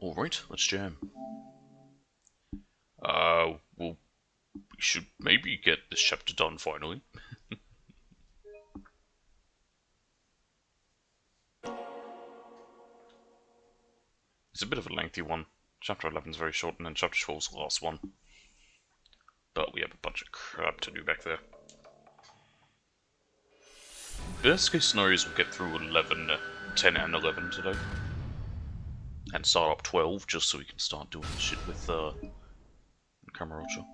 Alright, let's jam. Well, we should maybe get this chapter done finally. It's a bit of a lengthy one. Chapter 11 is very short, and then chapter 12 is the last one. But we have a bunch of crap to do back there. Best case scenarios we'll get through 10 and 11 today. And start up 12, just so we can start doing shit with Camarocha.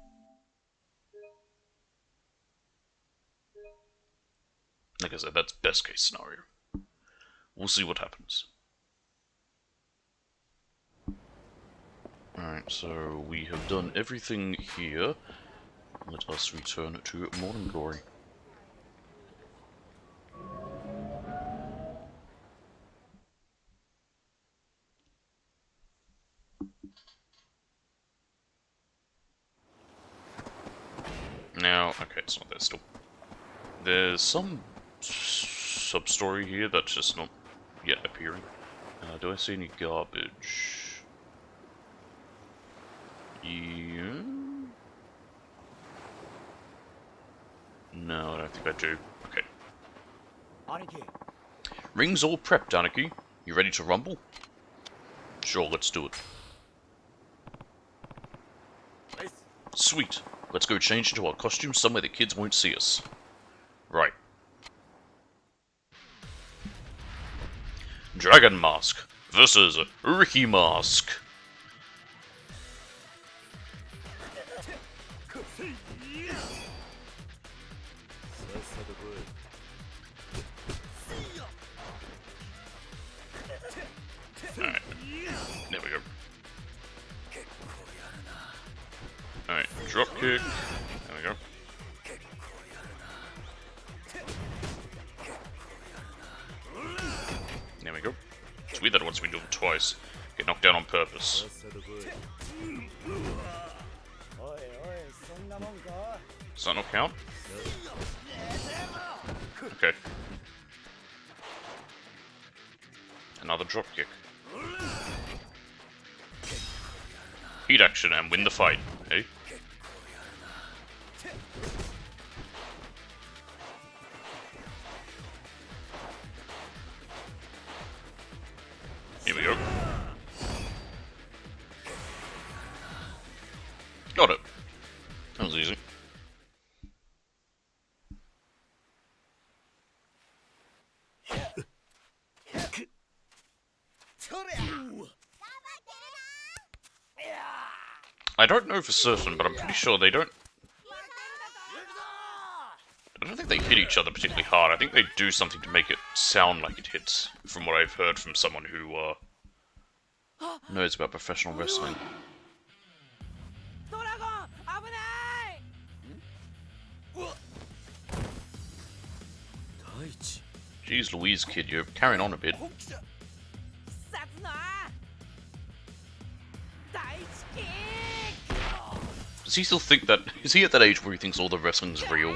Like I said, that's best case scenario. We'll see what happens. Alright, so we have done everything here. Let us return to Morning Glory. Now, okay, it's not there still. There's some sub-story here that's just not yet appearing. Do I see any garbage? Yeah? No, I don't think I do. Okay. Aniki. Rings all prepped, Aniki. You ready to rumble? Sure, let's do it. Sweet. Let's go change into our costumes somewhere the kids won't see us. Right. Dragon Mask versus Ricky Mask. Alright. There we go. Alright, drop kick. There we go. There we go. It's weird that once we do it twice, get knocked down on purpose. Does that not count? Okay. Another drop kick. Heat action and win the fight, hey? Here we go. Got it. That was easy. I don't know for certain, but I'm pretty sure they don't... I don't think they hit each other particularly hard. I think they do something to make it sound like it hits, from what I've heard from someone who knows about professional wrestling. Jeez Louise, kid, you're carrying on a bit. Does he still think that... Is he at that age where he thinks all the wrestling's real?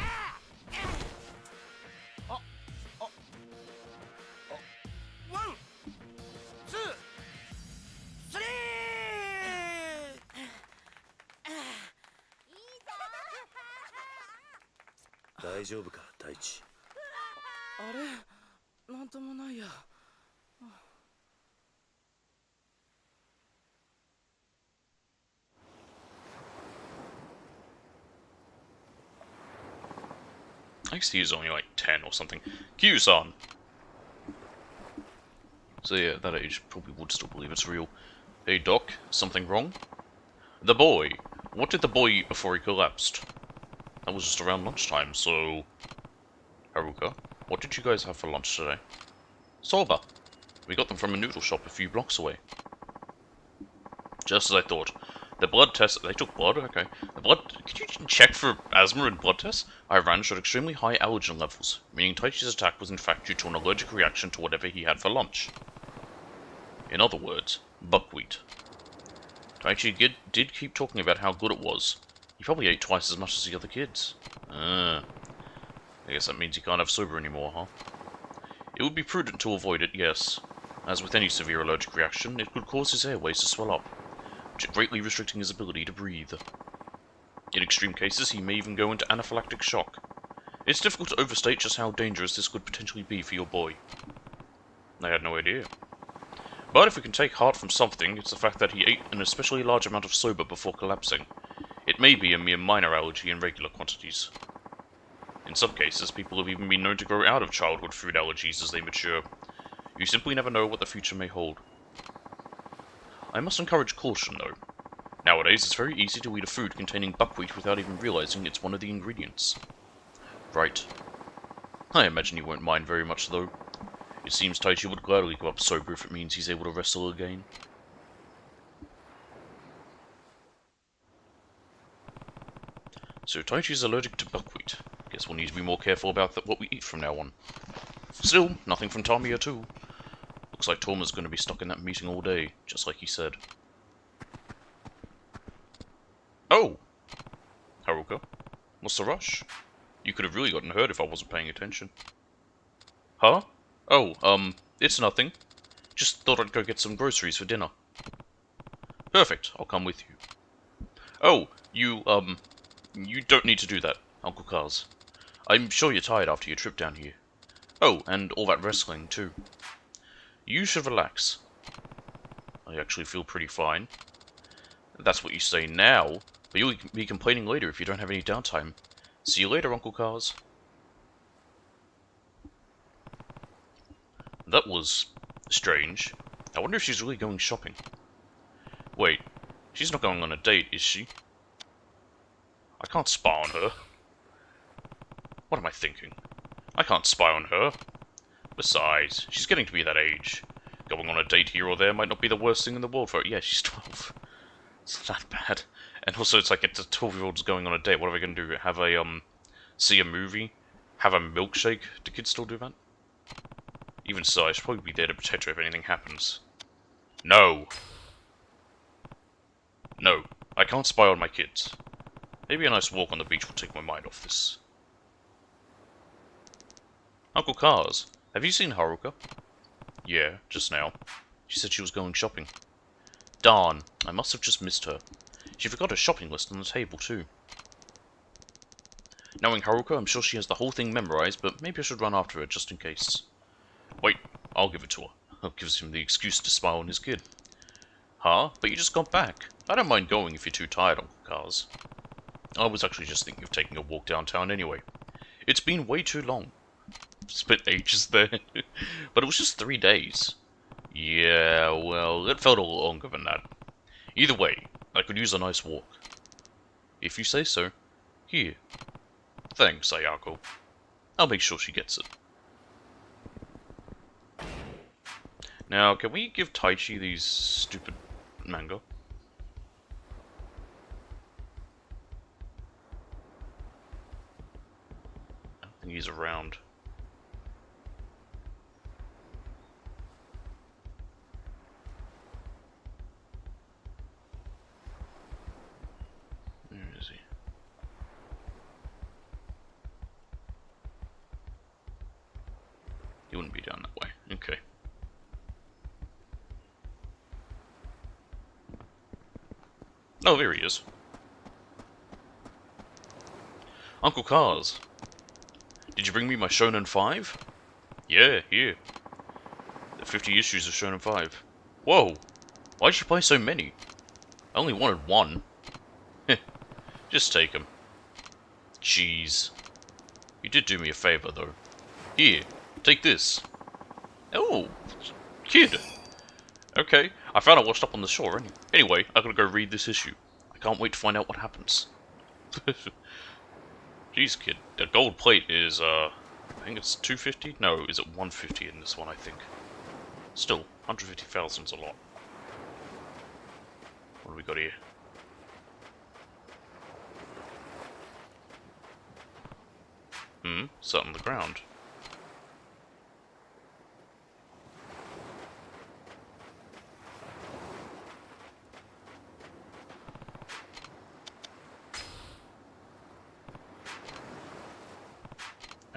I guess he's only like 10 or something. Q-san! So yeah, at that age, probably would still believe it's real. Hey Doc, something wrong? The boy! What did the boy eat before he collapsed? That was just around lunchtime, so... Haruka, what did you guys have for lunch today? Soba! We got them from a noodle shop a few blocks away. Just as I thought. The blood test... They took blood? Okay. The blood... Could you check for asthma in blood tests? I ran showed extremely high allergen levels, meaning Taichi's attack was in fact due to an allergic reaction to whatever he had for lunch. In other words, buckwheat. Taichi did keep talking about how good it was. He probably ate twice as much as the other kids. I guess that means he can't have soba anymore, huh? It would be prudent to avoid it, yes. As with any severe allergic reaction, it could cause his airways to swell up, greatly restricting his ability to breathe. In extreme cases, he may even go into anaphylactic shock. It's difficult to overstate just how dangerous this could potentially be for your boy. I had no idea. But if we can take heart from something, it's the fact that he ate an especially large amount of soba before collapsing. It may be a mere minor allergy in regular quantities. In some cases, people have even been known to grow out of childhood food allergies as they mature. You simply never know what the future may hold. I must encourage caution, though. Nowadays, it's very easy to eat a food containing buckwheat without even realizing it's one of the ingredients. Right. I imagine he won't mind very much, though. It seems Taichi would gladly give up sober if it means he's able to wrestle again. So Taichi's allergic to buckwheat. Guess we'll need to be more careful about what we eat from now on. Still, nothing from Tamiya too. Looks like Torma's going to be stuck in that meeting all day, just like he said. Oh! Haruka, what's the rush? You could have really gotten hurt if I wasn't paying attention. Huh? Oh, it's nothing. Just thought I'd go get some groceries for dinner. Perfect, I'll come with you. Oh, you don't need to do that, Uncle Cars. I'm sure you're tired after your trip down here. Oh, and all that wrestling, too. You should relax. I actually feel pretty fine. That's what you say now, but you'll be complaining later if you don't have any downtime. See you later, Uncle Cars. That was strange. I wonder if she's really going shopping. Wait, she's not going on a date, is she? I can't spy on her. What am I thinking? I can't spy on her. Besides, she's getting to be that age. Going on a date here or there might not be the worst thing in the world for her. Yeah, she's 12. It's not that bad. And also, it's like it's a 12-year-old's going on a date. What are we going to do? Have a, see a movie? Have a milkshake? Do kids still do that? Even so, I should probably be there to protect her if anything happens. No! No, I can't spy on my kids. Maybe a nice walk on the beach will take my mind off this. Uncle Cars, have you seen Haruka? Yeah, just now. She said she was going shopping. Darn, I must have just missed her. She forgot her shopping list on the table, too. Knowing Haruka, I'm sure she has the whole thing memorized, but maybe I should run after her just in case. Wait, I'll give it to her. That gives him the excuse to spy on his kid. Huh? But you just got back. I don't mind going if you're too tired, Uncle Cars. I was actually just thinking of taking a walk downtown anyway. It's been way too long. Spent ages there. But it was just 3 days. Yeah, well, it felt a lot longer than that. Either way, I could use a nice walk. If you say so. Here. Thanks, Ayako. I'll make sure she gets it. Now, can we give Taichi these stupid manga? I don't think he's around. Where is he? He wouldn't be down that way. Okay. Oh, there he is. Uncle Cars. Did you bring me my Shonen 5? Yeah, here. The 50 issues of Shonen 5. Whoa! Why'd you buy so many? I only wanted one. Heh. Just take them. Jeez. You did do me a favor, though. Here, take this. Oh, kid. Okay, I found it washed up on the shore. Anyway, I gotta go read this issue. I can't wait to find out what happens. Jeez, kid. The gold plate is, I think it's 250? No, is it 150 in this one, I think. Still, 150,000's a lot. What do we got here? Sat on the ground.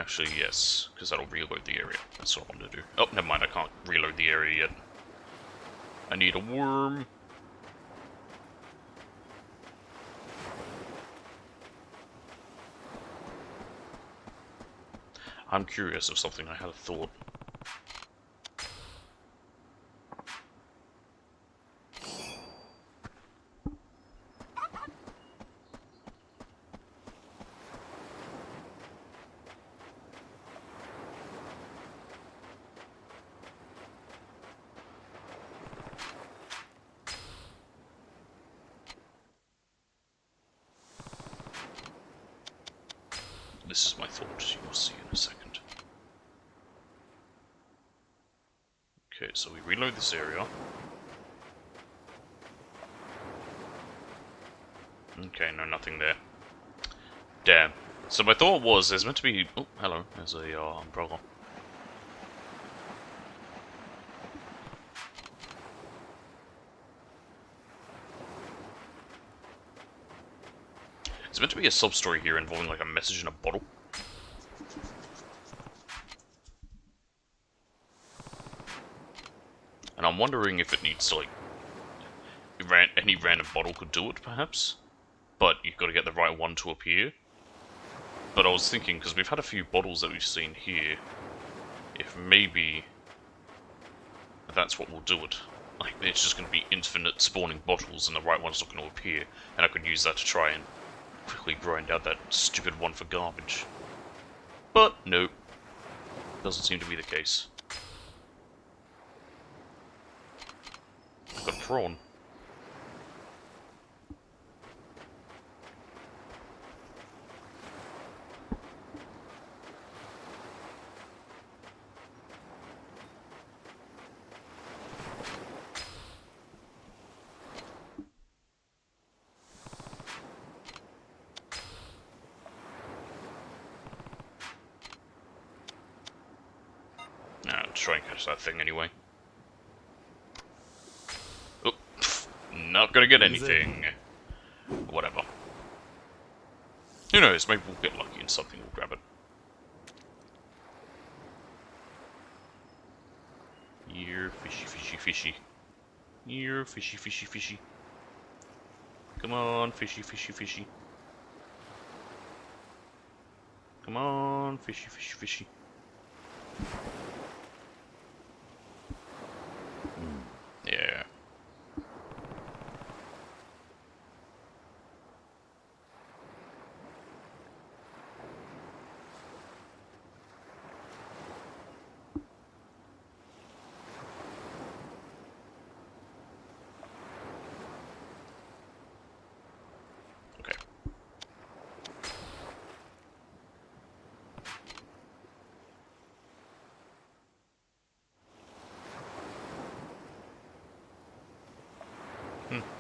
actually, yes, because that'll reload the area. That's what I wanted to do. Oh, never mind, I can't reload the area yet. I need a worm. I'm curious of something. I had a thought. This is my thought. You will see in a second. Okay, so we reload this area. Okay, no, nothing there. Damn. So my thought was, there's meant to be... Oh, hello. There's a umbrella. There's meant to be a sub-story here involving, like, a message in a bottle. And I'm wondering if it needs to, like... Any random bottle could do it, perhaps? But you've got to get the right one to appear. But I was thinking, because we've had a few bottles that we've seen here, if maybe that's what will do it. Like, it's just going to be infinite spawning bottles and the right one's not going to appear, and I could use that to try and quickly grind out that stupid one for garbage. But, no. Doesn't seem to be the case. I've got a prawn. Nah, I'll try and catch that thing anyway. Oh, not gonna get anything. Whatever. Who knows, maybe we'll get lucky and something will grab it. You're fishy, fishy, fishy. You're fishy, fishy, fishy. Come on, fishy, fishy, fishy. Come on, fishy, fishy, fishy. Yeah. Okay.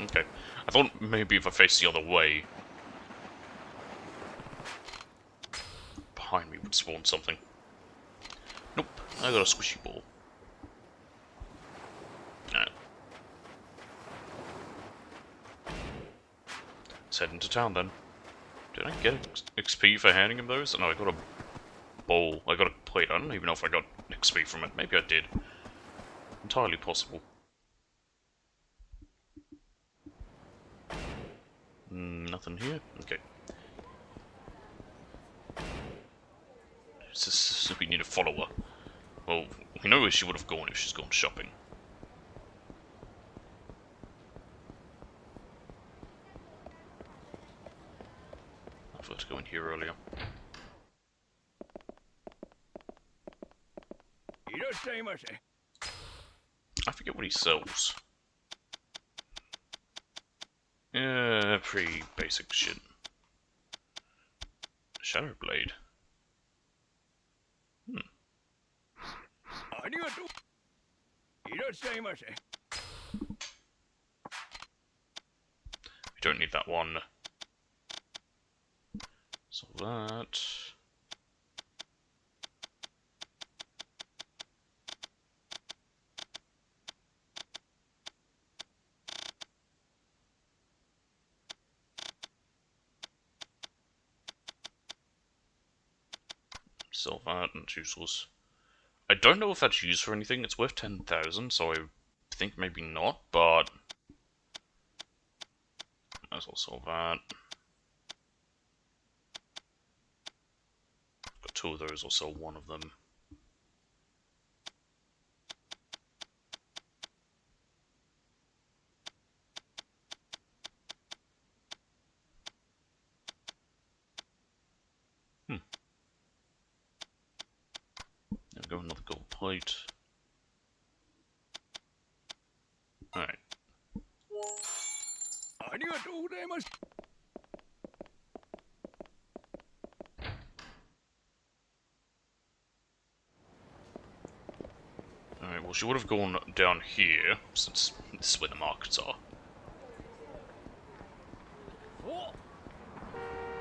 Okay. I thought maybe if I faced the other way, behind me would spawn something. Nope, I got a squishy ball. Nah. Let's head into town then. Did I get XP for handing him those? No, I got a bowl. I got a plate. I don't even know if I got XP from it. Maybe I did. Entirely possible. Nothing here? Okay. So we need a follower. Well, we know where she would have gone if she's gone shopping. I forgot to go in here earlier. I forget what he sells. Yeah, pretty basic shit. Shadow Blade. We don't need that one. So that... Sell that, and it's useless. I don't know if that's used for anything. It's worth 10,000, so I think maybe not, but might as well sell that. Got two of those, I'll sell one of them. There we go, another gold plate. Alright. Alright, well she would have gone down here, since this is where the markets are.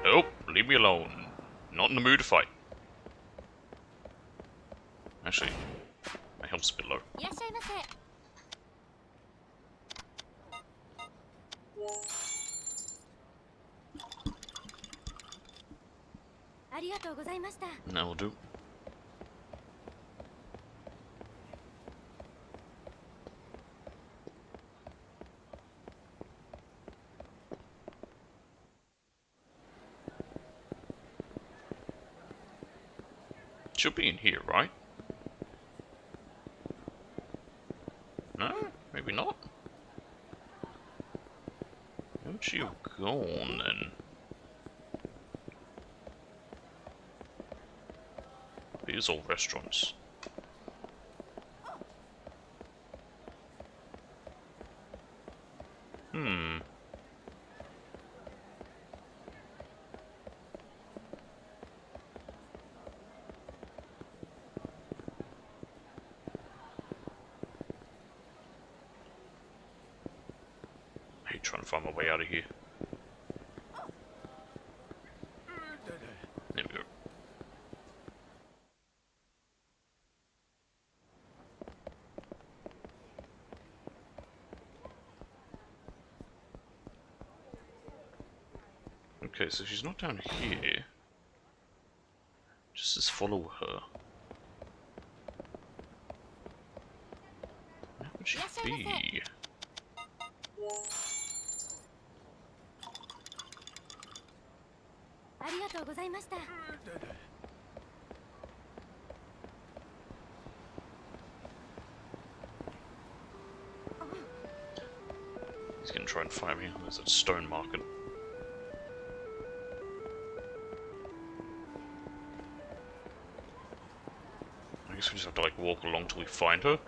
Nope, leave me alone. Not in the mood to fight. Actually, my health's a bit low. That'll do. She'll be in here, right? No? Maybe not? Where'd she have gone, then? These all restaurants. I hate trying to find my way out of here. There we go. Okay, so she's not down here. Just follow her. Where would she be? He's gonna try and find me. There's a stone market. I guess we just have to like walk along till we find her.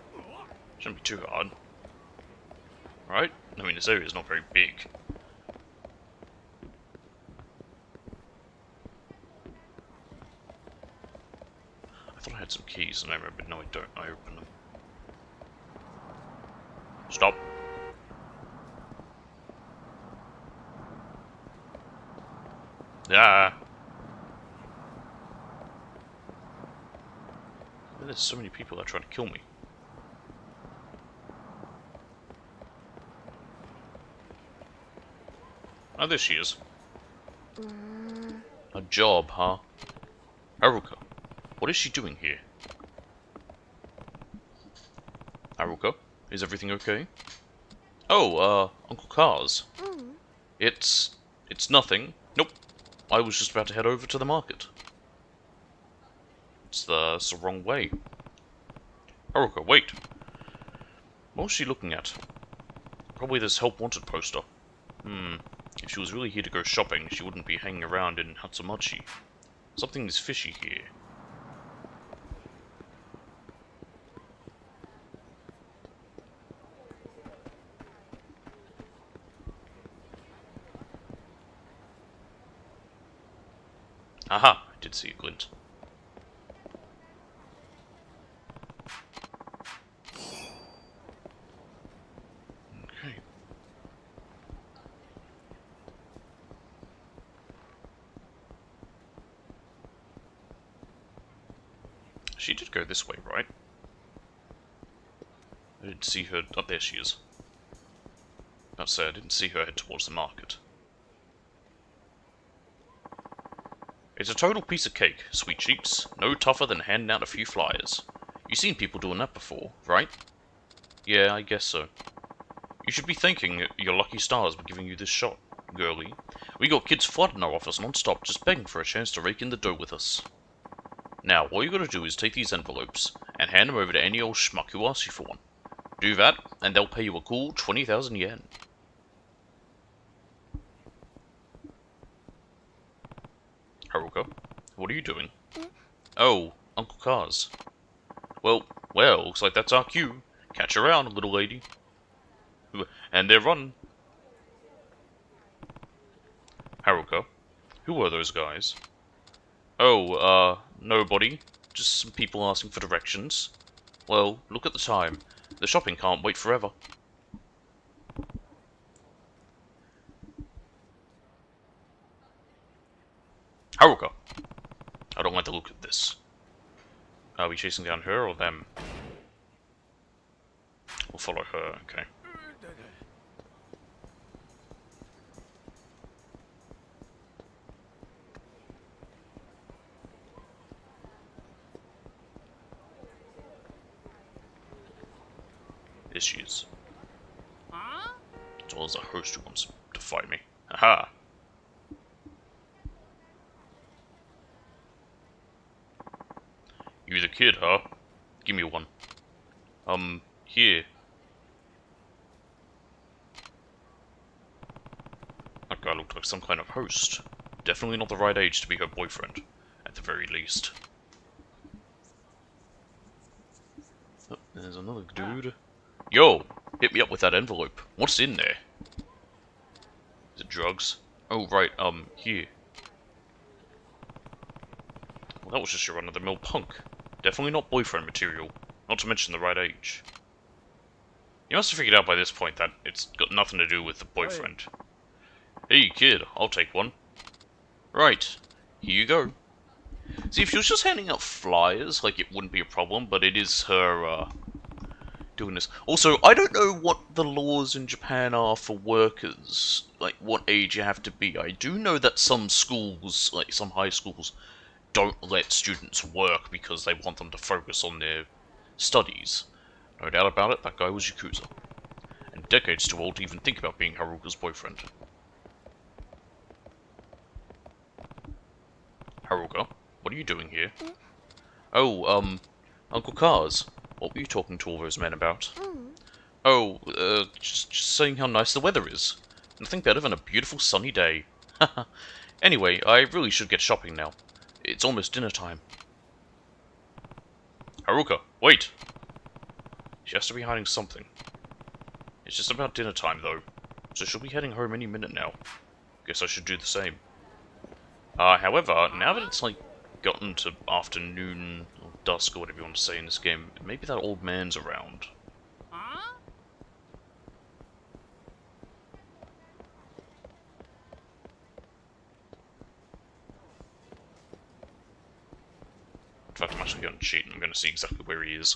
Shouldn't be too hard. Right? I mean, this area is not very big. I thought I had some keys and I remembered, no I don't. I opened them. Stop. Ah. There's so many people that are trying to kill me. Oh, there she is. A job, huh? Haruka, what is she doing here? Haruka, is everything okay? Oh, Uncle Cars. It's nothing. Nope. I was just about to head over to the market. It's the wrong way. Haruka, wait. What was she looking at? Probably this help wanted poster. If she was really here to go shopping, she wouldn't be hanging around in Hatsumachi. Something is fishy here. Aha! I did see a glint. Okay. She did go this way, right? I didn't see her... Oh, there she is. About to say, I didn't see her head towards the market. It's a total piece of cake, sweet cheeks. No tougher than handing out a few flyers. You've seen people doing that before, right? Yeah, I guess so. You should be thanking your lucky stars for giving you this shot, girlie. We got kids flooding our office non-stop just begging for a chance to rake in the dough with us. Now, all you gotta do is take these envelopes and hand them over to any old schmuck who asks you for one. Do that, and they'll pay you a cool 20,000 yen. Haruka, what are you doing? Oh, Uncle Cars. Well, looks like that's our cue. Catch her around, little lady. And they're running. Haruka, who are those guys? Oh, nobody. Just some people asking for directions. Well, look at the time. The shopping can't wait forever. Haruka! I don't like the look of this. Are we chasing down her or them? We'll follow her, okay. There she is. As well as a host who wants to fight me. Aha! You the kid, huh? Give me one. Here. That guy looked like some kind of host. Definitely not the right age to be her boyfriend, at the very least. Oh, there's another dude. Yo! Hit me up with that envelope. What's in there? Is it drugs? Oh, right, here. Well, that was just your run-of-the-mill punk. Definitely not boyfriend material. Not to mention the right age. You must have figured out by this point that it's got nothing to do with the boyfriend. Hey, kid, I'll take one. Right, here you go. See, if she was just handing out flyers, like, it wouldn't be a problem, but it is her, doing this. Also, I don't know what the laws in Japan are for workers, like, what age you have to be. I do know that some schools, like, some high schools, don't let students work because they want them to focus on their studies. No doubt about it, that guy was Yakuza. And decades too old to even think about being Haruka's boyfriend. Haruka, what are you doing here? Oh, Uncle Cars, what were you talking to all those men about? Oh, just saying how nice the weather is. Nothing better than a beautiful sunny day. Anyway, I really should get shopping now. It's almost dinner time. Haruka, wait! She has to be hiding something. It's just about dinner time, though, so she'll be heading home any minute now. Guess I should do the same. However, now that it's, like, gotten to afternoon, or dusk, or whatever you want to say in this game, maybe that old man's around. In fact, I'm actually going to cheat and I'm going to see exactly where he is.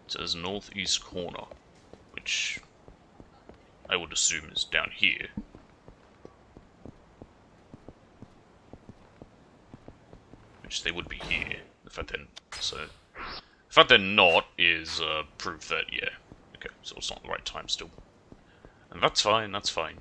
It says northeast corner, which I would assume is down here. Which they would be here, if I then so the fact they're not is proof that, yeah, okay, so it's not the right time still. And that's fine, that's fine.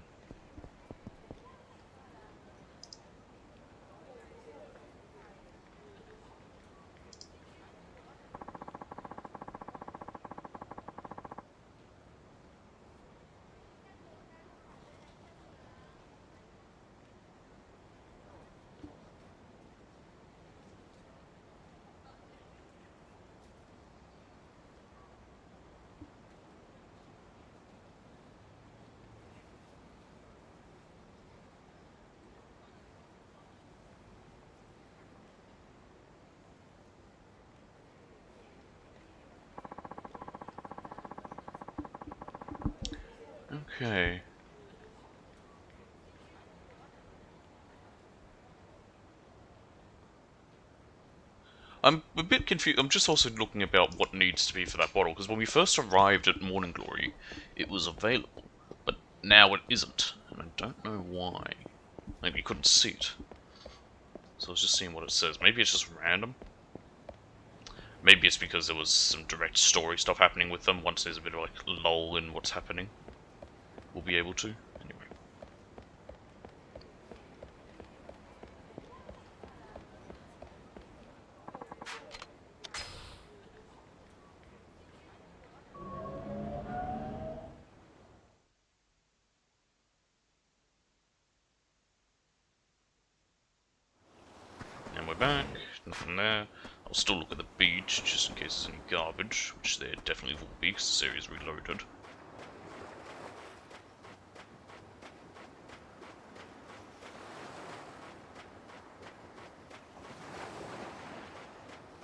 Okay. I'm a bit confused. I'm just also looking about what needs to be for that bottle, because when we first arrived at Morning Glory, it was available, but now it isn't, and I don't know why. Like, we couldn't see it. So I was just seeing what it says. Maybe it's just random. Maybe it's because there was some direct story stuff happening with them. Once there's a bit of, like, lull in what's happening, we'll be able to. Anyway. And we're back. Nothing there. I'll still look at the beach, just in case there's any garbage, which there definitely will be, because the series reloaded.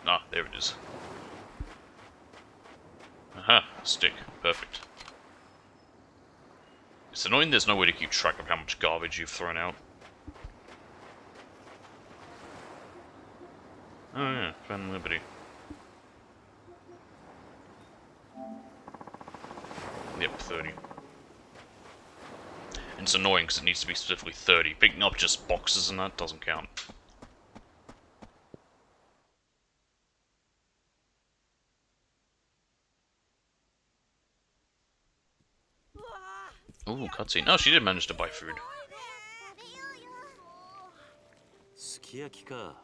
Ah, there it is. Aha, stick. Perfect. It's annoying there's no way to keep track of how much garbage you've thrown out. Oh yeah, Phantom Liberty. Yep, 30. And it's annoying because it needs to be specifically 30. Picking up just boxes and that doesn't count. Ooh, cutscene. Oh, she did manage to buy food. すき焼きか。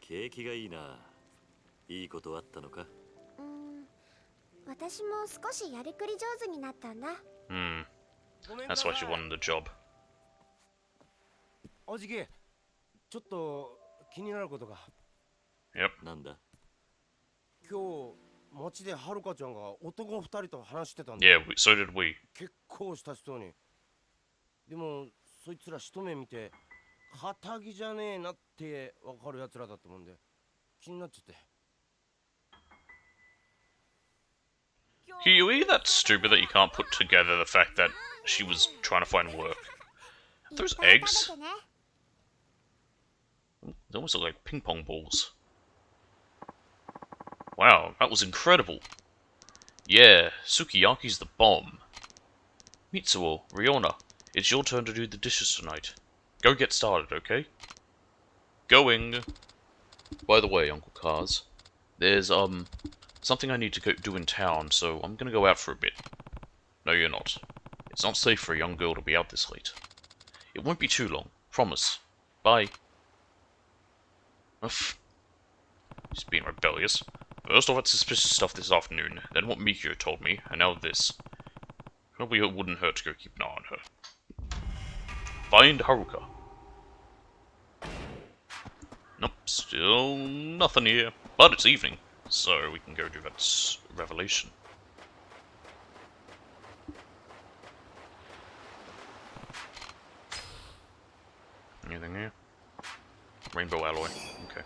景気がいいな。いいことあったのか。私も少しやりくり上手になったんだ。That's why she wanted the job. おじき、ちょっと気になることが。Yep. なんだ。今日街ではるかちゃんが男二人と話してたんだ。Yeah, so did we. 結構親しそうに。でもそいつら一目見て堅気じゃねえなってわかるやつらだったもんで気になっちゃって。Are you that stupid that you can't put together the fact that she was trying to find work? Those eggs? They almost look like ping pong balls. Wow, that was incredible. Yeah, Sukiyaki's the bomb. Mitsuo, Riona, it's your turn to do the dishes tonight. Go get started, okay? Going. By the way, Uncle Kaz, there's, something I need to do in town, so I'm gonna go out for a bit. No, you're not. It's not safe for a young girl to be out this late. It won't be too long, promise. Bye. Uff. She's being rebellious. First off that suspicious stuff this afternoon, then what Mikio told me, and now this. Probably it wouldn't hurt to go keep an eye on her. Find Haruka. Nope, still nothing here. But it's evening, so we can go do that revelation. Anything here? Rainbow alloy. Okay.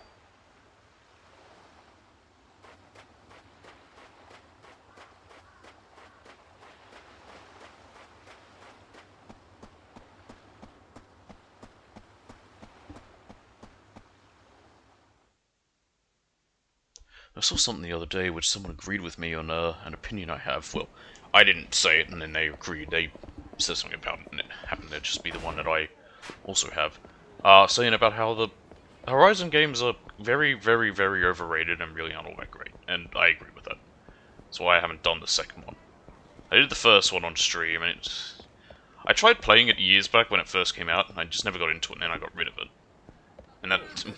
I saw something the other day which someone agreed with me on an opinion I have. Well, I didn't say it and then they agreed. They said something about it and it happened to just be the one that I also have. Saying about how the Horizon games are very, very, very overrated and really aren't all that great. And I agree with that. That's why I haven't done the second one. I did the first one on stream, and I tried playing it years back when it first came out, and I just never got into it, and then I got rid of it. And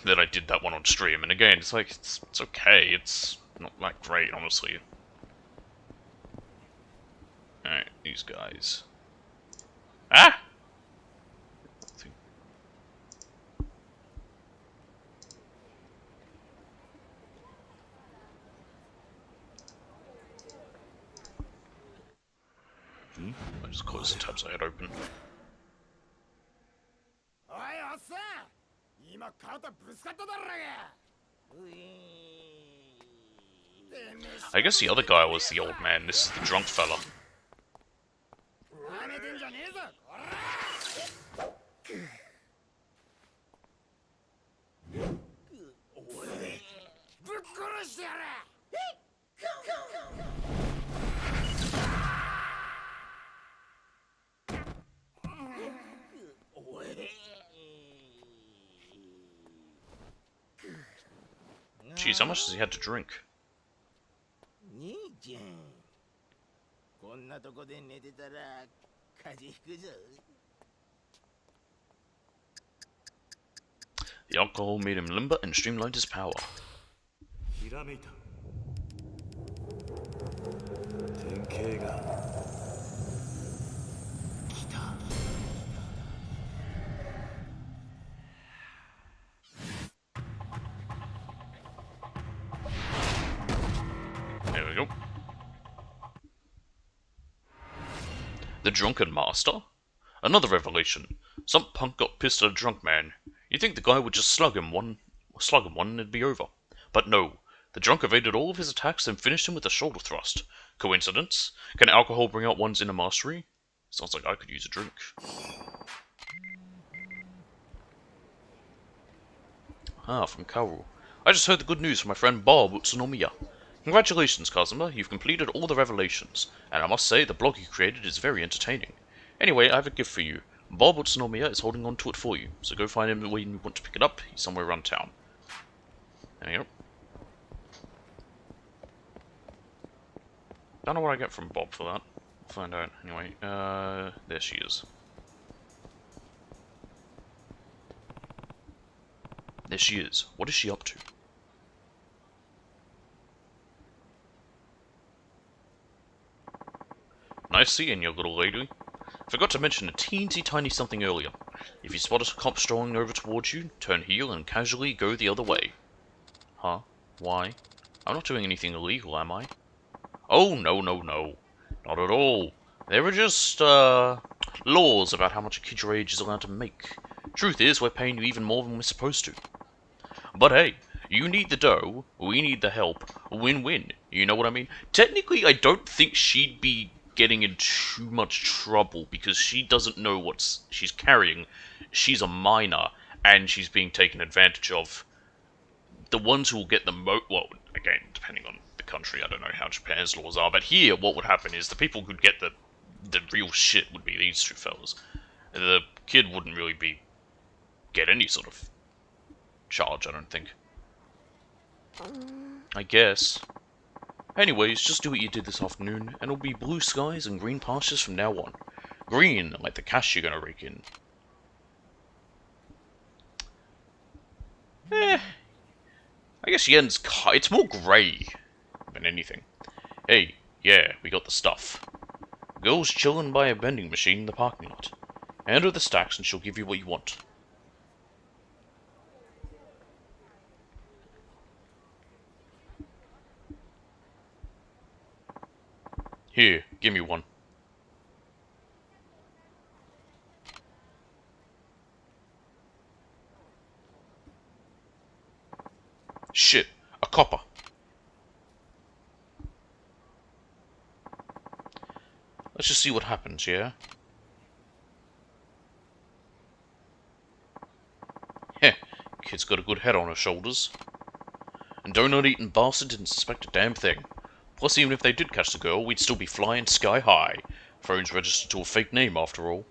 then I did that one on stream, and again, it's like, it's okay, it's not that great, honestly. Alright, these guys. Ah! I just closed the tabs I had open. おいおっさん今肩ぶつかっただろうがうい I guess the other guy was the old man, this is the drunk fella. なめてんじゃねえぞこらおいぶっ殺してやれ Jeez, how much has he had to drink? 兄ちゃんこんなとこで寝てたら風邪ひくぞ The alcohol made him limber and streamlined his power. ひらめいた。典型が来た。 There we go. The Drunken Master? Another revelation. Some punk got pissed at a drunk man. You'd think the guy would just slug him one and it'd be over. But no. The drunk evaded all of his attacks and finished him with a shoulder thrust. Coincidence? Can alcohol bring out one's inner mastery? Sounds like I could use a drink. Ah, from Kaoru. I just heard the good news from my friend Bob Utsunomiya. Congratulations, Kazuma, you've completed all the revelations, and I must say the blog you created is very entertaining. Anyway, I have a gift for you. Bob Utsunomiya is holding on to it for you, so go find him when you want to pick it up. He's somewhere around town. There you go. Don't know what I get from Bob for that. We'll find out. Anyway, there she is. There she is. What is she up to? Nice seeing you, little lady. Forgot to mention a teensy tiny something earlier. If you spot a cop strolling over towards you, turn heel and casually go the other way. Huh? Why? I'm not doing anything illegal, am I? Oh, no, no, no. Not at all. There are just, laws about how much a kid your age is allowed to make. Truth is, we're paying you even more than we're supposed to. But hey, you need the dough, we need the help. Win-win. You know what I mean? Technically, I don't think she'd be getting in too much trouble because she doesn't know what she's carrying. She's a minor, and she's being taken advantage of. The ones who will get the well, again, depending on the country, I don't know how Japan's laws are, but here, what would happen is the people who'd get the real shit would be these two fellas. The kid wouldn't really get any sort of charge, I don't think. I guess. Anyways, just do what you did this afternoon, and it'll be blue skies and green pastures from now on. Green, like the cash you're gonna rake in. I guess Yen's it's more grey than anything. Hey, yeah, we got the stuff. Girl's chillin' by a vending machine in the parking lot. Hand her the stacks and she'll give you what you want. Here, give me one. Shit, a copper. Let's just see what happens, yeah? Heh, kid's got a good head on her shoulders. And donut-eating bastard didn't suspect a damn thing. Plus, even if they did catch the girl, we'd still be flying sky high. Phone's registered to a fake name, after all.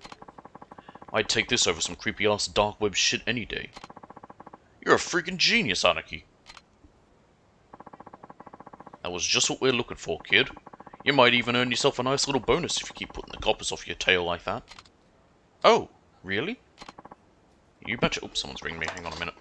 I'd take this over some creepy-ass dark web shit any day. You're a freaking genius, Anarchy. That was just what we're looking for, kid. You might even earn yourself a nice little bonus if you keep putting the coppers off your tail like that. Oh, really? You betcha. Oops, someone's ringing me. Hang on a minute.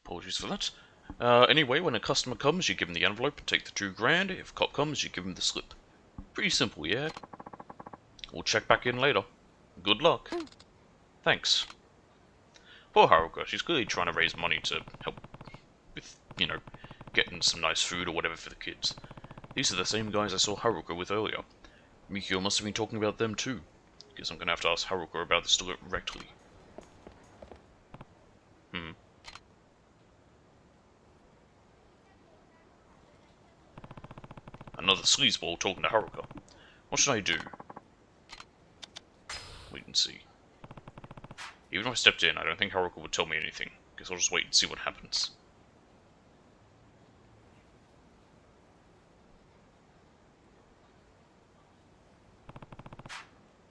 Apologies for that. Anyway, when a customer comes, you give him the envelope and take the $2,000. If a cop comes, you give him the slip. Pretty simple, yeah? We'll check back in later. Good luck. Thanks. Poor Haruka, she's clearly trying to raise money to help with, getting some nice food or whatever for the kids. These are the same guys I saw Haruka with earlier. Mikio must have been talking about them too. Guess I'm gonna have to ask Haruka about this directly. Another sleazeball talking to Haruka. What should I do? Wait and see. Even if I stepped in, I don't think Haruka would tell me anything. Guess I'll just wait and see what happens.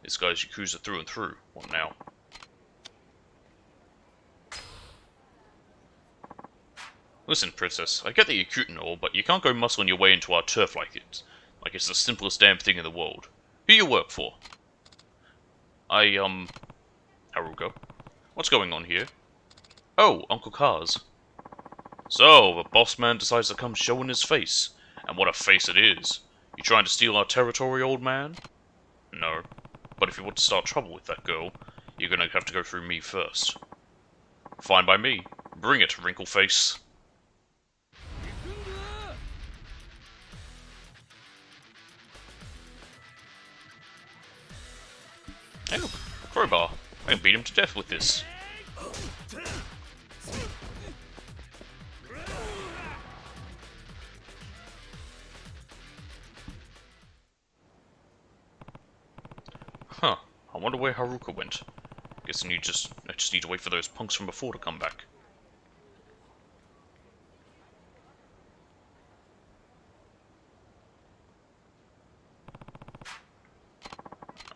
This guy's Yakuza through and through. What now? Listen, Princess, I get that you're cute and all, but you can't go muscling your way into our turf like it. Like it's the simplest damn thing in the world. Who you work for? Haruka. What's going on here? Oh, Uncle Kaz. So, the boss man decides to come showing his face. And what a face it is. You trying to steal our territory, old man? No. But if you want to start trouble with that girl, you're gonna have to go through me first. Fine by me. Bring it, wrinkle face. Hey, look, crowbar. I can beat him to death with this. Huh. I wonder where Haruka went. Guessing I just need to wait for those punks from before to come back.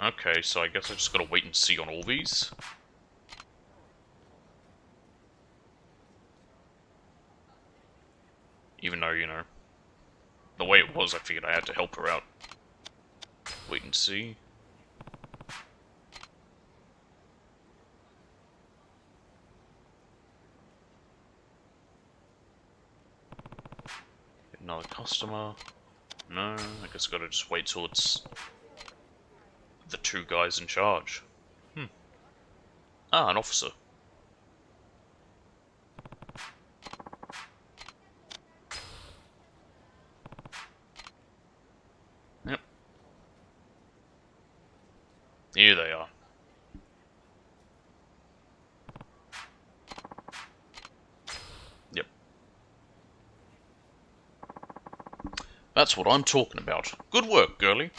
Okay, so I guess I just gotta wait and see on all these. Even though, the way it was, I figured I had to help her out. Wait and see. Get another customer. No, I guess I gotta just wait till it's the two guys in charge. Ah, an officer. Yep. Here they are. Yep. That's what I'm talking about. Good work, girlie.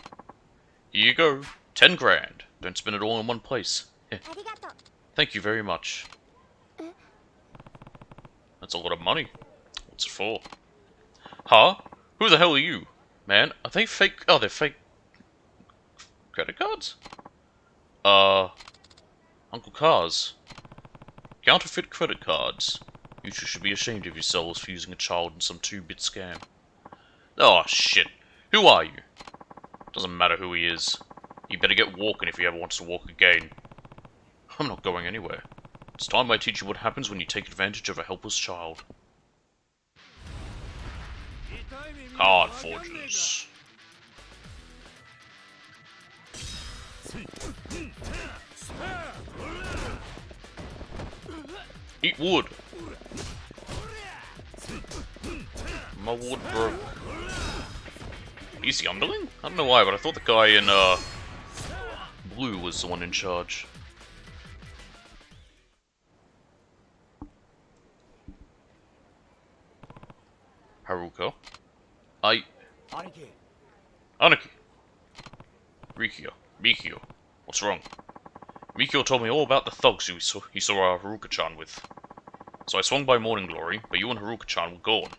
Here you go. 10 grand. Don't spend it all in one place. Thank you very much. That's a lot of money. What's it for? Huh? Who the hell are you? Man, are they fake? Oh, they're fake credit cards? Uncle Cars. Counterfeit credit cards. You two should be ashamed of yourselves for using a child in some 2-bit scam. Oh, shit. Who are you? Doesn't matter who he is. He better get walking if he ever wants to walk again. I'm not going anywhere. It's time I teach you what happens when you take advantage of a helpless child. Card forges. Eat wood. My wood broke. He's the underling? I don't know why, but I thought the guy in blue was the one in charge. Haruka. Aniki. Mikio. What's wrong? Mikio told me all about the thugs he saw Haruka-chan with. So I swung by Morning Glory, but you and Haruka-chan were gone.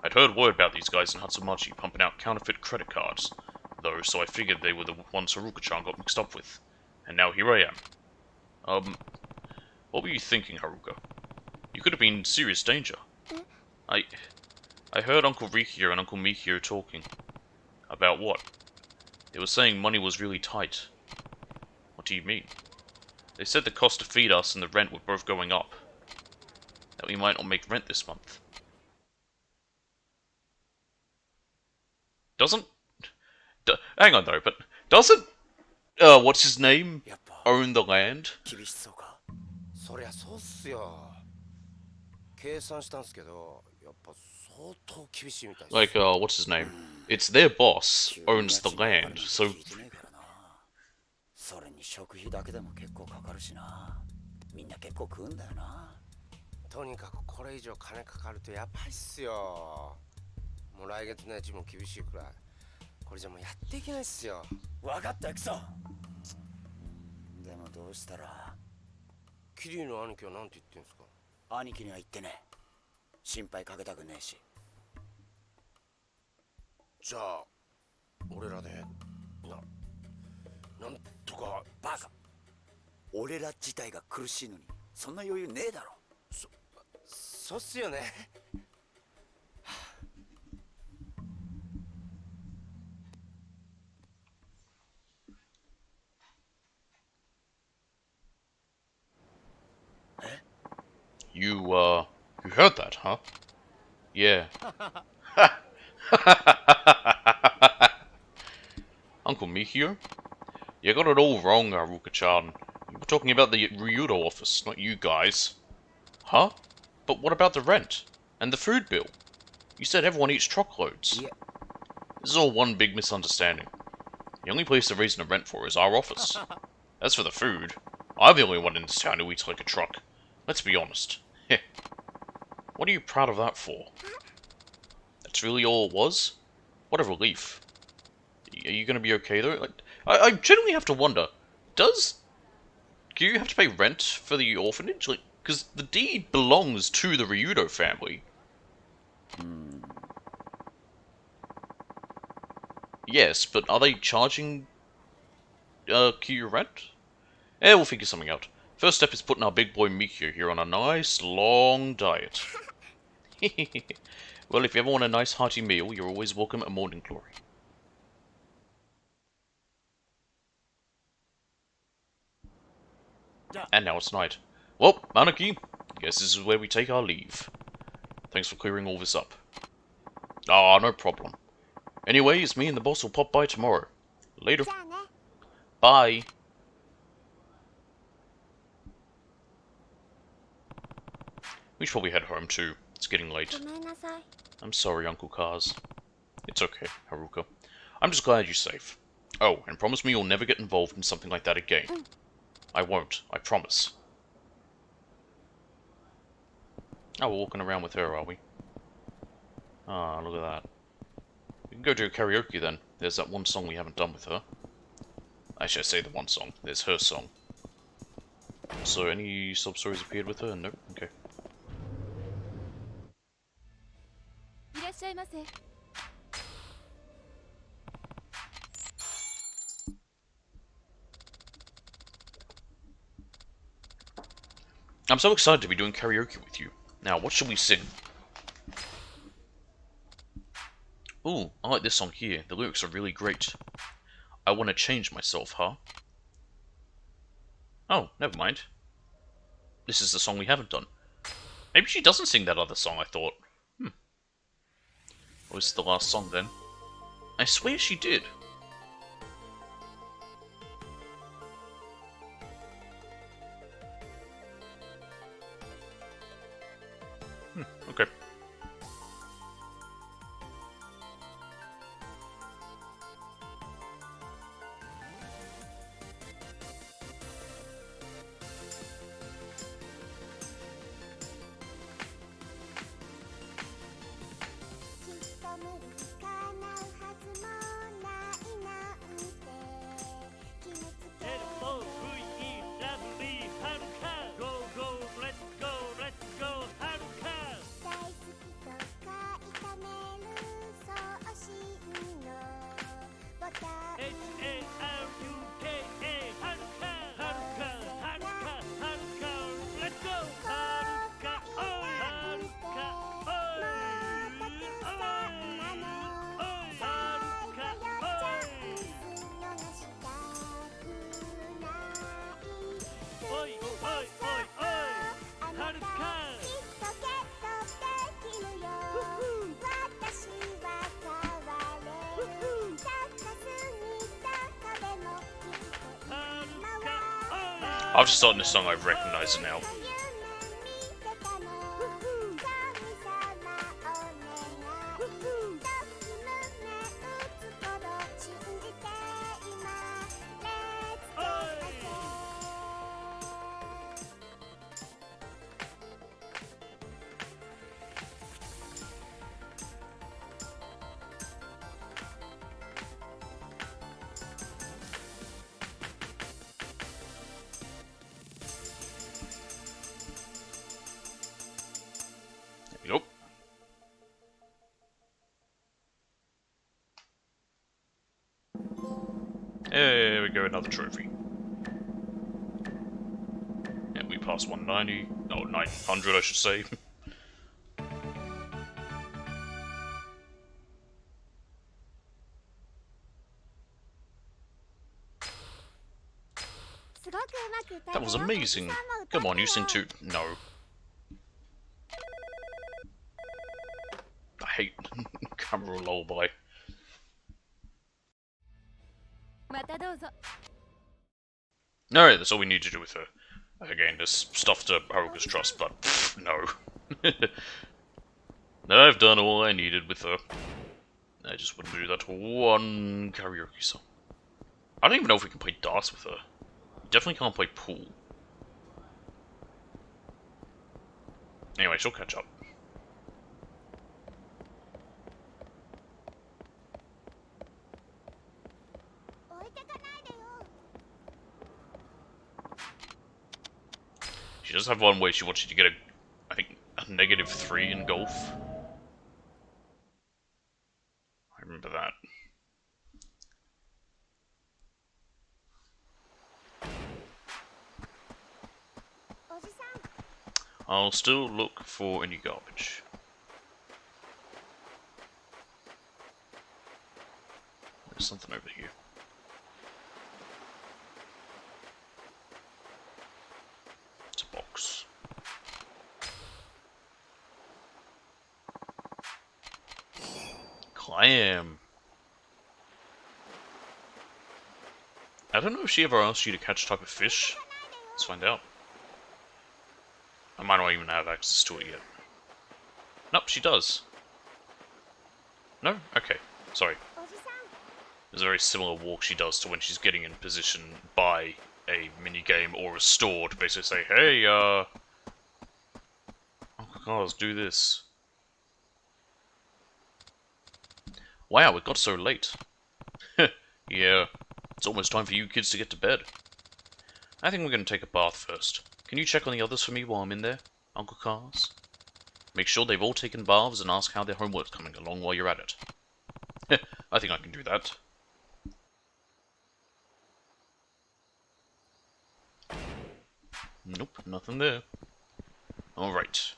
I'd heard word about these guys in Hatsumachi pumping out counterfeit credit cards, though, so I figured they were the ones Haruka-chan got mixed up with. And now here I am. What were you thinking, Haruka? You could have been in serious danger. I heard Uncle Rikio and Uncle Mikio talking. About what? They were saying money was really tight. What do you mean? They said the cost to feed us and the rent were both going up. That we might not make rent this month. Hang on though, but doesn't what's his name own the land? そりゃそうっすよ。計算したんすけど、やっぱ相当厳しいみたいです。Like what's his name? It's their boss owns the land, so それに食費だけでも結構かかるしな。みんな結構食うんだよな。とにかくこれ以上金かかるとやばいっすよ。もう来月の家賃も厳しいくらい。これじゃもうやっていけないっすよ。わかったクソ。でもどうしたら。キリの兄貴はなんて言ってんすか。兄貴には言ってね。心配かけたくねえし。じゃあ俺らでなんとか。バカ。俺ら自体が苦しいのにそんな余裕ねえだろ。そうっすよね。you heard that, huh? Yeah. Uncle Mikio? You got it all wrong, Haruka-chan. You were talking about the Ryudo office, not you guys. Huh? But what about the rent? And the food bill? You said everyone eats truckloads. Yeah. This is all one big misunderstanding. The only place they're raising the rent for is our office. As for the food, I'm the only one in this town who eats like a truck. Let's be honest. Heh. What are you proud of that for? That's really all it was? What a relief. Are you gonna be okay though? Like, I genuinely have to wonder, do you have to pay rent for the orphanage? Like, because the deed belongs to the Ryudo family. Yes, but are they charging Kyu rent? Eh, we'll figure something out. First step is putting our big boy Mikio here on a nice long diet. Well, if you ever want a nice hearty meal, you're always welcome at Morning Glory. And now it's night. Well, Anarchy, guess this is where we take our leave. Thanks for clearing all this up. Ah, no problem. Anyways, me and the boss will pop by tomorrow. Later. じゃあね。 Bye. We should probably head home too. It's getting late. ごめんなさい。 I'm sorry, Uncle Kaz. It's okay, Haruka. I'm just glad you're safe. Oh, and promise me you'll never get involved in something like that again. I won't, I promise. Oh, we're walking around with her, are we? Ah, look at that. We can go do karaoke then. There's that one song we haven't done with her. Actually, I say the one song. There's her song. So, any sub-stories appeared with her? Nope. Okay. いらっしゃいませ。 I'm so excited to be doing karaoke with you. Now, what should we sing? Ooh, I like this song here. The lyrics are really great. I want to change myself, huh? Oh, never mind. This is the song we haven't done. Maybe she doesn't sing that other song, I thought. Or is it the last song then? I swear she did. Okay. After starting this song, I recognise it now. Yup. There we go, another trophy. Yeah, we passed 190. Oh, 900, I should say. That was amazing. Come on, you sing too. No. I hate camera lullaby. またどうぞ。 Alright, that's all we need to do with her. Again, there's stuff to Haruka's trust, but no. I've done all I needed with her. I just wouldn't do that one karaoke song. I don't even know if we can play darts with her. Definitely can't play pool. Anyway, she'll catch up. She does have one where she wants you to get I think, a -3 in golf. I remember that. I'll still look for any garbage. There's something over here. It's a box. Clam. I don't know if she ever asked you to catch type of fish. Let's find out. I might not even have access to it yet. Nope, she does. No? Okay. Sorry. There's a very similar walk she does to when she's getting in position by a minigame or a store to basically say, hey, Uncle Carlos, do this. Wow, it got so late. Yeah, it's almost time for you kids to get to bed. I think we're going to take a bath first. Can you check on the others for me while I'm in there, Uncle Carlos? Make sure they've all taken baths and ask how their homework's coming along while you're at it. I think I can do that. Nope, nothing there. Alright.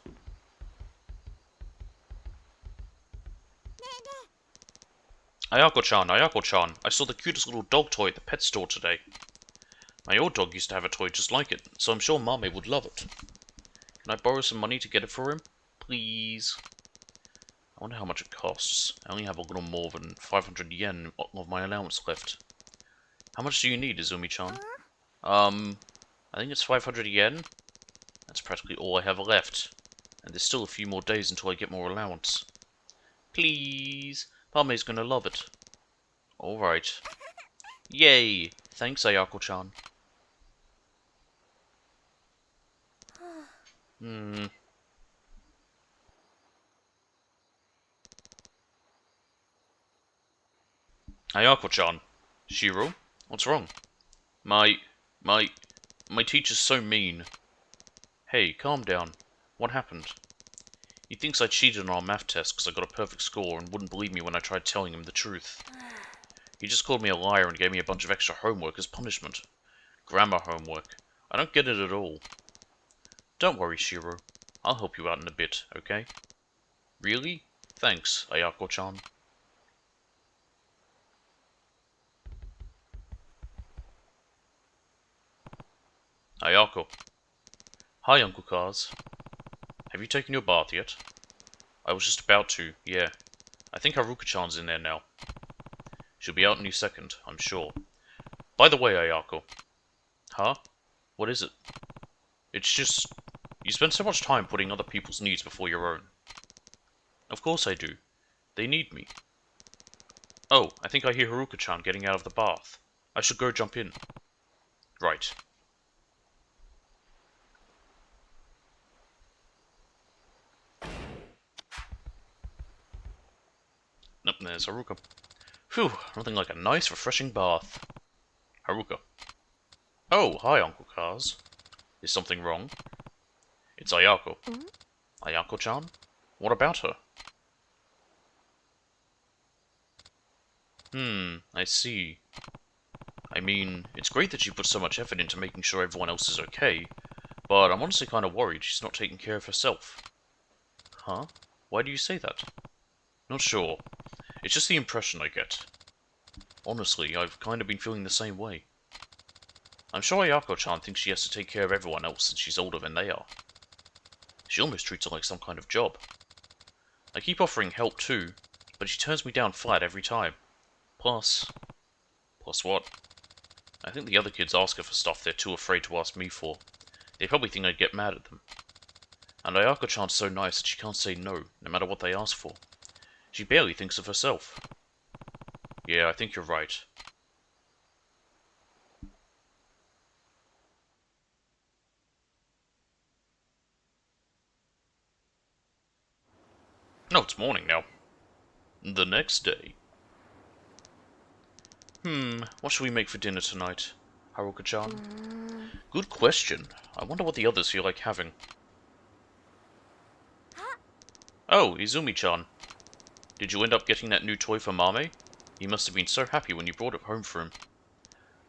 Ayako-chan, Ayako-chan, I saw the cutest little dog toy at the pet store today. My old dog used to have a toy just like it, so I'm sure Mame would love it. Can I borrow some money to get it for him? Please? I wonder how much it costs. I only have a little more than 500 yen of my allowance left. How much do you need, Izumi-chan? I think it's 500 yen. That's practically all I have left. And there's still a few more days until I get more allowance. Please? Mame's gonna love it. Alright. Yay! Thanks, Ayako-chan. Ayako-chan. Shiro? What's wrong? My teacher's so mean. Hey, calm down. What happened? He thinks I cheated on our math test because I got a perfect score and wouldn't believe me when I tried telling him the truth. He just called me a liar and gave me a bunch of extra homework as punishment. Grammar homework. I don't get it at all. Don't worry, Shiro. I'll help you out in a bit, okay? Really? Thanks, Ayako-chan. Ayako. Hi, Uncle Kaz. Have you taken your bath yet? I was just about to, yeah. I think Haruka-chan's in there now. She'll be out any second, I'm sure. By the way, Ayako. Huh? What is it? It's just... You spend so much time putting other people's needs before your own. Of course I do. They need me. Oh, I think I hear Haruka-chan getting out of the bath. I should go jump in. Right. Nope, there's Haruka. Phew, nothing like a nice, refreshing bath. Haruka. Oh, hi, Uncle Kaz. Is something wrong? It's Ayako. Ayako-chan? What about her? I see. I mean, it's great that she put so much effort into making sure everyone else is okay, but I'm honestly kind of worried she's not taking care of herself. Huh? Why do you say that? Not sure. It's just the impression I get. Honestly, I've kind of been feeling the same way. I'm sure Ayako-chan thinks she has to take care of everyone else since she's older than they are. She almost treats it like some kind of job. I keep offering help too, but she turns me down flat every time. Plus what? I think the other kids ask her for stuff they're too afraid to ask me for. They probably think I'd get mad at them. And Ayako-chan's so nice that she can't say no, no matter what they ask for. She barely thinks of herself. Yeah, I think you're right. No, it's morning now. The next day. What should we make for dinner tonight, Haruka-chan? Good question. I wonder what the others feel like having. Oh, Izumi-chan. Did you end up getting that new toy for Mame? He must have been so happy when you brought it home for him.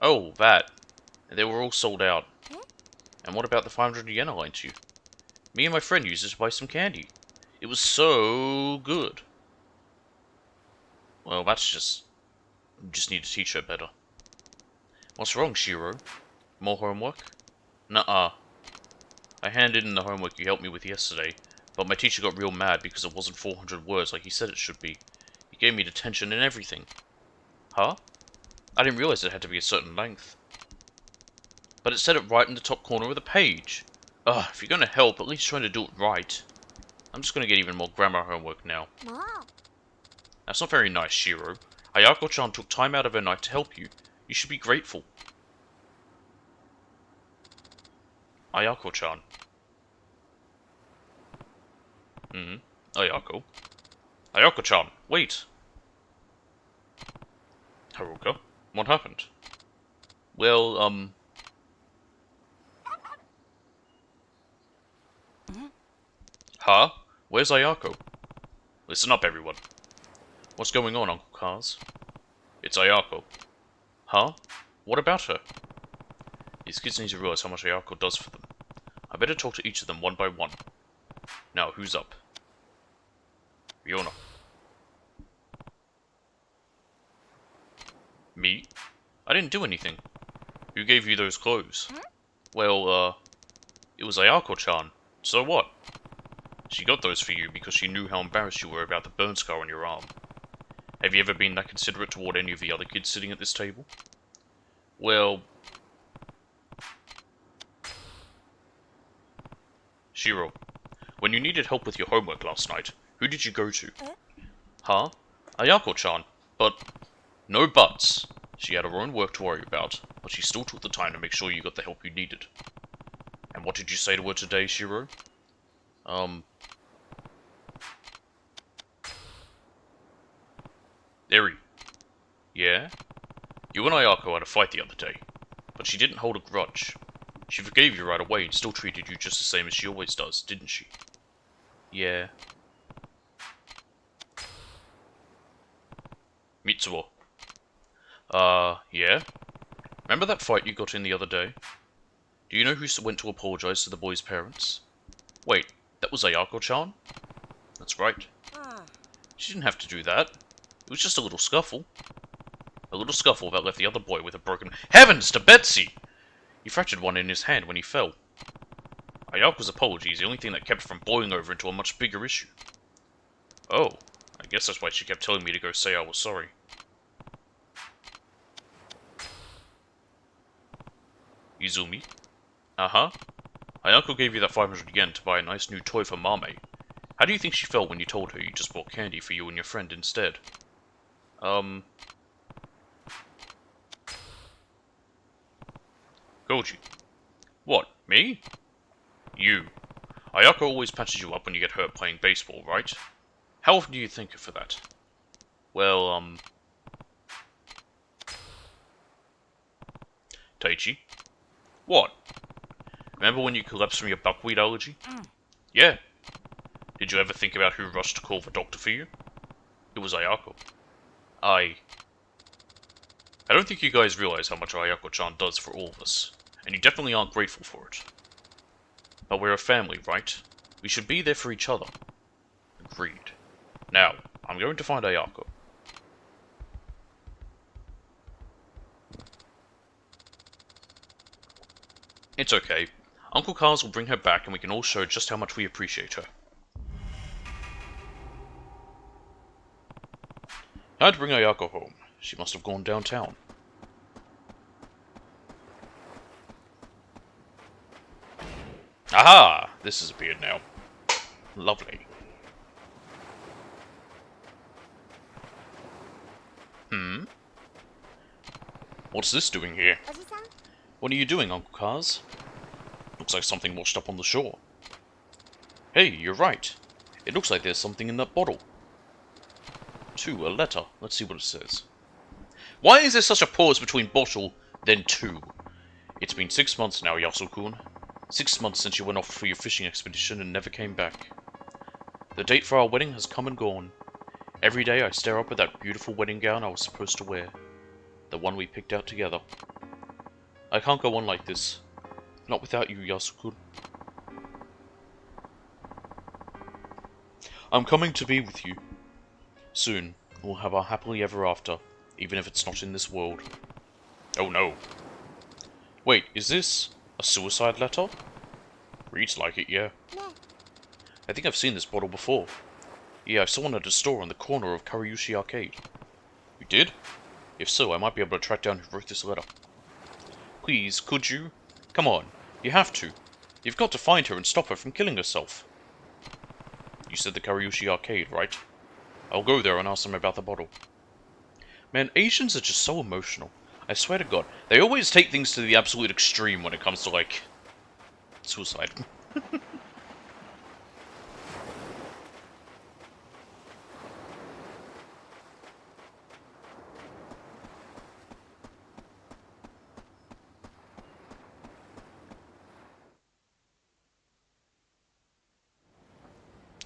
Oh, that. They were all sold out. And what about the 500 yen I lent you? Me and my friend used it to buy some candy. It was so good. Well, that's just... You just need to teach her better. What's wrong, Shiro? More homework? Nuh-uh. I handed in the homework you helped me with yesterday, but my teacher got real mad because it wasn't 400 words like he said it should be. He gave me detention and everything. Huh? I didn't realize it had to be a certain length. But it said it right in the top corner of the page. Ugh, if you're gonna help, at least try to do it right. I'm just gonna get even more grammar homework now. That's not very nice, Shiro. Ayako-chan took time out of her night to help you. You should be grateful. Ayako-chan. Ayako? Ayako-chan, wait! Haruka, what happened? Well, Huh? Where's Ayako? Listen up, everyone. What's going on, Uncle Kaz? It's Ayako. Huh? What about her? These kids need to realize how much Ayako does for them. I better talk to each of them one by one. Now, who's up? Riona. Me? I didn't do anything. Who gave you those clothes? Well, it was Ayako-chan. So what? She got those for you because she knew how embarrassed you were about the burn scar on your arm. Have you ever been that considerate toward any of the other kids sitting at this table? Well... Shiro, when you needed help with your homework last night, who did you go to? Huh? Ayako-chan. But... No buts. She had her own work to worry about, but she still took the time to make sure you got the help you needed. And what did you say to her today, Shiro? Eri. Yeah? You and Ayako had a fight the other day, but she didn't hold a grudge. She forgave you right away and still treated you just the same as she always does, didn't she? Yeah. Mitsuo. Yeah? Remember that fight you got in the other day? Do you know who went to apologize to the boy's parents? Wait, that was Ayako-chan? That's right. She didn't have to do that. It was just a little scuffle. A little scuffle that left the other boy with a broken... Heavens to Betsy! He fractured one in his hand when he fell. Ayako's apology is the only thing that kept it from boiling over into a much bigger issue. Oh, I guess that's why she kept telling me to go say I was sorry. Izumi? Uh-huh. Ayako gave you that 500 yen to buy a nice new toy for Mame. How do you think she felt when you told her you just bought candy for you and your friend instead? Koji. What, me? You. Ayako always patches you up when you get hurt playing baseball, right? How often do you thank her for that? Well, Taichi? What? Remember when you collapsed from your buckwheat allergy? Yeah. Did you ever think about who rushed to call the doctor for you? It was Ayako. I don't think you guys realize how much Ayako-chan does for all of us, and you definitely aren't grateful for it. But we're a family, right? We should be there for each other. Agreed. Now, I'm going to find Ayako. It's okay. Uncle Carlos will bring her back and we can all show just how much we appreciate her. I had to bring Ayako home. She must have gone downtown. Aha! This has appeared now. Lovely. What's this doing here? What are you doing, Uncle Cars? Looks like something washed up on the shore. Hey, you're right. It looks like there's something in that bottle. A letter. Let's see what it says. Why is there such a pause between bottle, then two? It's been 6 months now, Yasukun. 6 months since you went off for your fishing expedition and never came back. The date for our wedding has come and gone. Every day I stare up at that beautiful wedding gown I was supposed to wear. The one we picked out together. I can't go on like this. Not without you, Yasukun. I'm coming to be with you. Soon, we'll have our happily ever after, even if it's not in this world. Oh no. Wait, is this a suicide letter? Reads like it, yeah. I think I've seen this bottle before. Yeah, I saw one at a store on the corner of Karyushi Arcade. You did? If so, I might be able to track down who wrote this letter. Please, could you? Come on, you have to. You've got to find her and stop her from killing herself. You said the Karyushi Arcade, right? I'll go there and ask them about the bottle. Man, Asians are just so emotional. I swear to God, they always take things to the absolute extreme when it comes to, like, suicide.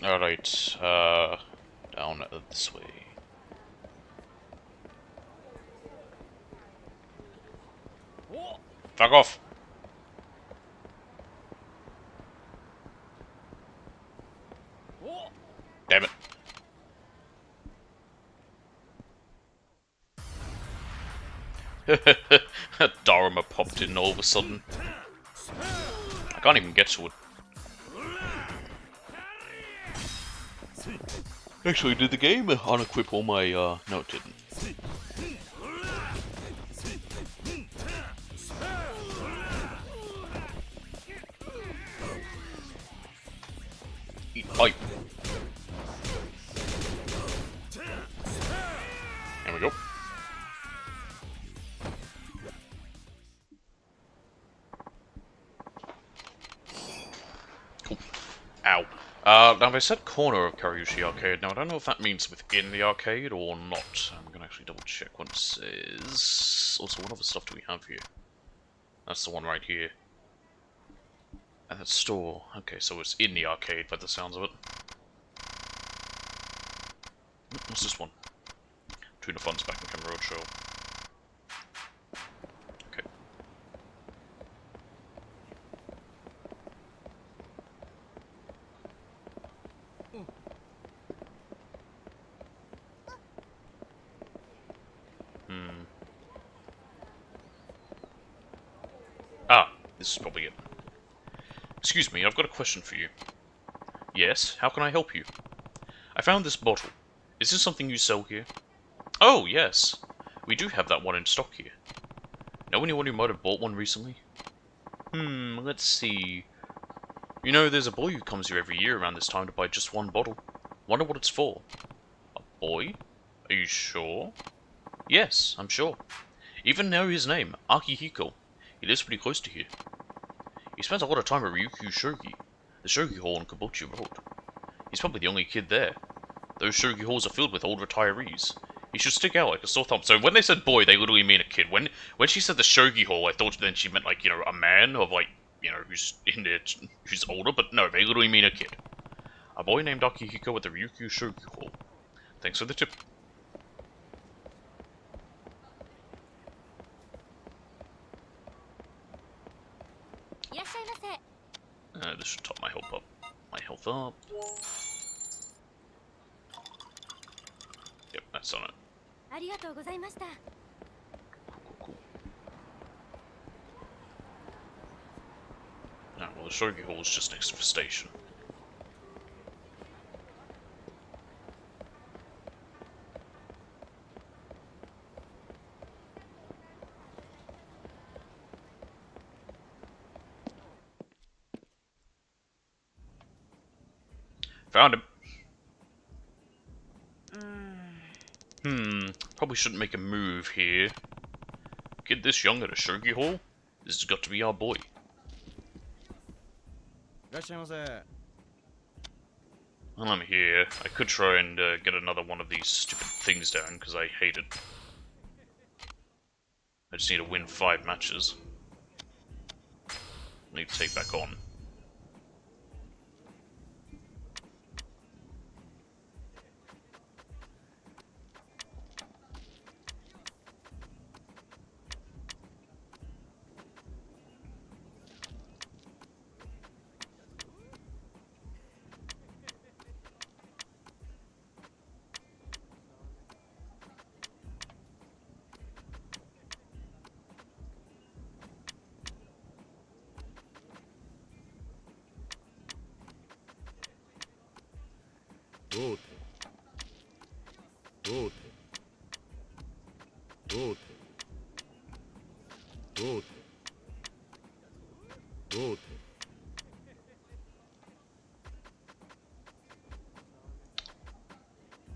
Alright, down this way. Fuck off! Damn it. Dharma popped in all of a sudden. I can't even get to it. Actually, did the game unequip all my, no it didn't. Eat pipe. There we go. Cool. Ow. Now they said corner of Kariushi Arcade. Now I don't know if that means within the arcade or not. I'm gonna actually double check what it says. Also, what other stuff do we have here? That's the one right here. And that's store. Okay, so it's in the arcade by the sounds of it. What's this one? Tuna Funds back in Camera Roadshow. Okay. Ah, this is probably it. Excuse me, I've got a question for you. Yes, how can I help you? I found this bottle. Is this something you sell here? Oh, yes. We do have that one in stock here. Know anyone who might have bought one recently? Let's see. You know, there's a boy who comes here every year around this time to buy just one bottle. Wonder what it's for. A boy? Are you sure? Yes, I'm sure. Even know his name, Akihiko. He lives pretty close to here. He spends a lot of time at Ryukyu Shogi, the Shogi Hall on Kabuchi Road. He's probably the only kid there. Those Shogi Halls are filled with old retirees. He should stick out like a sore thumb. So when they said boy, they literally mean a kid. When she said the Shogi Hall, I thought then she meant like, you know, a man of like, you know, who's in there, who's older, but no, they literally mean a kid. A boy named Akihiko at the Ryukyu Shogi Hall. Thanks for the tip. This should top my health up. Yep, that's on it. Cool. Ah, well, the Shogi Hall is just next to the station. Found him. Probably shouldn't make a move here. Kid this young at a Shogi Hall? This has got to be our boy. Well, I'm here. I could try and get another one of these stupid things down, because I hate it. I just need to win 5 matches. I need to take back on.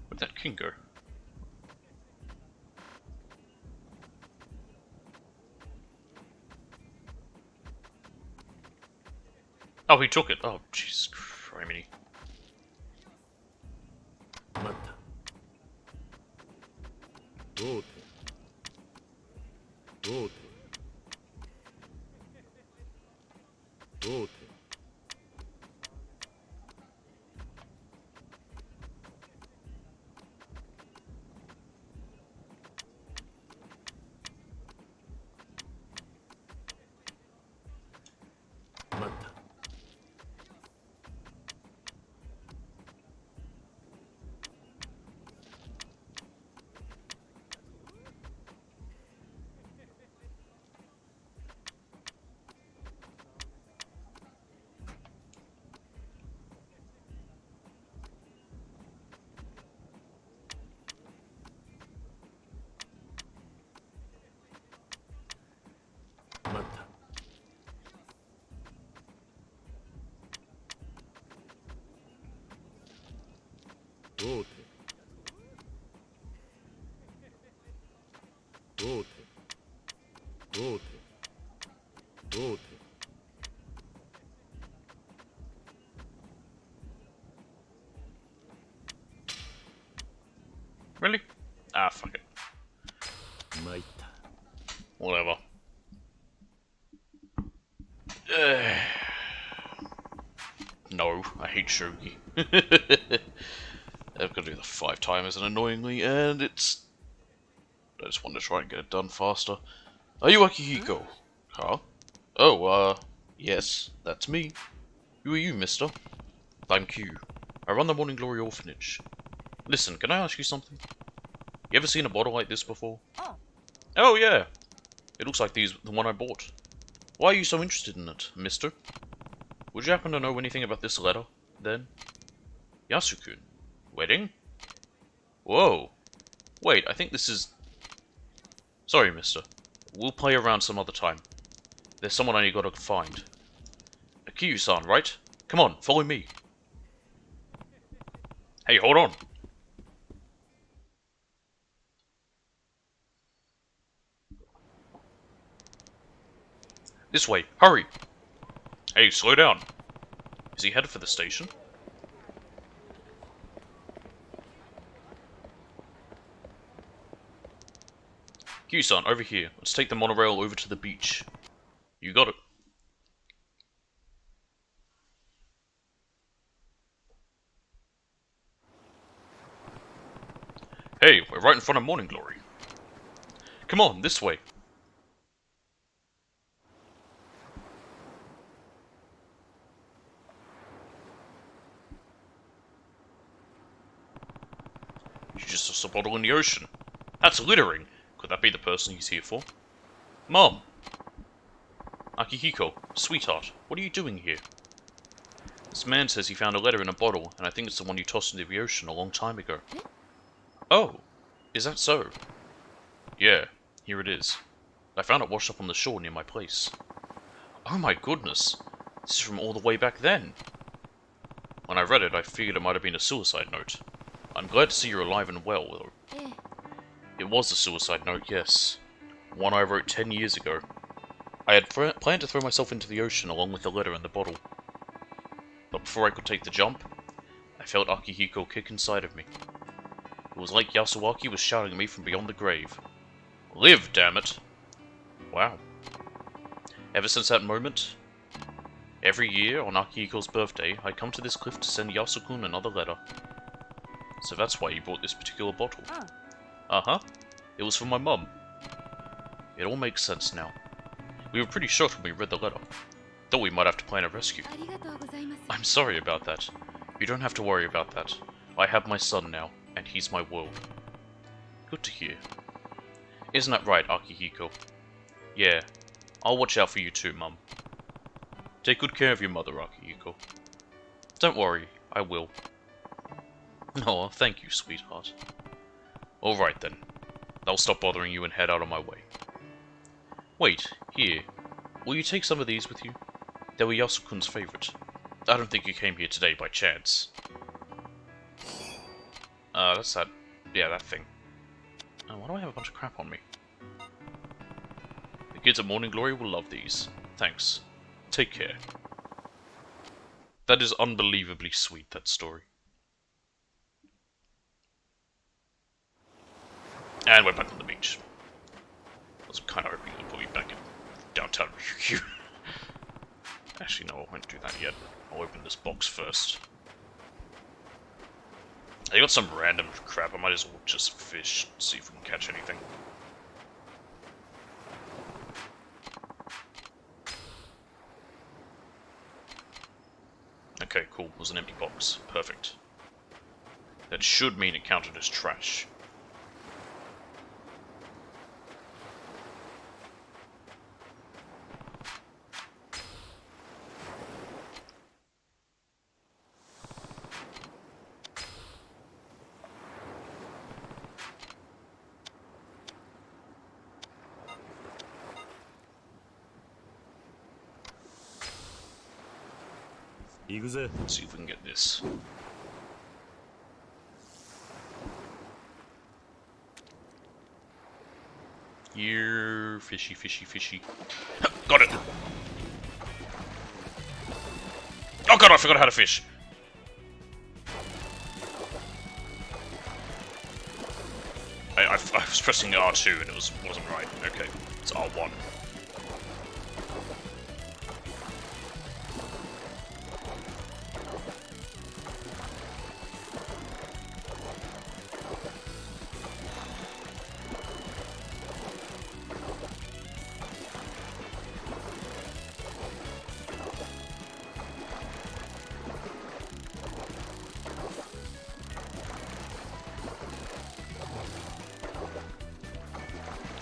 Where'd that king go? Oh, he took it. Oh, Jesus Christ. 待った王手王手王手待った王手王手王手王手 Really? Ah, fuck it. 参った Whatever. No, I hate shogi. I've got to do the 5 timers and annoyingly, and it's... I just want to try and get it done faster. Are you Akihiko? Huh? Oh, yes, that's me. Who are you, mister? I'm Q. I run the Morning Glory Orphanage. Listen, can I ask you something? You ever seen a bottle like this before? Oh, yeah. It looks like the one I bought. Why are you so interested in it, mister? Would you happen to know anything about this letter, then? Yasukun. Wedding? Whoa. Wait, I think this is... Sorry, mister. We'll play around some other time. There's someone I gotta find. Akiyu-san, right? Come on, follow me. Hey, hold on. This way, hurry! Hey, slow down. Is he headed for the station? Q-san, over here. Let's take the monorail over to the beach. You got it. Hey, we're right in front of Morning Glory. Come on, this way. You just lost a bottle in the ocean. That's littering. Could that be the person he's here for? Mom! Akihiko, sweetheart, what are you doing here? This man says he found a letter in a bottle, and I think it's the one you tossed into the ocean a long time ago. Oh, is that so? Yeah, here it is. I found it washed up on the shore near my place. Oh my goodness, this is from all the way back then. When I read it, I figured it might have been a suicide note. I'm glad to see you're alive and well, though. It was a suicide note, yes. One I wrote 10 years ago. I had planned to throw myself into the ocean along with the letter and the bottle. But before I could take the jump, I felt Akihiko kick inside of me. It was like Yasuaki was shouting at me from beyond the grave. Live, damn it! Wow. Ever since that moment, every year on Akihiko's birthday, I come to this cliff to send Yasukun another letter. So that's why you bought this particular bottle. Uh-huh. It was for my mum. It all makes sense now. We were pretty shocked when we read the letter. Thought we might have to plan a rescue. I'm sorry about that. You don't have to worry about that. I have my son now, and he's my world. Good to hear. Isn't that right, Akihiko? Yeah. I'll watch out for you too, Mum. Take good care of your mother, Akihiko. Don't worry, I will. Oh, thank you, sweetheart. Alright then. I'll stop bothering you and head out on my way. Wait, here. Will you take some of these with you? They were Yasukun's favorite. I don't think you came here today by chance. That's that... yeah, that thing. Why do I have a bunch of crap on me? The kids at Morning Glory will love these. Thanks. Take care. That is unbelievably sweet, that story. And we're back on the beach. I was kind of hoping to put me back in downtown Ryukyu. Actually, no, I won't do that yet. I'll open this box first. I got some random crap. I might as well just fish, see if we can catch anything. Okay, cool. It was an empty box. Perfect. That should mean it counted as trash. Let's see if we can get this. Here, fishy, fishy, fishy. Got it! Oh god, I forgot how to fish! I was pressing R2 and it wasn't right. Okay, it's R1.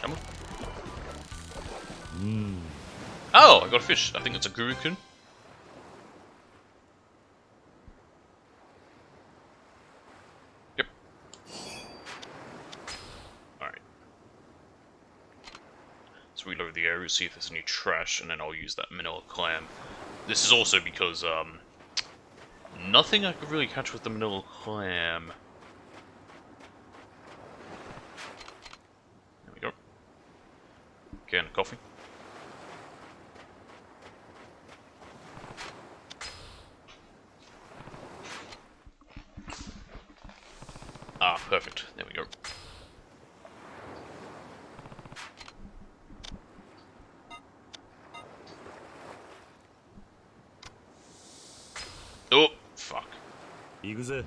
Come on. Oh, I got a fish. I think it's a gurukun. Yep. Alright. Let's reload the area, see if there's any trash, and then I'll use that manila clam. This is also because, nothing I could really catch with the manila clam. There we go. Can of coffee. Ah, perfect. There we go. Oh, fuck. 行くぜ。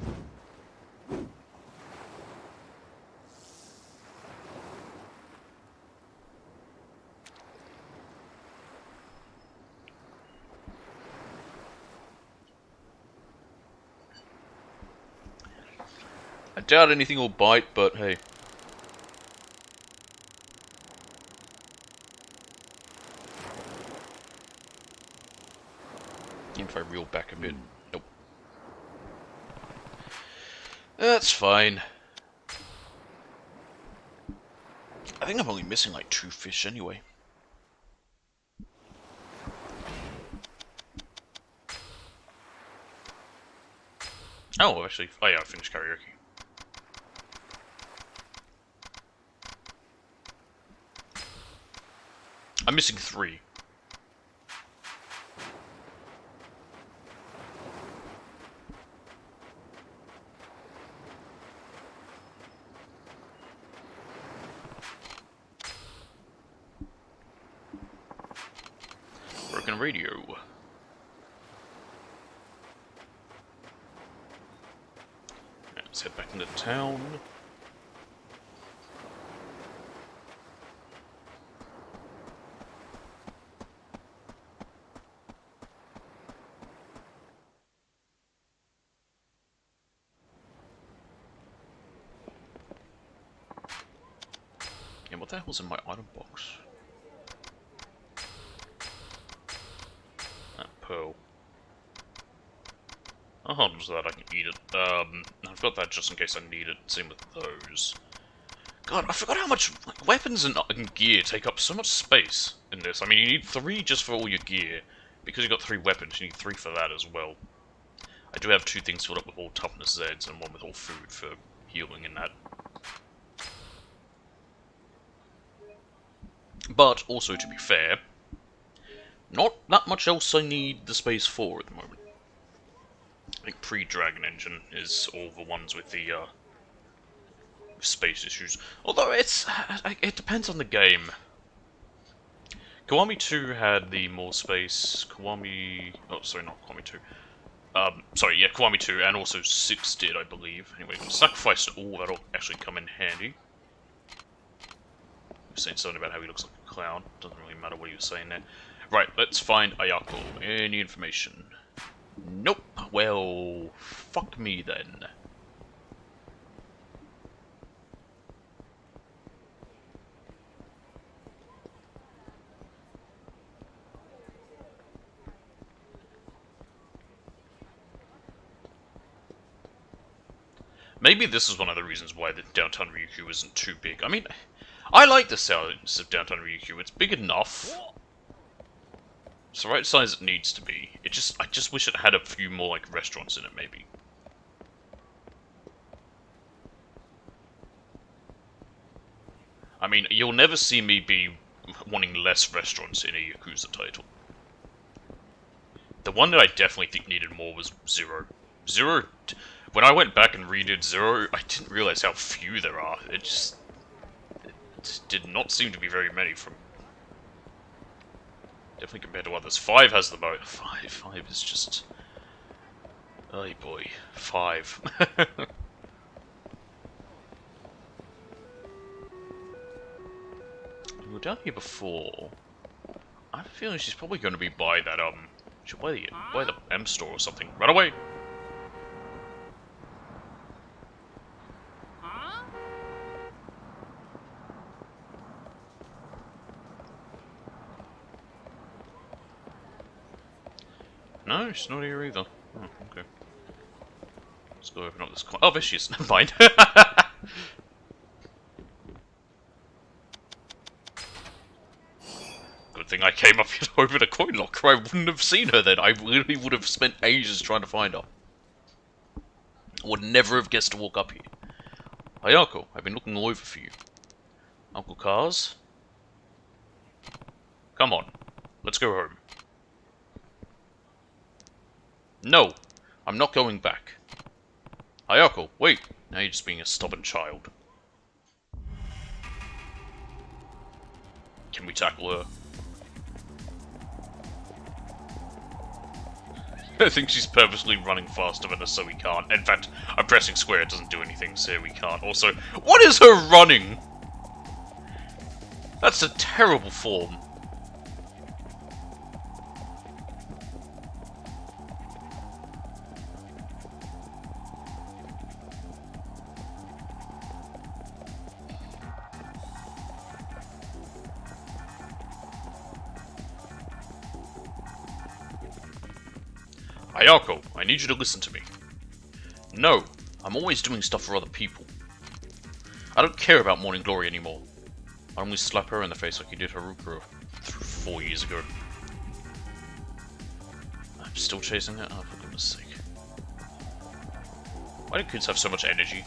I doubt anything will bite, but hey. Even if I reel back a bit. Nope. That's fine. I think I'm only missing like 2 fish anyway. Oh, actually, oh yeah, I finished karaoke. I'm missing 3. Broken radio. Right, let's head back into town. Yeah, what the hell's in my item box? That pearl. I'll hold on to that, I can eat it. I've got that just in case I need it. Same with those. God, I forgot how much like, weapons and gear take up so much space in this. I mean, you need 3 just for all your gear. Because you've got 3 weapons, you need 3 for that as well. I do have 2 things filled up with all toughness Zs and 1 with all food for healing and that. But, also to be fair, not that much else I need the space for at the moment. I think pre-Dragon Engine is all the ones with the space issues. Although it depends on the game. Kiwami 2 had the more space. Kiwami... Oh, sorry, not Kiwami 2. Sorry, yeah, Kiwami 2, and also 6 did, I believe. Anyway, sacrifice to all, that'll actually come in handy. He was saying something about how he looks like a clown. Doesn't really matter what he was saying there. Right, let's find Ayako. Any information? Nope. Well, fuck me then. Maybe this is one of the reasons why the Downtown Ryukyu isn't too big. I mean, I like the size of Downtown Ryukyu. It's big enough. It's the right size it needs to be. I just wish it had a few more like restaurants in it, maybe. I mean, you'll never see me be wanting less restaurants in a Yakuza title. The one that I definitely think needed more was Zero. Zero, when I went back and redid Zero, I didn't realize how few there are. It just did not seem to be very many from... Definitely compared to others. 5 has the most. 5 is just... Oh boy. 5. We were down here before. I have a feeling she's probably going to be by that, she'll buy the M store or something. Run away! No, she's not here either. Oh, okay. Let's go open up this Oh, there she is. Never mind. Good thing I came up here to open a coin locker. I wouldn't have seen her then. I literally would have spent ages trying to find her. I would never have guessed to walk up here. Ayako, I've been looking all over for you. Uncle Cars? Come on. Let's go home. No, I'm not going back. Ayako, wait. Now you're just being a stubborn child. Can we tackle her? I think she's purposely running faster than us, so we can't. In fact, I'm pressing square, it doesn't do anything, so we can't. Also, what is her running? That's a terrible form. Ayako, I need you to listen to me. No, I'm always doing stuff for other people. I don't care about Morning Glory anymore. I only slap her in the face like you did Haruka 4 years ago. I'm still chasing her? Oh, for goodness sake. Why do kids have so much energy?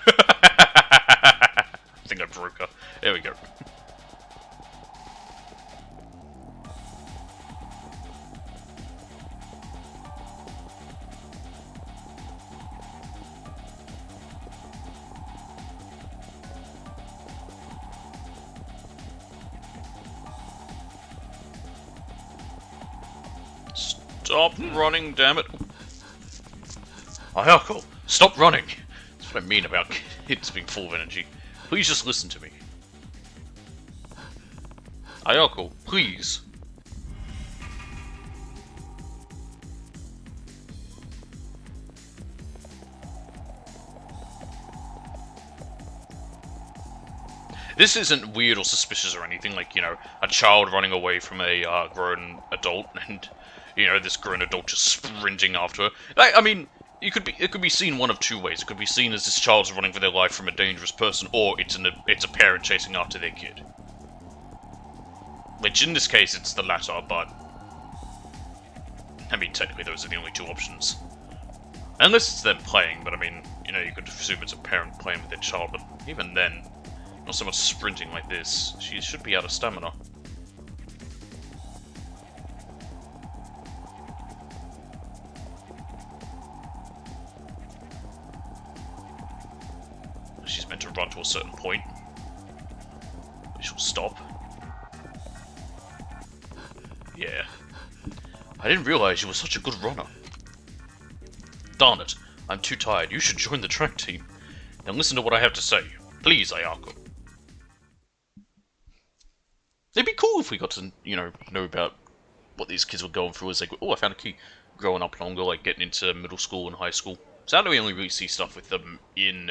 I think I broke her. There we go. Stop running, damn it. Ayako, stop running! That's what I mean about kids being full of energy. Please just listen to me. Ayako, please. This isn't weird or suspicious or anything, like, you know, a child running away from a grown adult and, you know, this grown adult just sprinting after her. I mean, it could be seen one of two ways. It could be seen as this child's running for their life from a dangerous person, or it's a parent chasing after their kid. Which, in this case, it's the latter, but... I mean, technically those are the only two options. Unless it's them playing, but I mean, you know, you could assume it's a parent playing with their child, but even then, not so much sprinting like this. She should be out of stamina. She's meant to run to a certain point. She'll stop. Yeah. I didn't realize you were such a good runner. Darn it. I'm too tired. You should join the track team. Now listen to what I have to say. Please, Ayako. It'd be cool if we got to, you know about what these kids were going through as they go, oh, I found a key. Growing up longer, like getting into middle school and high school. Sadly, we only really see stuff with them in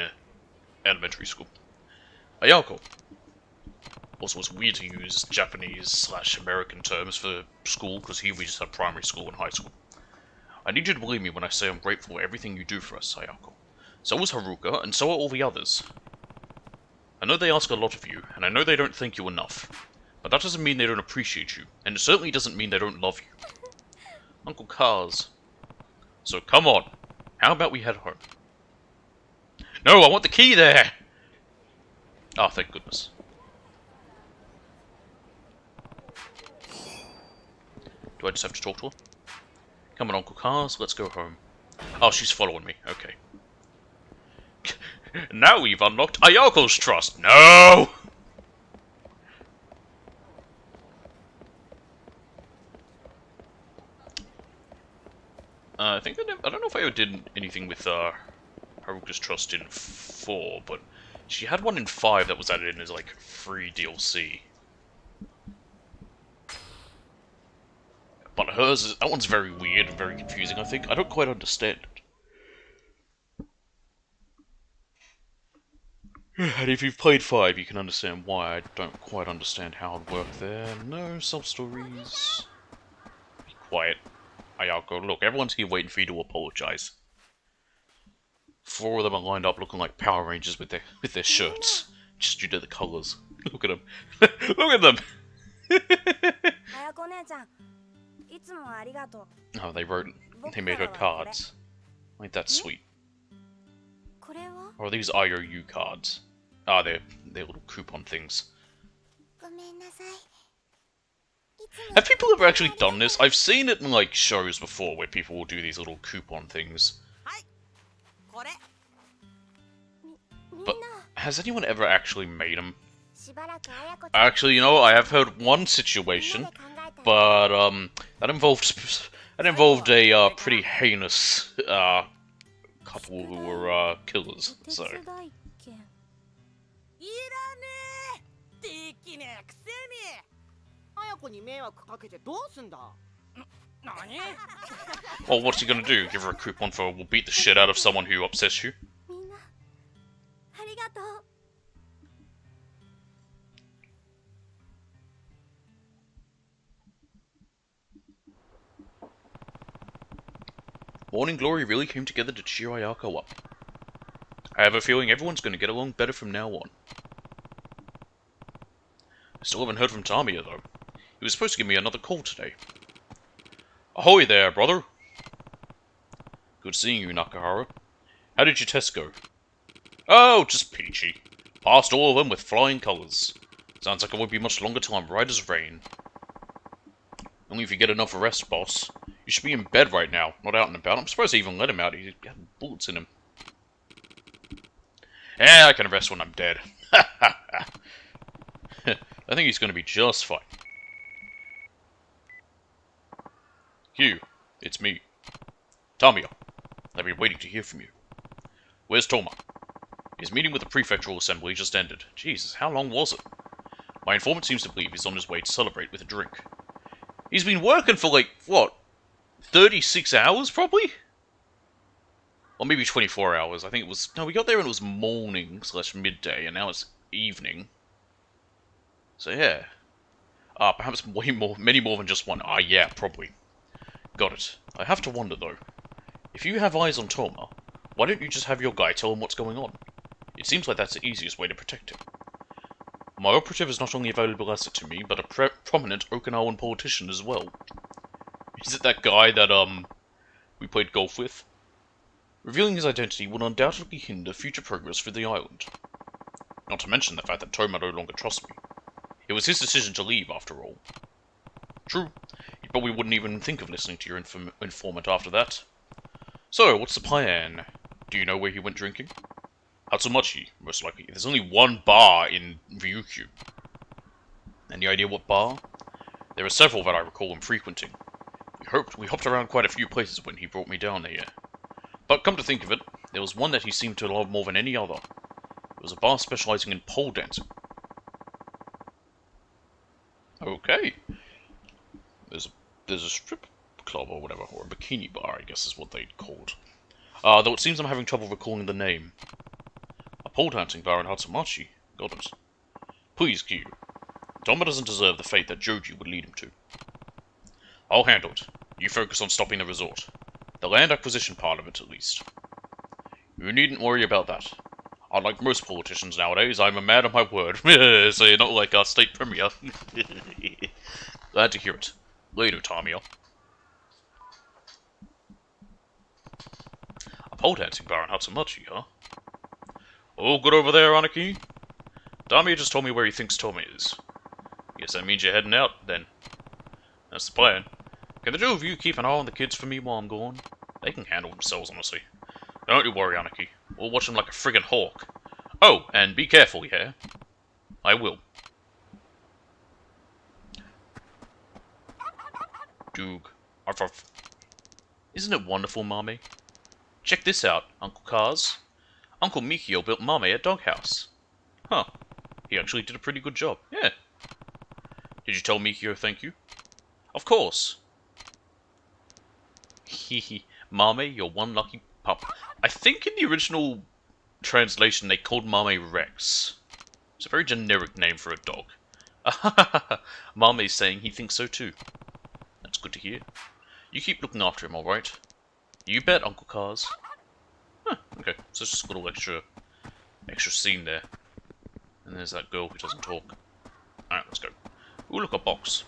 elementary school. Ayako. Also, it's weird to use Japanese/American terms for school, because here we just have primary school and high school. I need you to believe me when I say I'm grateful for everything you do for us, Ayako. So is Haruka, and so are all the others. I know they ask a lot of you, and I know they don't think you enough. But that doesn't mean they don't appreciate you, and it certainly doesn't mean they don't love you. Uncle Cars. So come on. How about we head home? No, I want the key there! Oh, thank goodness. Do I just have to talk to her? Come on, Uncle Cars, let's go home. Oh, she's following me. Okay. Now we've unlocked Ayako's trust. No! I think I don't know if I ever did anything with Haruka's trust in 4, but she had one in 5 that was added in as like free DLC. But hers, that one's very weird and very confusing, I think. I don't quite understand it. And if you've played 5, you can understand why I don't quite understand how it worked there. No sub-stories. Be quiet. Ayako, look, everyone's here waiting for you to apologize. 4 of them are lined up looking like Power Rangers with their shirts. Just due to the colors. Look at them. Look at them! Oh, they made her cards. Ain't that sweet. Or are these IOU cards? Ah, they're little coupon things. Have people ever actually done this? I've seen it in like shows before where people will do these little coupon things. But has anyone ever actually made them? Actually, you know, I have heard one situation, but that involved a pretty heinous couple who were killers. So. Well, what's he gonna do? Give her a coupon for we'll beat the shit out of someone who upsets you? Morning Glory really came together to cheer Ayako up. I have a feeling everyone's gonna get along better from now on. I still haven't heard from Tamiya though. He was supposed to give me another call today. Ahoy there, brother! Good seeing you, Nakahara. How did your test go? Oh, just peachy. Passed all of them with flying colours. Sounds like it won't be much longer till I'm right as rain. Only if you get enough rest, boss. You should be in bed right now, not out and about. I'm surprised they even let him out. He had bullets in him. Yeah, I can rest when I'm dead. I think he's going to be just fine. Hugh, it's me. Tamiya, I've been waiting to hear from you. Where's Toma? His meeting with the prefectural assembly just ended. Jesus, how long was it? My informant seems to believe he's on his way to celebrate with a drink. He's been working for like, what, 36 hours probably? Or maybe 24 hours. I think it was... No, we got there and it was morning / midday, and now it's evening. So yeah. Perhaps many more than just one. Yeah, probably. Got it. I have to wonder though. If you have eyes on Toma, why don't you just have your guy tell him what's going on? It seems like that's the easiest way to protect him. My operative is not only a valuable asset to me, but a prominent Okinawan politician as well. Is it that guy that, we played golf with? Revealing his identity will undoubtedly hinder future progress for the island. Not to mention the fact that Toma no longer trusts me. It was his decision to leave, after all. True, he probably wouldn't even think of listening to your informant after that. So, what's the plan? Do you know where he went drinking? Hatsumachi, most likely. There's only one bar in Ryukyu. Any idea what bar? There are several that I recall him frequenting. We hopped around quite a few places when he brought me down there. But come to think of it, there was one that he seemed to love more than any other. It was a bar specializing in pole dancing. Okay. There's a strip club or whatever, or a bikini bar, I guess is what they'd called. Though it seems I'm having trouble recalling the name. A pole dancing bar in Hatsumachi? Got it. Please, Kyu. Toma doesn't deserve the fate that Joji would lead him to. I'll handle it. You focus on stopping the resort. The land acquisition part of it, at least. You needn't worry about that. Unlike most politicians nowadays, I'm a man of my word. So you're not like our state premier. Glad to hear it. Later, Tamiya. Pole dancing bar in Hatsumachi, huh? All good over there, Aniki? Dami just told me where he thinks Tommy is. Guess that means you're heading out, then. That's the plan. Can the two of you keep an eye on the kids for me while I'm gone? They can handle themselves, honestly. Don't you worry, Aniki. We'll watch them like a friggin' hawk. Oh, and be careful, yeah? I will. Doog. Arf arf. Isn't it wonderful, Mame? Check this out, Uncle Cars. Uncle Mikio built Mame a doghouse. Huh. He actually did a pretty good job. Yeah. Did you tell Mikio thank you? Of course. Hehe. Mame, you're one lucky pup. I think in the original translation they called Mame Rex. It's a very generic name for a dog. Mame's saying he thinks so too. That's good to hear. You keep looking after him, alright? You bet, Uncle Cars. Huh, okay, so it's just a little extra scene there. And there's that girl who doesn't talk. Alright, let's go. Ooh, look, a box.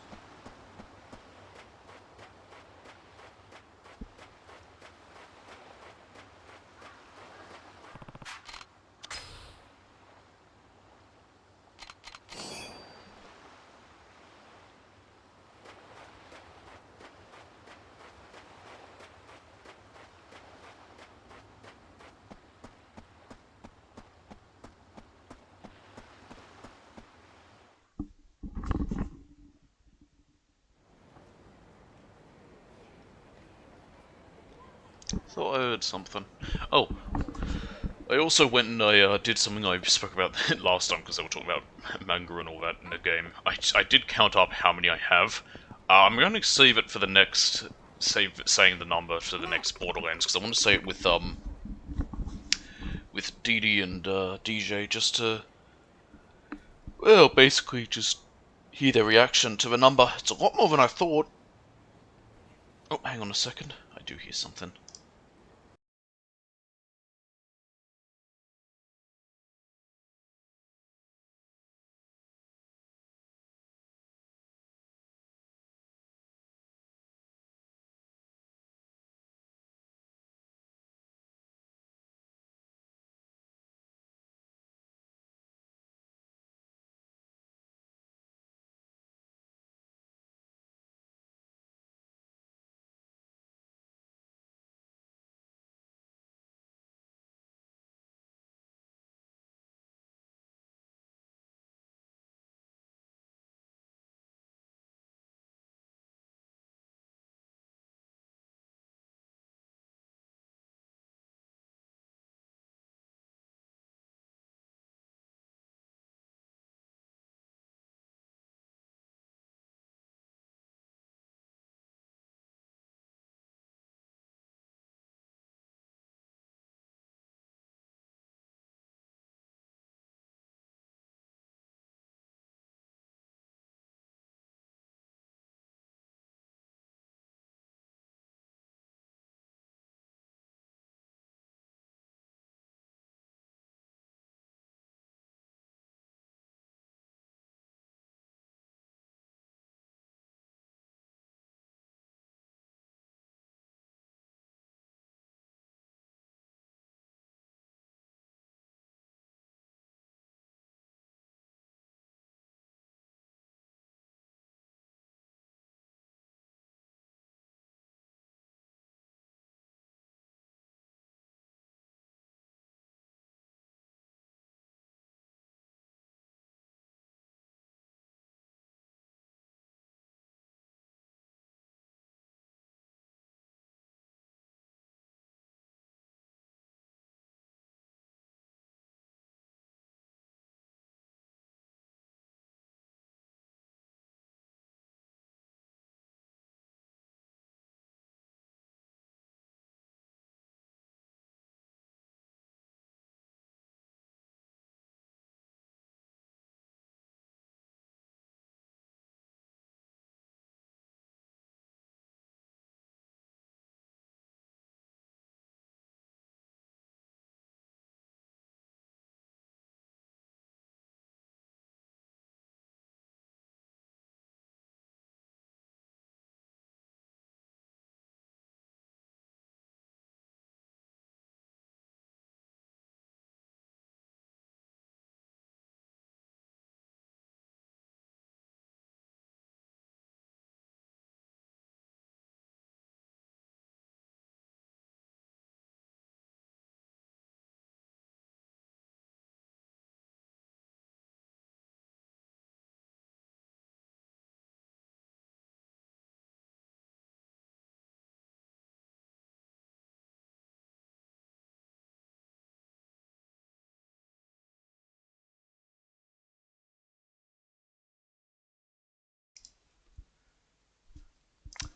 Thought I heard something. Oh, I also went and I did something I spoke about last time because they were talking about manga and all that in the game. I did count up how many I have. I'm going to save it for the next saying the number for the next Borderlands because I want to say it with Dee and DJ just to basically just hear their reaction to the number. It's a lot more than I thought. Oh, hang on a second. I do hear something.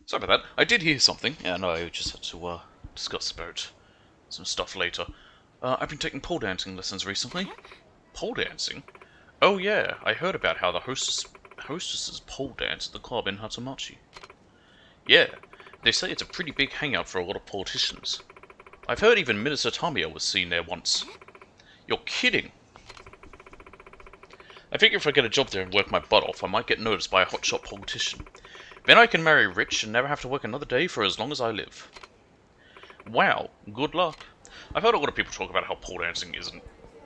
Sorry about that. I did hear something, and I just had to discuss about some stuff later. I've been taking pole dancing lessons recently. Pole dancing? Oh yeah, I heard about how the hostesses pole dance at the club in Hatamachi. Yeah, they say it's a pretty big hangout for a lot of politicians. I've heard even Minister Tamiya was seen there once. You're kidding! I figure if I get a job there and work my butt off, I might get noticed by a hotshot politician. Then I can marry rich and never have to work another day for as long as I live. Wow, good luck. I've heard a lot of people talk about how pole dancing isn't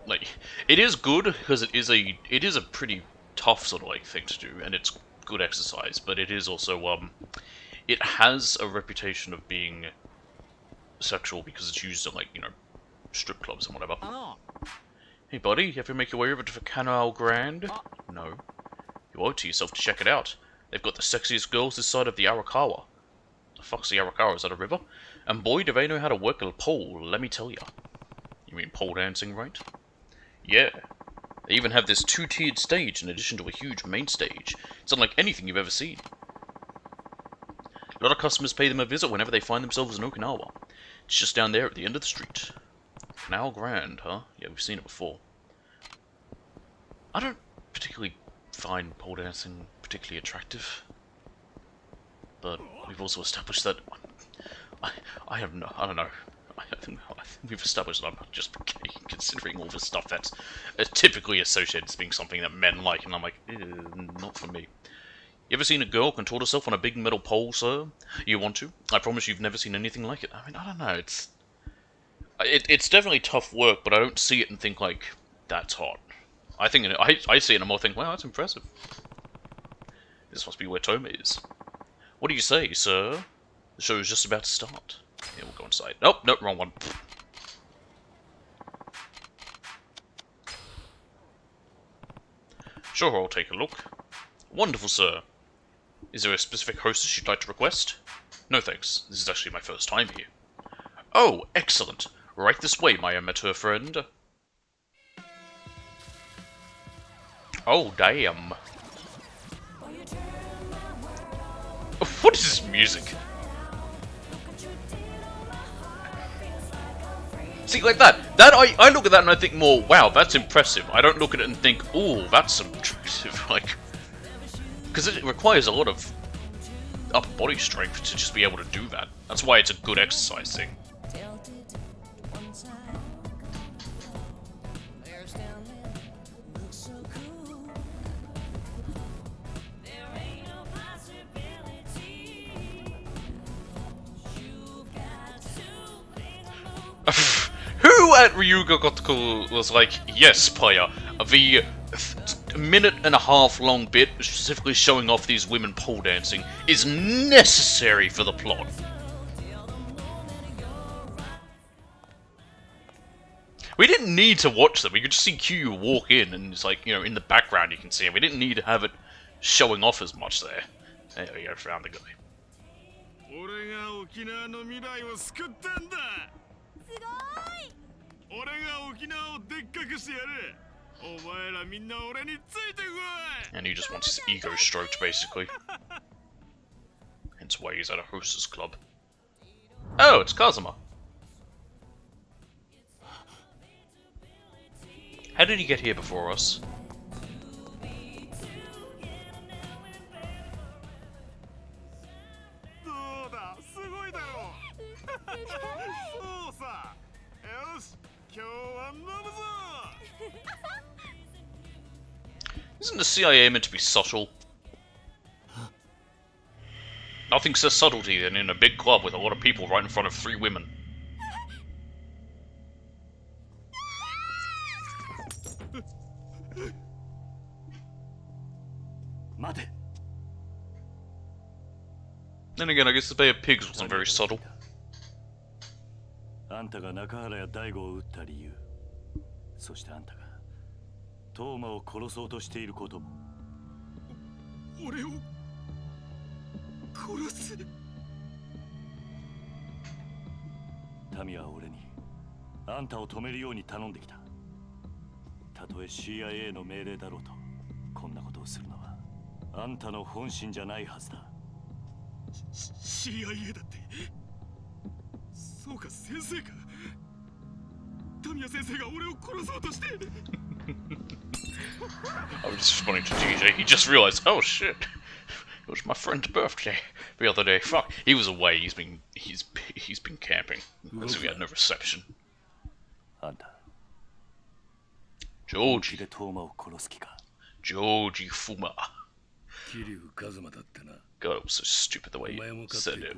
like it is good because it is a pretty tough sort of like thing to do, and it's good exercise, but it is also it has a reputation of being sexual because it's used in like, you know, strip clubs and whatever. Hey buddy, you ever make your way over to the Canal Grand? No. You owe it to yourself to check it out. They've got the sexiest girls this side of the Arakawa. The fuck's the Arakawa? Is that a river? And boy, do they know how to work a pole, let me tell ya. You mean pole dancing, right? Yeah. They even have this two-tiered stage in addition to a huge main stage. It's unlike anything you've ever seen. A lot of customers pay them a visit whenever they find themselves in Okinawa. It's just down there at the end of the street. Canal Grand, huh? Yeah, we've seen it before. I don't particularly find pole dancing particularly attractive. But we've also established that I don't know. I think we've established that I'm not just gay, considering all the stuff that's typically associated as being something that men like, and I'm like, not for me. You ever seen a girl contort herself on a big metal pole, sir? You want to? I promise you've never seen anything like it. I mean, I don't know, it's definitely tough work, but I don't see it and think like, that's hot. I think I see it and I'm more thinking, wow, that's impressive. This must be where Toma is. What do you say, sir? The show is just about to start. Yeah, we'll go inside. Nope, nope, wrong one. Sure, I'll take a look. Wonderful, sir. Is there a specific hostess you'd like to request? No thanks, this is actually my first time here. Oh, excellent. Right this way, my amateur friend. Oh, damn. What is this music? See, like that I look at that and I think more, wow, that's impressive. I don't look at it and think, oh, that's attractive, like, because it requires a lot of upper body strength to just be able to do that. That's why it's a good exercise thing. Who at Ryuga Gotoku was like, yes, player, the minute and a half long bit specifically showing off these women pole dancing is necessary for the plot. We didn't need to watch them, we could just see Kyu walk in and it's like, you know, in the background you can see him. We didn't need to have it showing off as much there. There we go, found the guy. 俺が沖縄の未来を救ったんだ。すごい。俺が沖縄をでっかくしてやる。お前らみんな俺についてこい。 And he just wants his ego stroked, basically. Hence why he's at a hostess club. Oh, it's Kazuma. How did he get here before us? どうだ、すごいだろう。そうさ。よし、今日は飲むぞ。 Isn't the CIA meant to be subtle? Nothing says subtlety than in a big club with a lot of people right in front of 3 women. Then again, I guess the Bay of Pigs wasn't very subtle. あんたが中原や大悟を撃った理由、そしてあんたがトーマを殺そうとしていることも。俺を殺す。民は俺にあんたを止めるように頼んできた。たとえ CIA の命令だろうと、こんなことをするのはあんたの本心じゃないはずだ。CIA だって。そうか、先生か。タミヤ先生が俺を殺そうとして。I was just responding to DJ. He just realised, oh shit, it was my friend's birthday the other day. Fuck, he was away. He's been camping because we had no reception. あんた Georgie, でトーマを殺す気か。 Georgie Fuma. 桐生一馬だってな。 God, it was so stupid the way he said it.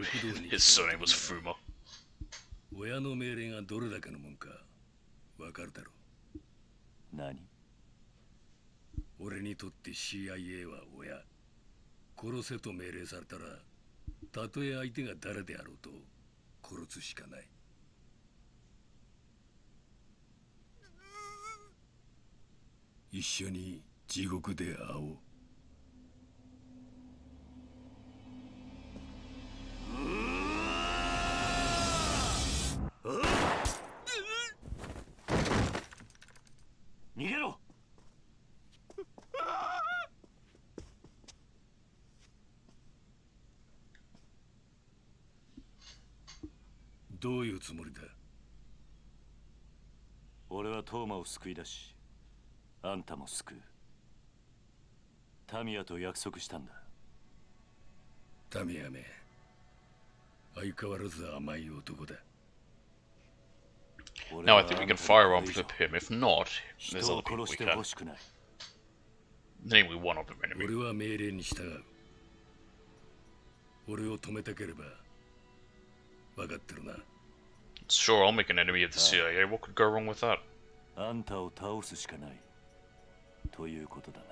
His surname was Fuma. 親の命令がどれだけのもんかわかるだろう。何？俺にとって CIA は親。殺せと命令されたら、たとえ相手が誰であろうと殺すしかない。一緒に地獄で会おう。逃げろ！どういうつもりだ？俺はトーマを救い出し、あんたも救う。タミヤと約束したんだ。タミヤめ、相変わらず甘い男だ。Now I think we can fire on flip him. If not, there's 人 other を people 殺 we して can. ほしくない。 Namely, one of them enemy. 俺は命令に従う。俺を止めたければ分かってるな。Sure, I'll make an enemy of the CIA. What could go wrong with that? あんたを倒すしかない。ということだな。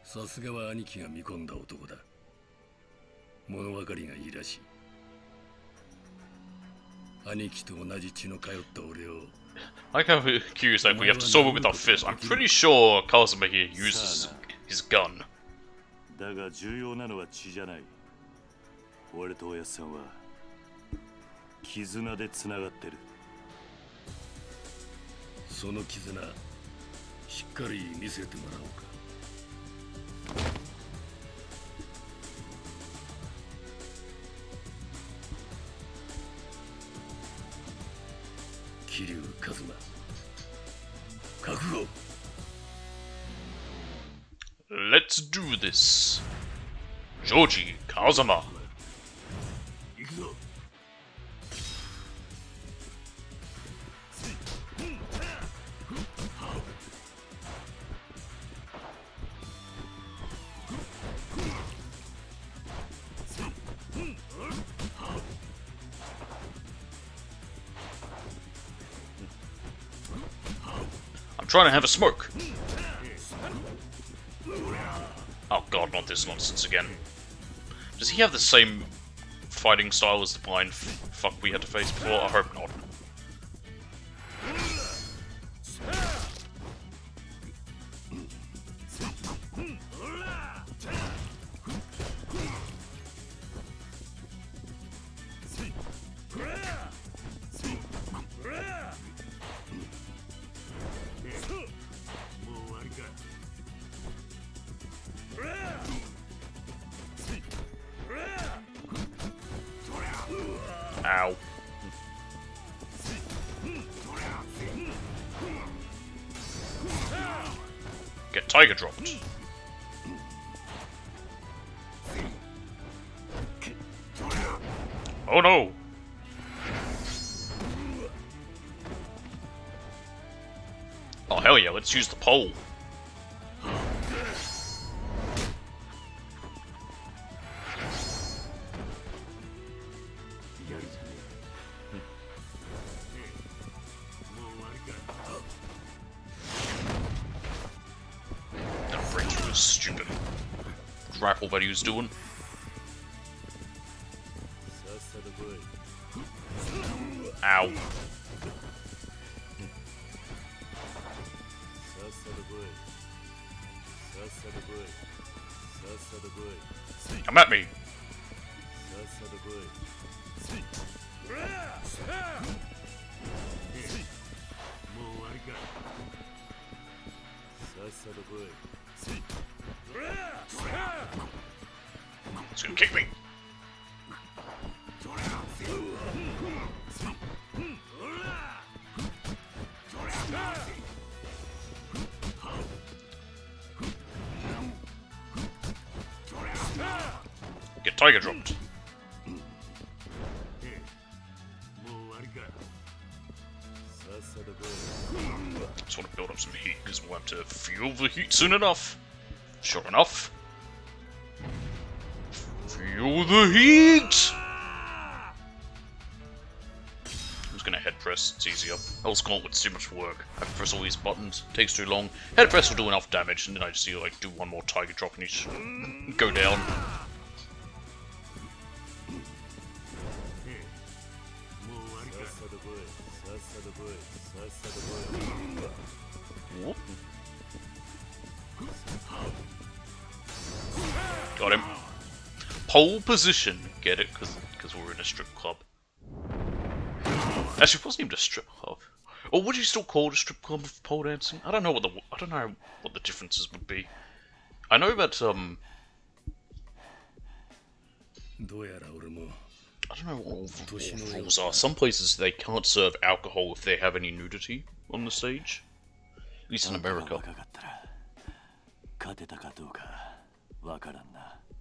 さすがは兄貴が見込んだ男だ。物分かりがいいらしい。兄貴と同じ血の通った俺を。I like how Q's like we have to solve it with our fist. I'm pretty sure Kazuma here uses his gun. だが重要なのは血じゃない。俺とおやっさんは絆でつながってる。その絆しっかり見せてもらおうか。桐生一馬、覚悟。 Let's do this. Georgie Kazuma. 行くぞ。I'm trying to have a smoke. Oh god, not this nonsense again. Does he have the same fighting style as the blind fuck we had to face before? I hope not. Ow. Get tiger dropped. Oh no! Oh hell yeah, let's use the pole. That breakthrough was stupid. Grapple that he was doing. Ow. Come at me. It's gonna kick me. tiger dropped. もう終わりか。さっさと来い。 Just want to build up some heat because we'll have to feel the heat soon enough. Sure enough. Feel the heat! I'm just gonna head press, it's easier. Else Gauntlet's too much work. I have to press all these buttons, it takes too long. Head press will do enough damage, and then I just need to like do one more tiger drop and each go down. Whoop. Got him. Pole position. Get it? Because we're in a strip club. Actually, it wasn't even a strip club. Or would you still call it a strip club of pole dancing? I don't know what the differences would be. I know that I don't know what all the rules are. Some places they can't serve alcohol if they have any nudity on the stage. At least in America.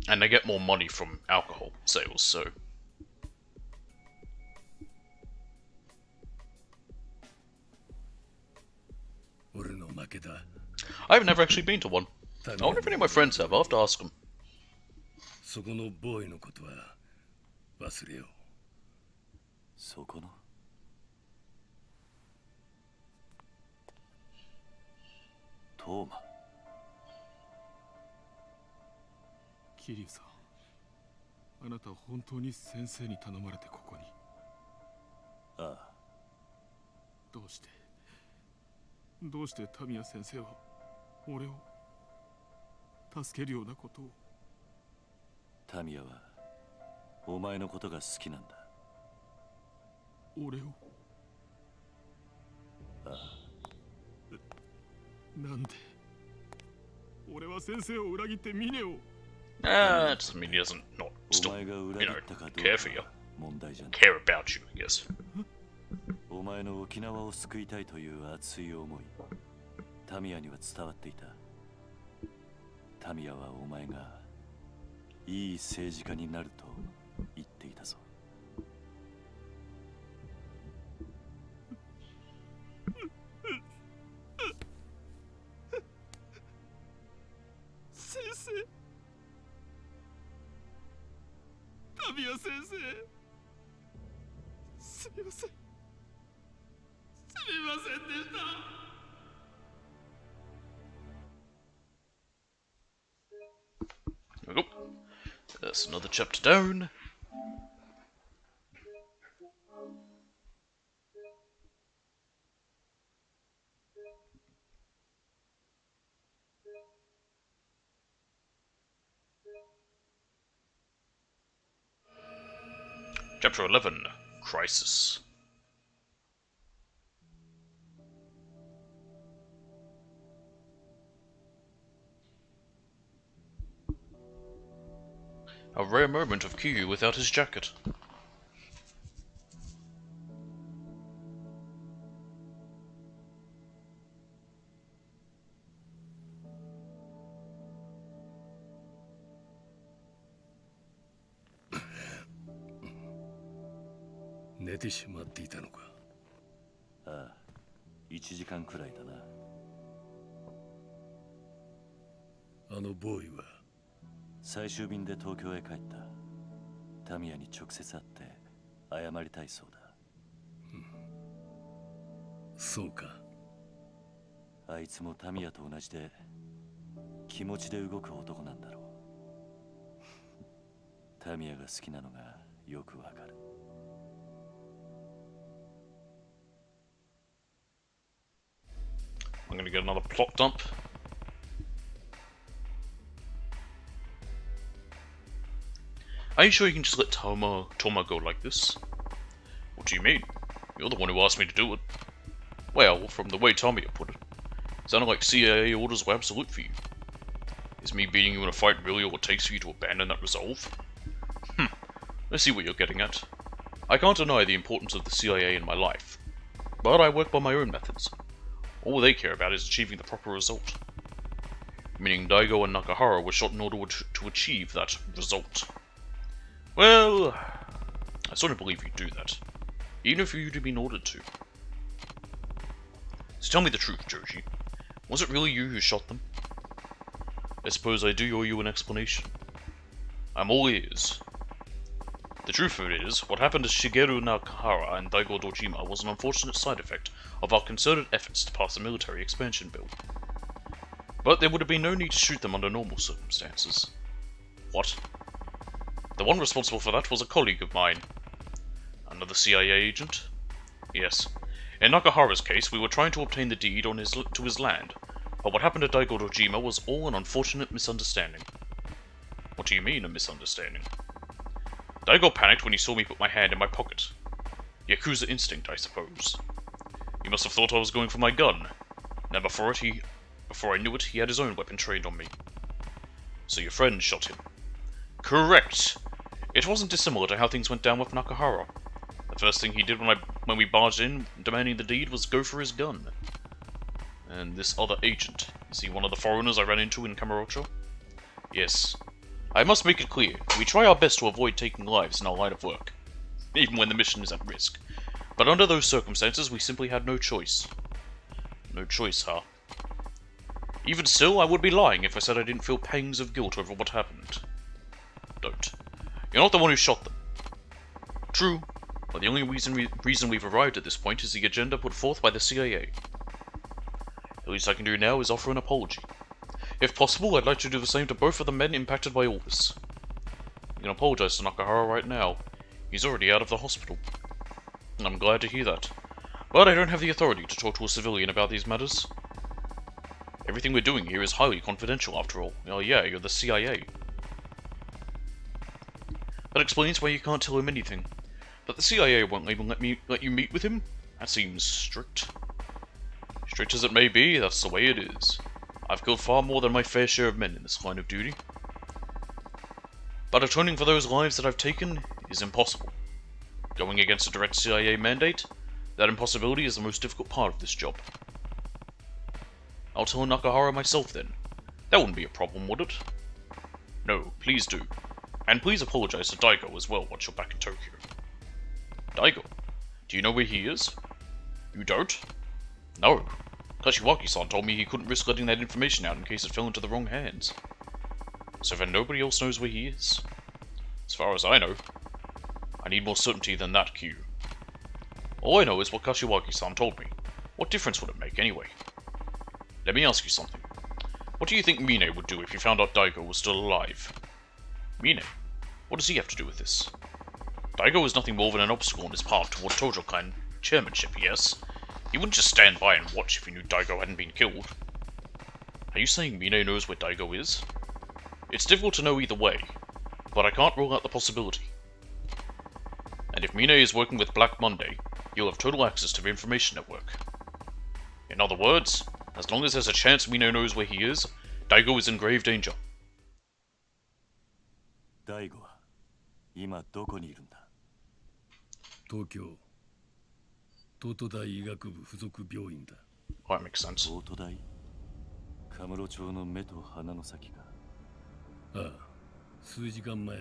And they get more money from alcohol sales, so... I've never actually been to one. I wonder if any of my friends have. I'll have to ask them. そこのボーイのことは忘れよう。そこのトーマ。桐生さん、あなたは本当に先生に頼まれてここに。ああ。どうしてタミヤ先生は俺を助けるようなことを。タミヤはお前のことが好きなんだ。俺を。ああ。なんで俺は先生を裏切ってミネを。It doesn't mean he doesn't not still, care for you. Care about you, I guess. お前の沖縄を救いたいという熱い思い、タミヤには伝わっていた。タミヤはお前がいい政治家になると言っていたぞ。先生、タミヤ先生、すみません。すみませんでした。There we go. That's another chapter down. Chapter 11, Crisis. A rare moment of Kiryu without his jacket. Ah, 1時間くらいだな。あのボーイは最終便で東京へ帰った。タミヤに直接会って謝りたいそうだ。そうか。あいつもタミヤと同じで気持ちで動く男なんだろう。タミヤが好きなのがよくわかる。I'm gonna get another plot dump. Are you sure you can just let Toma go like this? What do you mean? You're the one who asked me to do it. Well, from the way Tamiya put it, it sounded like CIA orders were absolute for you. Is me beating you in a fight really all it takes for you to abandon that resolve? I see what you're getting at. I can't deny the importance of the CIA in my life, but I work by my own methods. All they care about is achieving the proper result. Meaning Daigo and Nakahara were shot in order to achieve that result. Well, I sort of believe you'd do that, even if you'd been ordered to. So tell me the truth, Joji. Was it really you who shot them? I suppose I do owe you an explanation. I'm all ears. The truth of it is, what happened to Shigeru Nakahara and Daigo Dojima was an unfortunate side effect of our concerted efforts to pass a military expansion bill. But there would have been no need to shoot them under normal circumstances. What? The one responsible for that was a colleague of mine. Another CIA agent? Yes. In Nakahara's case, we were trying to obtain the deed on to his land, but what happened to Daigo Dojima was all an unfortunate misunderstanding. What do you mean, a misunderstanding? Daigo panicked when he saw me put my hand in my pocket. Yakuza instinct, I suppose. He must have thought I was going for my gun. Now before I knew it, he had his own weapon trained on me. So your friend shot him. Correct! It wasn't dissimilar to how things went down with Nakahara. The first thing he did when we barged in, demanding the deed, was go for his gun. And this other agent, is he one of the foreigners I ran into in Kamurocho? Yes. I must make it clear, we try our best to avoid taking lives in our line of work, even when the mission is at risk. But under those circumstances, we simply had no choice. No choice, huh? Even still, I would be lying if I said I didn't feel pangs of guilt over what happened. Don't. You're not the one who shot them. True, but the only reason we've arrived at this point is the agenda put forth by the CIA. The least I can do now is offer an apology. If possible, I'd like to do the same to both of the men impacted by all this. You can apologize to Nakahara right now. He's already out of the hospital. And I'm glad to hear that. But I don't have the authority to talk to a civilian about these matters. Everything we're doing here is highly confidential, after all. Oh yeah, you're the CIA. That explains why you can't tell him anything. But the CIA won't even let you meet with him? That seems strict. Strict as it may be, that's the way it is. I've killed far more than my fair share of men in this line of duty. But atoning for those lives that I've taken is impossible. Going against a direct CIA mandate, that impossibility is the most difficult part of this job. I'll tell Nakahara myself then. That wouldn't be a problem, would it? No, please do. And please apologize to Daigo as well once you're back in Tokyo. Daigo, do you know where he is? You don't? No. Kashiwagi-san told me he couldn't risk letting that information out in case it fell into the wrong hands. So then nobody else knows where he is? As far as I know. I need more certainty than that, Q. All I know is what Kashiwagi-san told me. What difference would it make, anyway? Let me ask you something. What do you think Mine would do if he found out Daigo was still alive? Mine? What does he have to do with this? Daigo is nothing more than an obstacle on his path toward Tojokan chairmanship, yes? He wouldn't just stand by and watch if he knew Daigo hadn't been killed. Are you saying Mine knows where Daigo is? It's difficult to know either way, but I can't rule out the possibility. And if Mine is working with Black Monday, he'll have total access to the information network. In other words, as long as there's a chance Mine knows where he is, Daigo is in grave danger. 大悟は今どこにいるんだ？東京東都大医学部附属病院だ。 That makes sense. 東都大？カムロ町の目と鼻の先か。ああ、数時間前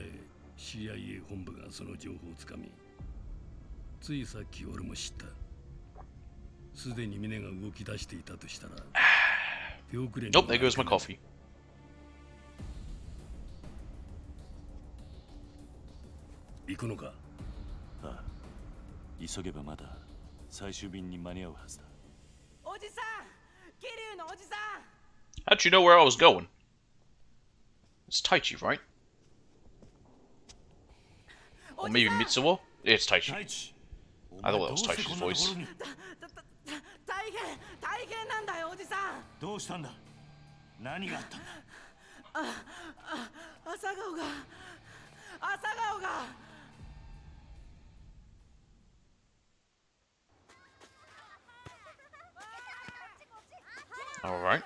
CIA 本部がその情報をつかみ、ついさっき俺も知った。すでに峰が動き出していたとしたら、手遅れに。 Nope, there goes my coffee. 行くのか？ああ、急げばまだ最終便に間に合うはずだ。おじさん、桐生のおじさん。 How'd you know where I was going? It's Taichi, right? Or maybe Mitsuo? It's Taichi. I thought that was Taichi's voice. 大変なんだよ、おじさん。どうしたんだ？何があったんだ？朝顔が。 All right.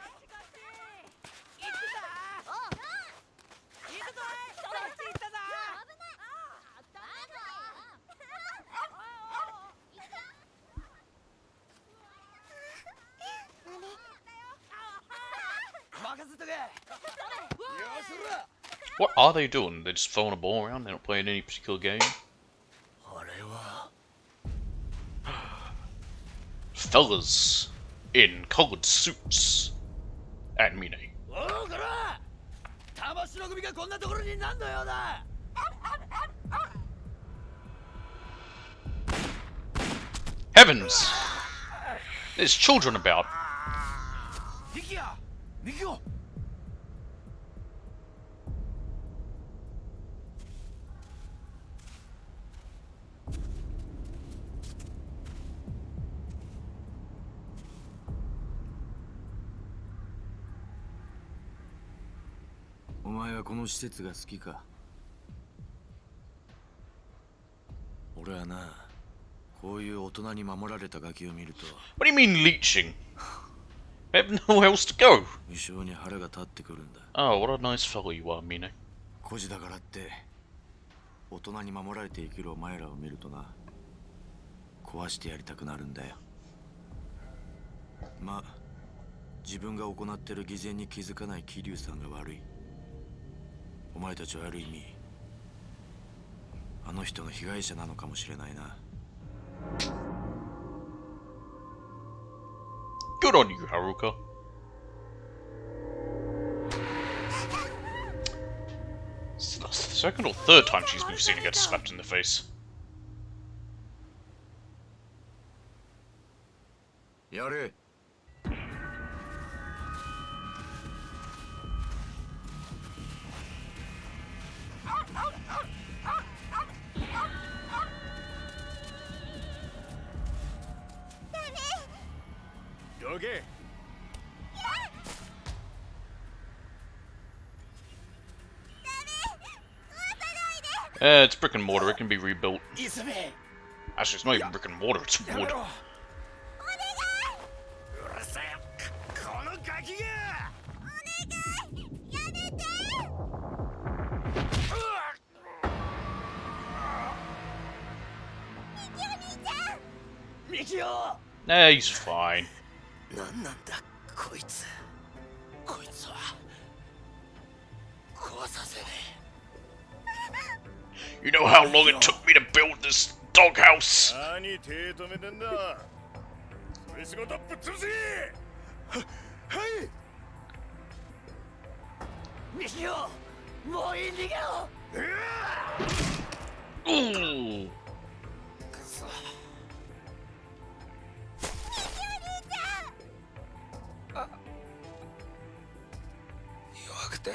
What are they doing? They're just throwing a ball around? They're not playing any particular game? あれは Fellas in colored suits. And Mine. おうこら魂の組がこんなところに何の用だ Heavens! There's children about. ミキヤミキオ お前はこの施設が好きか？俺はな、こういう大人に守られたガキを見ると What do you mean leeching? I have nowhere else to go. 無性に腹が立ってくるんだ。 Oh, what a nice fellow you are, Mine. 孤児だからって大人に守られて生きるお前らを見るとな、壊してやりたくなるんだよ。まあ自分が行ってる偽善に気づかない桐生さんが悪い。お前たちはある意味あの人の被害者なのかもしれないな。 Good on you, Haruka. It's the second or third time we've seen her get slapped in the face. やれ。どけ It's brick and mortar, it can be rebuilt. 急げ Actually, it's not even brick and mortar, it's やめ wood. ろうるせえこのガキが ミキオ Nah, he's fine. 何なんだこいつこいつは壊させね You know how long it took me to build this doghouse? 何手止めてんだそれ仕事ぶっ潰せはいえミキオもういい逃げろ Ooh! くそ 弱くて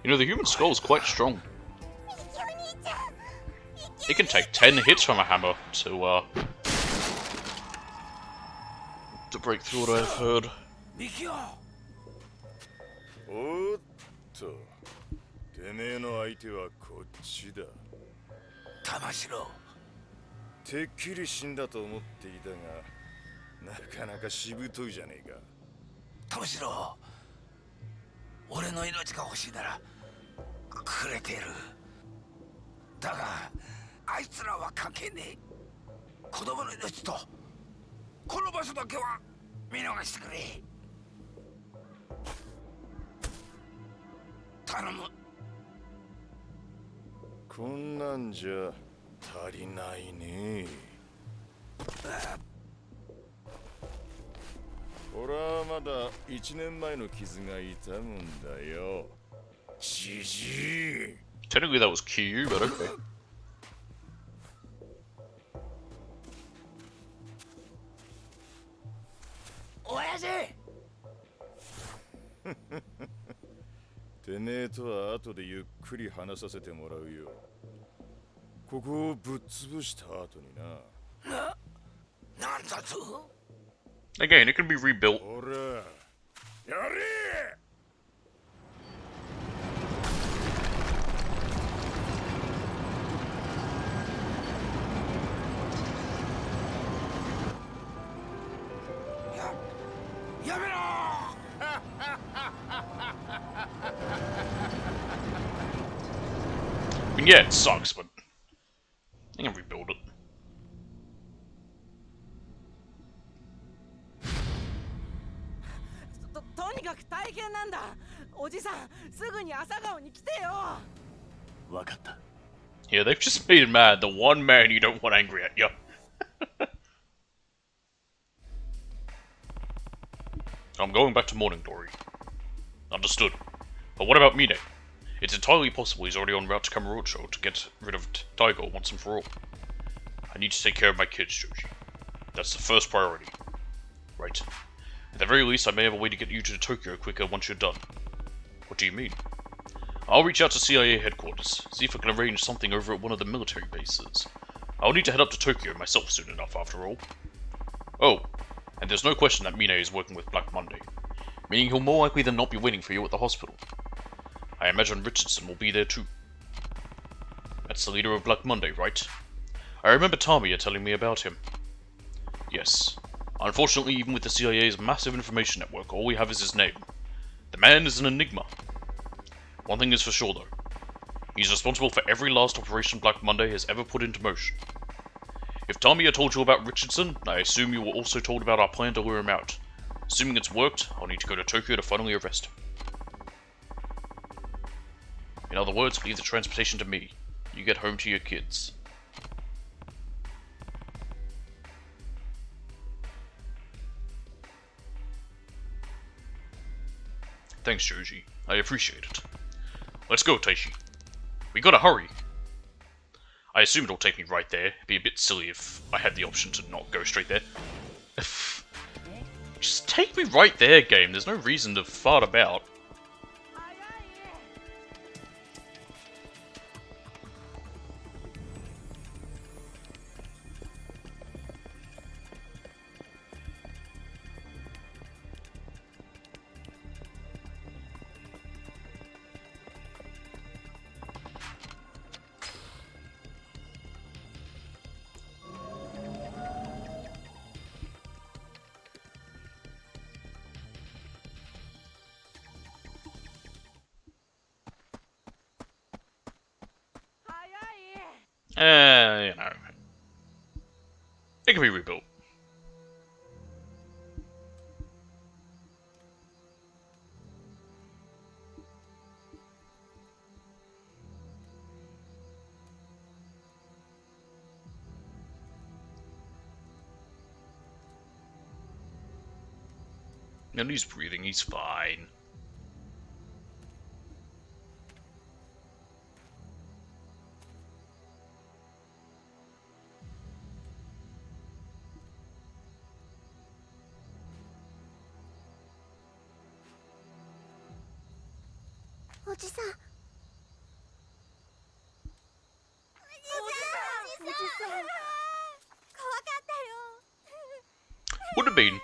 You know, the human skull is quite strong. It can take 10 hits from a hammer to break through what I've heard. ミキオおっとてめえの相手はこっちだ玉城てっきり死んだと思っていたがなかなかしぶといじゃねえか玉城俺の命が欲しいならくれてるだがあいつらは関係ねえ子供の命とこの場所だけは見逃してくれ頼むこんなんじゃ足りないね俺はまだ1年前の傷が痛むんだよじじい Technically that was Q, but okay. 親父てめえとは後でゆっくり話させてもらうよここをぶっ潰した後にななんだと Again, it can be rebuilt. ほらやれ やめろ I mean, yeah, it sucks, but I can rebuild it. とにかく大変なんだおじさんすぐに朝顔に来てよ。分かった。 Yeah, they've just made him mad. The one man you don't want angry at you. I'm going back to Morning Glory. Understood. But what about Mine? It's entirely possible he's already en route to Kamurocho to get rid of Daigo once and for all. I need to take care of my kids, Joji. That's the first priority. Right. At the very least, I may have a way to get you to Tokyo quicker once you're done. What do you mean? I'll reach out to CIA headquarters, see if I can arrange something over at one of the military bases. I'll need to head up to Tokyo myself soon enough, after all. Oh, and there's no question that Mine is working with Black Monday, meaning he'll more likely than not be waiting for you at the hospital. I imagine Richardson will be there too. That's the leader of Black Monday, right? I remember Tamiya telling me about him. Yes. Unfortunately, even with the CIA's massive information network, all we have is his name. The man is an enigma. One thing is for sure, though. He's responsible for every last operation Black Monday has ever put into motion. If Tamiya told you about Richardson, I assume you were also told about our plan to lure him out. Assuming it's worked, I'll need to go to Tokyo to finally arrest him. In other words, leave the transportation to me. You get home to your kids. Thanks, Joji. I appreciate it. Let's go, Taishi. We gotta hurry. I assume it'll take me right there. It'd be a bit silly if I had the option to not go straight there. Just take me right there, game. There's no reason to fart about. You know. It can be rebuilt. And he's breathing, he's fine. Would have been.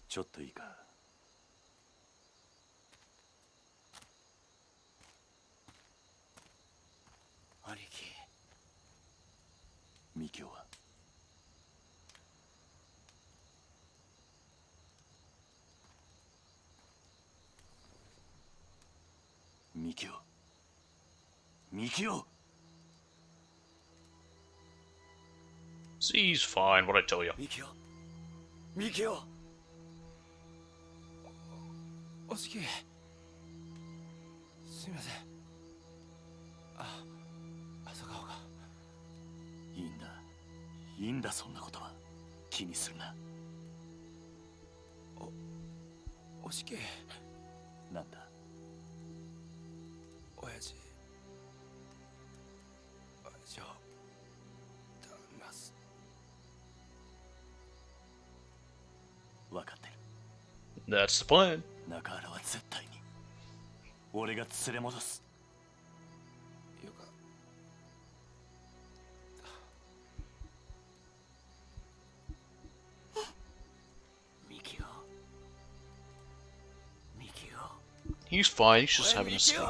ちょっといいか。兄貴。ミキオは。ミキオ。ミキオ。 See, he's fine, what I tell you. ミキオ。ミキオ。 おしきすみません。朝顔がいいんだ。いいんだ、そんなことは。気にするな。おしきなんだ。親父を頼みます。分かってる。 That's the plan. 中原は絶対に俺が連れ戻す。よかミキオ。ミキオ。 He's fine, he's just having a sleep.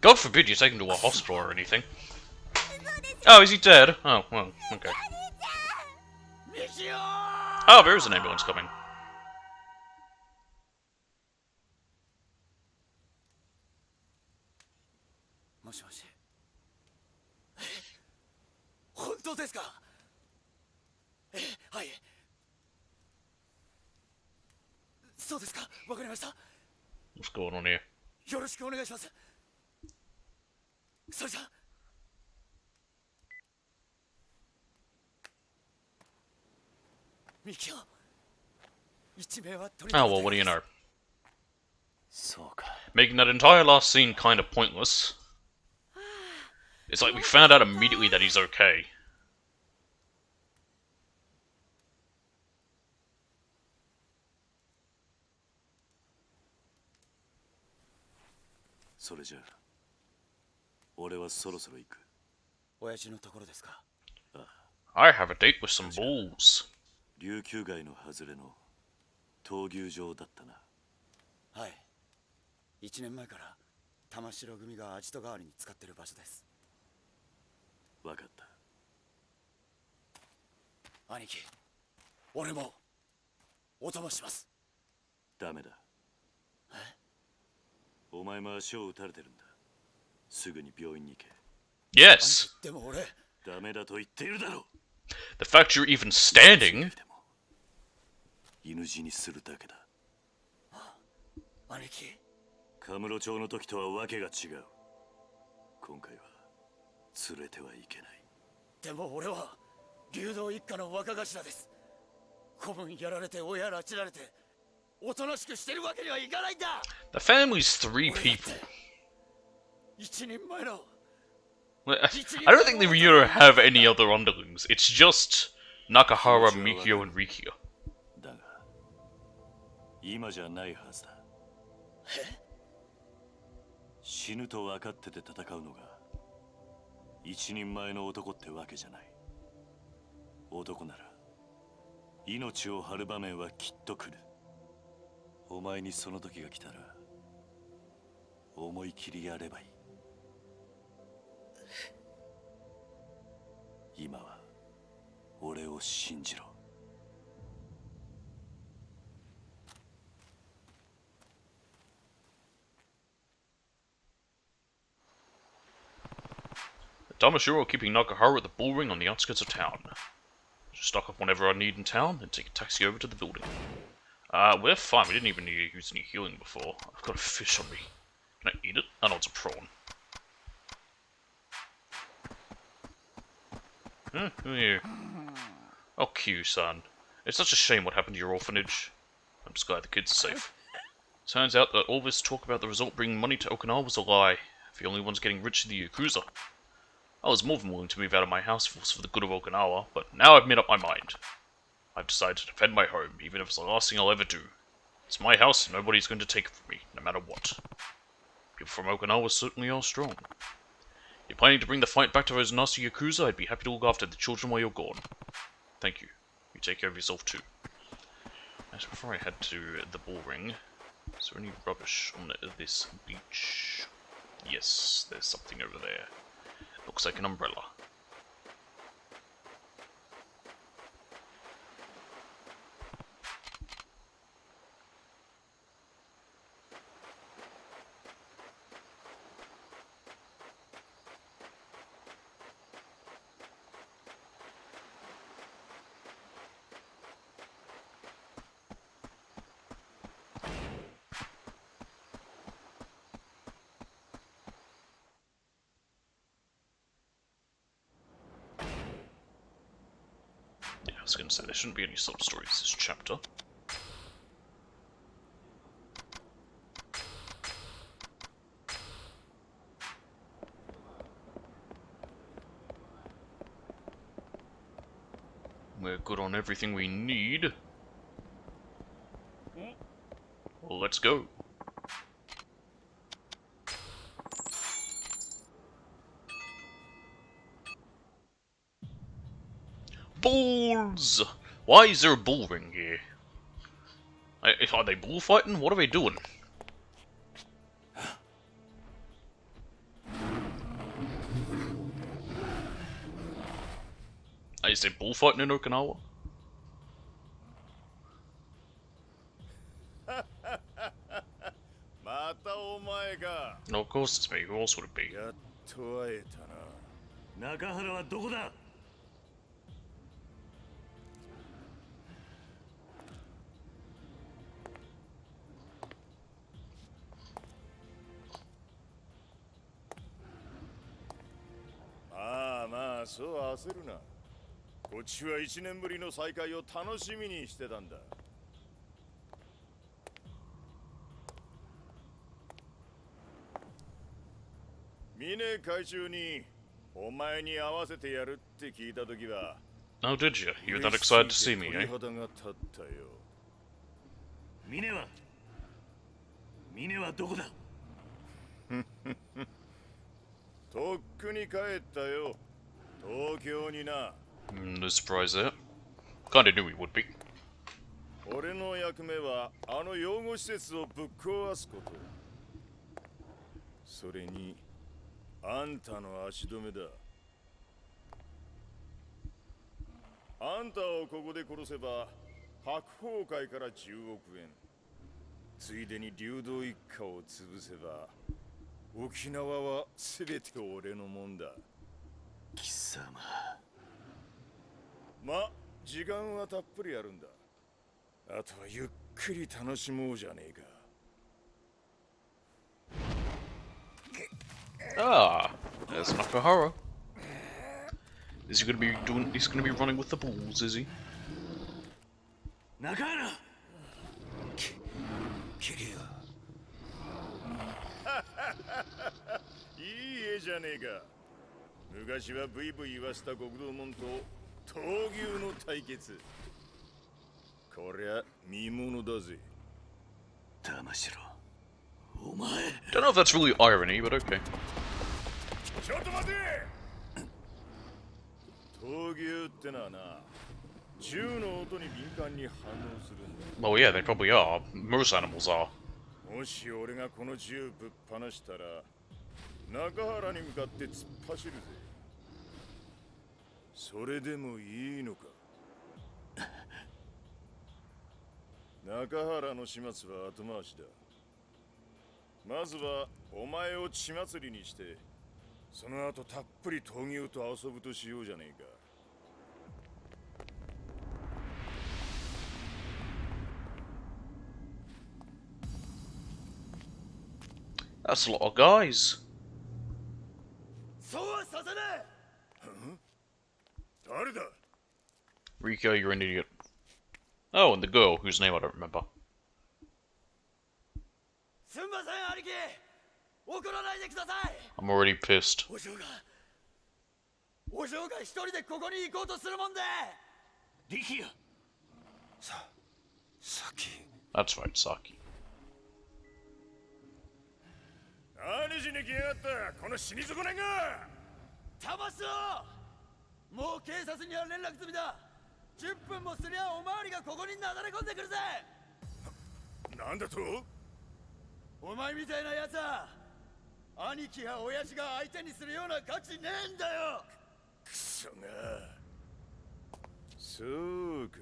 God forbid you take him to a hospital or anything. Oh, is he dead? Oh, well, okay. Oh, there is an ambulance coming. もしもし。当ですか。はい。そうですか。わかりました。 What's going on here? よろしくお願いします。それじゃ。ミキオ、一名は取り Oh well, what do you know? そうか。 Making that entire last scene kind of pointless. It's like we found out immediately that he's okay. それじゃあ俺はそろそろ行く。親父のところですか。 I have a date with some bulls. 琉球街の外れの闘牛場だったな。はい。1年前から玉城組がアジト代わりに使ってる場所です。わかった。兄貴、俺もお供します。ダメだ。お前も足を撃たれてるんだ。すぐに病院に行け。 Yes. でも俺、ダメだと言っているだろう。 The fact you're even standing. でも犬死にするだけだ。兄貴。カムロ町の時とはわけが違う。今回は連れてはいけない。でも俺は竜道一家の若頭です。子分やられて親拉致られておとなしくしてるわけにはいかないんだ。 The family's 3 people. 一人前の I don't think the Ryudo have any other underlings. It's just Nakahara, Mikio, and Rikio. だが今じゃないはずだ。死ぬと分かってて戦うのが一人前の男ってわけじゃない。男なら命を張る場面はきっと来る。お前にその時が来たら思い切りやればいい。今は俺を信じろ。Damashiro are keeping Nakahara at the bull ring on the outskirts of town. Just stock up whatever I need in town, then take a taxi over to the building. We're fine. We didn't even need to use any healing before. I've got a fish on me. Can I eat it? Oh no, it's a prawn. Who are you? Oh, Q-san. It's such a shame what happened to your orphanage. I'm just glad the kids are safe. Turns out that all this talk about the resort bringing money to Okinawa was a lie. The only ones getting rich are the Yakuza. I was more than willing to move out of my house if it was for the good of Okinawa, but now I've made up my mind. I've decided to defend my home, even if it's the last thing I'll ever do. It's my house and nobody's going to take it from me, no matter what. People from Okinawa certainly are strong. If you're planning to bring the fight back to those nasty Yakuza, I'd be happy to look after the children while you're gone. Thank you. You take care of yourself too. Actually, before I head to the bull ring, is there any rubbish on this beach? Yes, there's something over there. Looks like an umbrella. I was going to say, there shouldn't be any sub-stories this chapter. We're good on everything we need. Well, let's go. Bulls! Why is there a bull ring here? Are they bullfighting? What are they doing? Is there bullfighting in Okinawa? No, of course it's me. Who else would it be? やっと会えたな。中原はどこだ。あそう焦るな。こっちは1年ぶりの再会を楽しみにしてたんだ。峰会長にお前に合わせてやるって聞いたときは Oh, did you? You were that excited to see me, 鳥 eh? 肌が立ったよ。峰はどこだ？とっくに帰ったよ。東京にな。No surprise there. Kinda knew he would be. 俺の役目はあの養護施設をぶっ壊すこと。それにあんたの足止めだ。あんたをここで殺せば白鵬会から10億円、ついでに流動一家を潰せば沖縄は全て俺のもんだ。貴様。ま、時間はたっぷりあるんだ。あとはゆっくり楽しもうじゃねえか。Ah, there's Nakahara. Is he gonna be doing? He's gonna be running with the bulls, is he? 中原。桐生。いい絵じゃねえか。昔はブイブイ言わせた極道門と闘牛の対決。こりゃ見物だぜ。騙しろ。お前。 Don't know if that's really irony, but okay. ちょっと待て。闘牛ってのはな、銃の音に敏感に反応するんだ。 Well, yeah, they probably are. Most animals are. もし俺がこの銃ぶっ放したら中原に向かって突っ走るぜ。それでもいいのか。中原の始末は後回しだ。まずはお前を血祭りにして、その後たっぷり闘牛と遊ぶとしようじゃねえか。That's a lot of guys. そうはさせねえ。誰だ。 Rico, you're an idiot. Oh, and the girl, whose name I don't remember. すんません兄貴、怒らないでください。 I'm already pissed. お嬢が一人でここに行こうとするもんで。力也。さっき。 That's right, Saki. 何しに来やがったこの死に損ねが。騙すろ。もう警察には連絡済みだ。10分もすりゃおまわりがここになだれ込んでくるぜ。なんだと。お前みたいなやつは兄貴や親父が相手にするような価値ねえんだよ。クソが。そうか、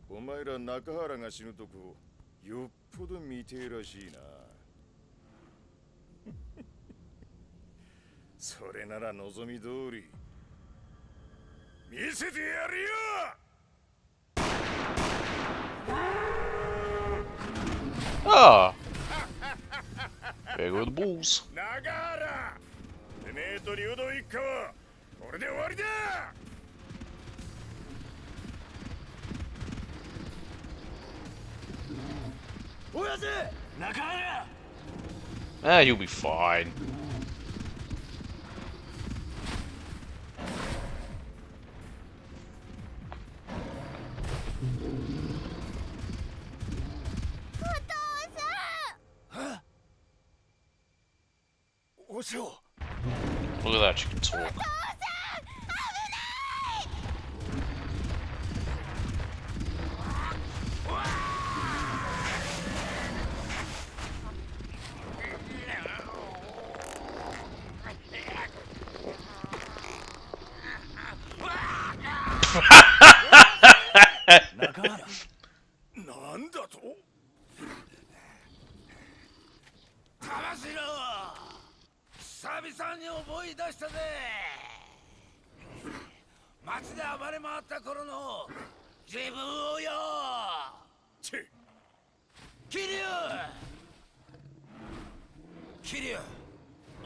お前ら中原が死ぬとこよっぽど見てえらしいな。それなら望み通り見せてやるよ。 Ah! There go the bulls. 中原、てめえと流動一家はこれで終わりだ。親父。中原。 Ah, you'll be fine. Look at that, you can talk.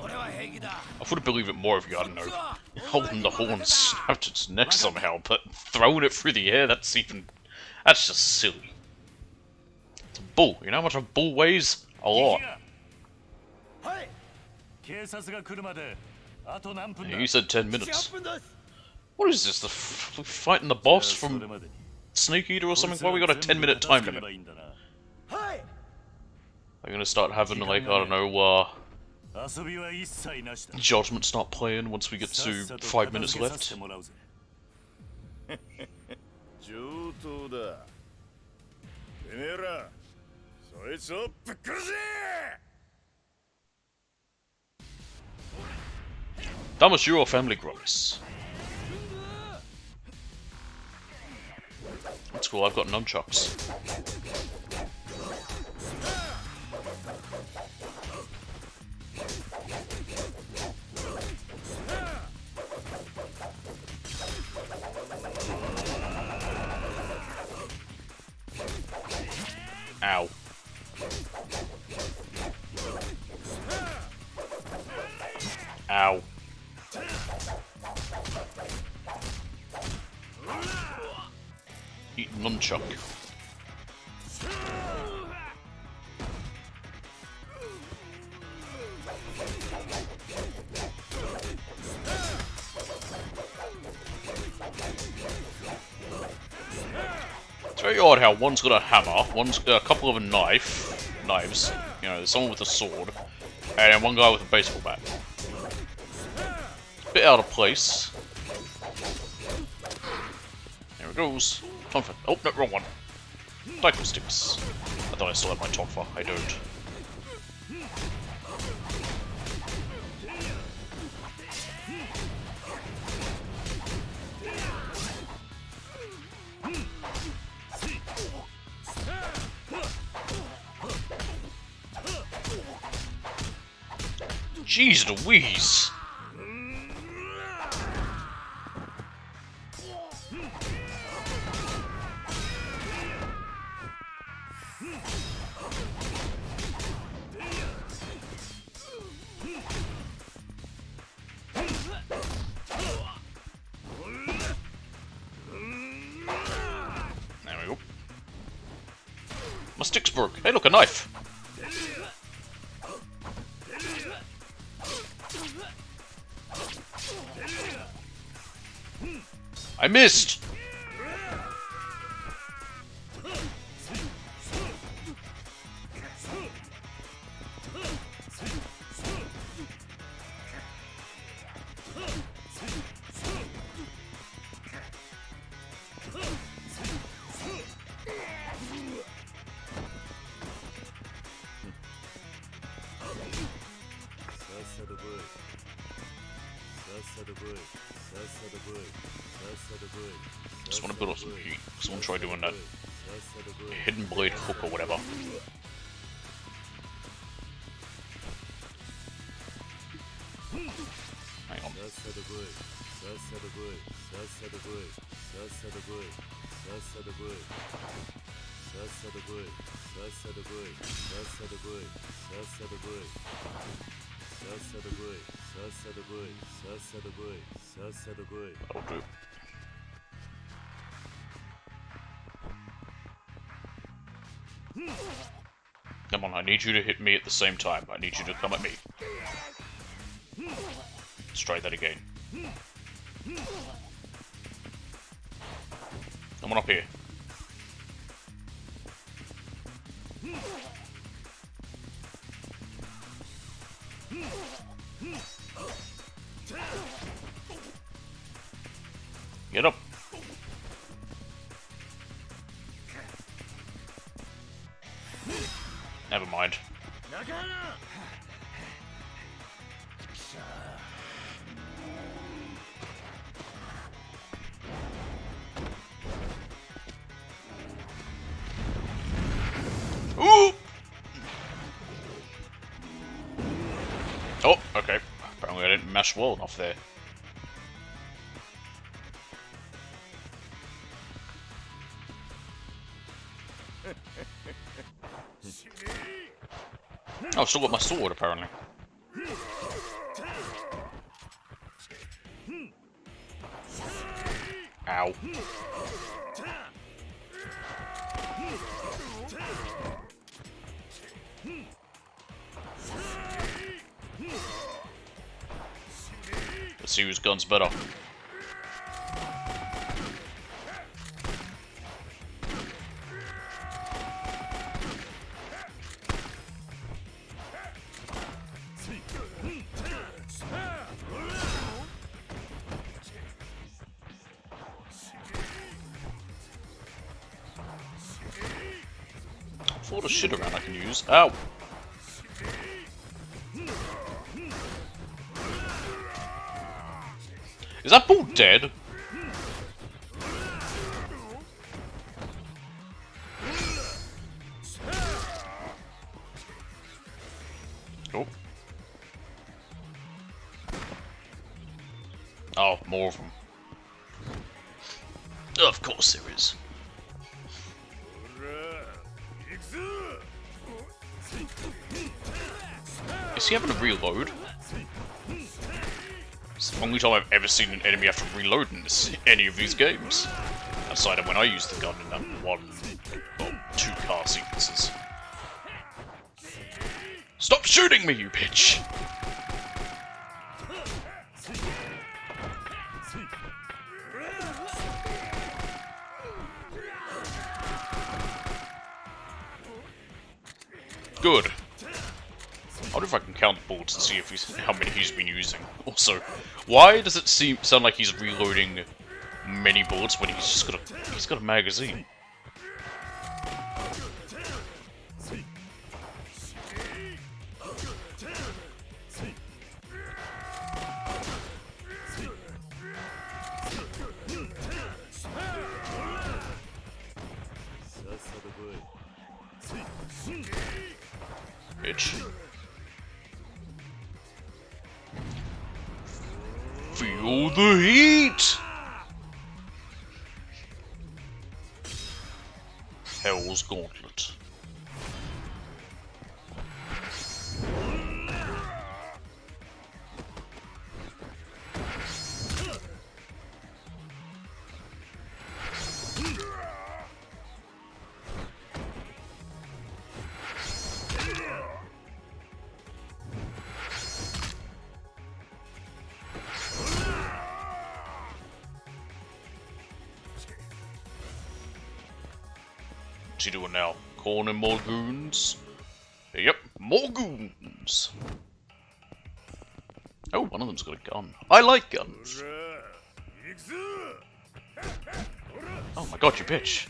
I would believe it more if you, I don't know, holding the horn snapped its neck somehow, but throwing it through the air, that's just silly. It's a bull, you know how much a bull weighs? A lot. You said 10 minutes. What is this, fighting the boss from Snake Eater or something? Why we got a 10-minute time limit? They're gonna start having, like, I don't know, Judgment start playing once we get to 5 minutes left. That was your family gross. That's cool, I've got nunchucks. Ow. Ow. Eat nunchuck. It's very odd how one's got a hammer, one's got a couple of knives, you know, there's someone with a sword, and then one guy with a baseball bat. Bit out of place. There it goes. Time for... Oh, no, wrong one. Cycle sticks. I thought I still had my tonfa. I don't. Jeez Louise! There we go. My stick's broke. Hey look, a knife! I missed! Just want to build up some heat. Someone try doing that hidden blade hook or whatever. Hang on. That'll do. Come on, I need you to hit me at the same time. I need you to come at me. Let's try that again. Come on up here. Get up. Never mind. Ooh! Oh, okay. Apparently I didn't mash well enough there. Oh, I've still got my sword, apparently. Ow. Let's see whose gun's better. There's a lot of shit around I can use. Ow! Is that bull dead? Oh. Oh, more of them. Of course there is. Is he having to reload? It's the only time I've ever seen an enemy have to reload in any of these games. Outside of when I used the gun in that one, well, 2 car sequences. Stop shooting me, you bitch! Good. I wonder if I can count the bullets and see if how many he's been using. Also, why does it sound like he's reloading many bullets when he's got a magazine? Bitch. Feel the heat! Hell's Gauntlet. What's he doing now? Calling in more goons? Yep, more goons! Oh, one of them's got a gun. I like guns! Oh my god, you bitch!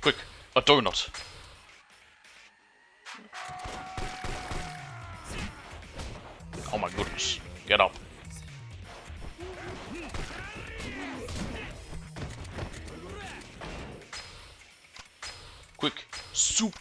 Quick, a donut! Oh my goodness, get up. Quick, soup!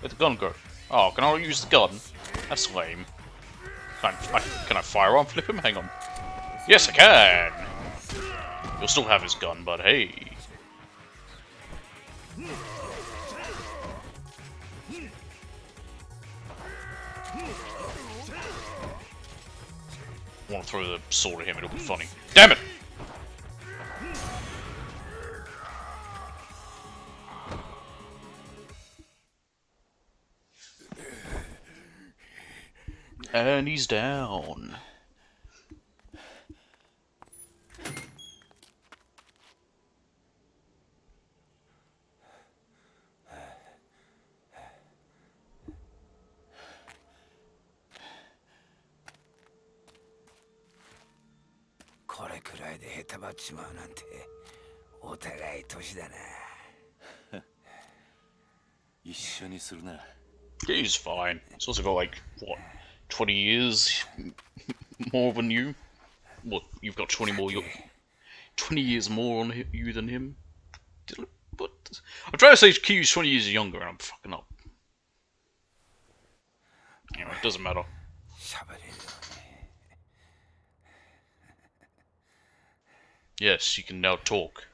Where'd the gun go? Oh, can I use the gun? That's lame. Can I firearm flip him? Hang on. Yes, I can! He'll still have his gun, but hey. I want to throw the sword at him, it'll be funny. Damn it! And he's down.これくらいでへたばっちまうなんてお互い年だな。一緒にするな。 He's fine. He's also got like what, 20 years more than you. What, you've got 20 years more on you than him. But I'm trying to say Kyu's 20 years younger, and I'm fucking up. Anyway, it doesn't matter. 喋れるよ Yes, she can now talk.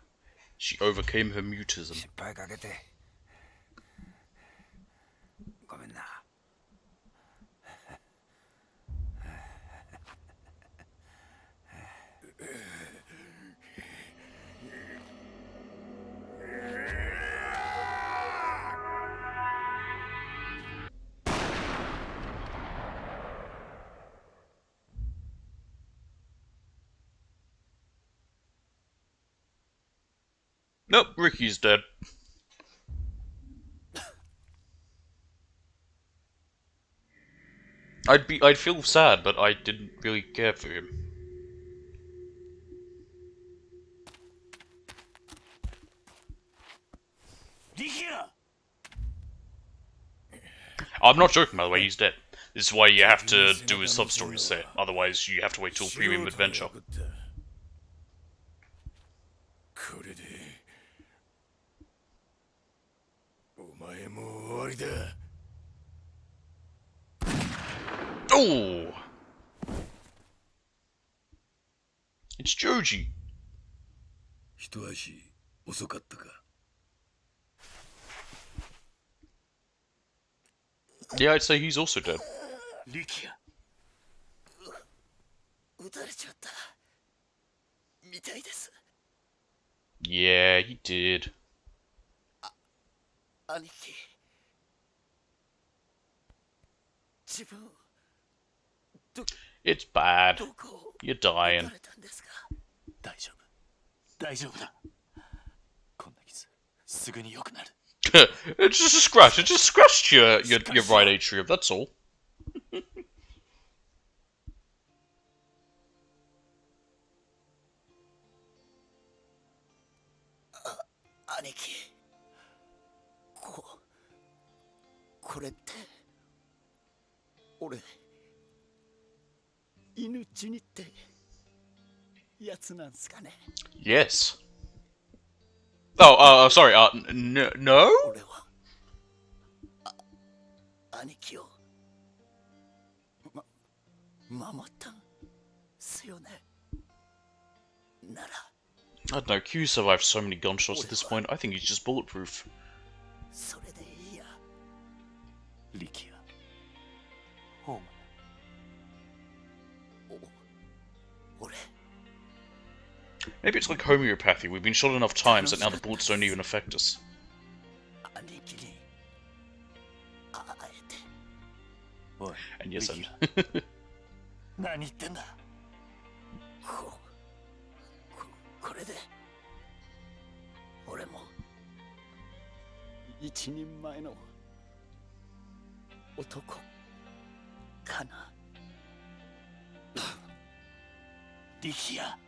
She overcame her mutism. 心配かけてごめんな。 Nope, Ricky's dead. I'd feel sad, but I didn't really care for him. I'm not joking, by the way, he's dead. This is why you have to do his sub-stories there. Otherwise, you have to wait till Premium Adventure. これでお前も終わりだ。 Oh! It's Joji. 一足遅かったか。 Yeah, I'd say he's also dead. 力也。撃たれちゃったみたいです。 Yeah, he did. 兄貴、自分 It's bad. どこを You're 撃た dying. れたんですか。大丈夫。大丈夫だ。こんな傷、すぐに良くなる。 It's just a scratch. It just scratched your right atrium. That's all. 兄貴、これって俺命にってやつなんすかね。 Yes. Oh, sorry. No. 俺は兄貴を守ったんすよね。なら I don't know. Q survived so many gunshots at this point. I think he's just bulletproof. それでいいや。力也。ホーム。俺 Maybe it's like homeopathy. We've been shot enough times that now the bullets don't even affect us. 兄貴に会えて。おい。 And yes, 力 and 也。何言ってんだ。これで俺も一人前の男かな。力也。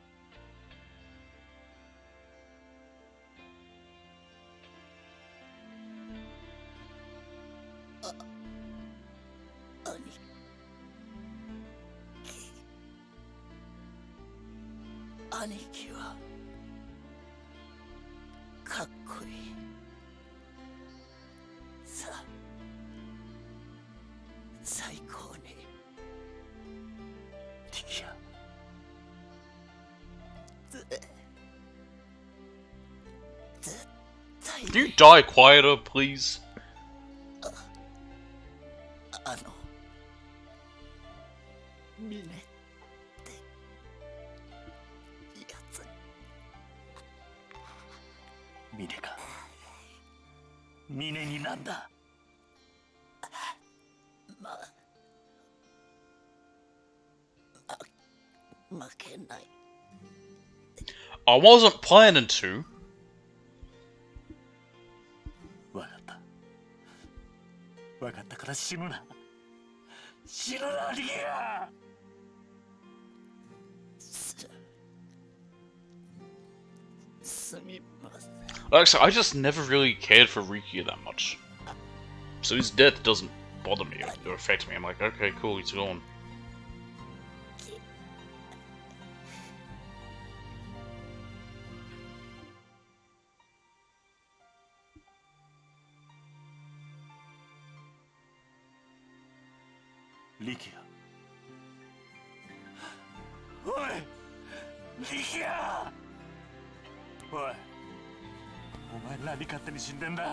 兄貴はかっこいい。さあ最高に。力也。 Can you die quieter, please? ミネってやつ。ミネか。ミネになんだ。負けない。 I wasn't planning to. わかった。わかったから死ぬな。死ぬな、力也。すみません。Like I said, I just never really cared for Rikiya that much. So his death doesn't bother me or affect me. I'm like, okay, cool, he's gone. Likia。おいリキア。おいお前何勝手に死んでんだよ。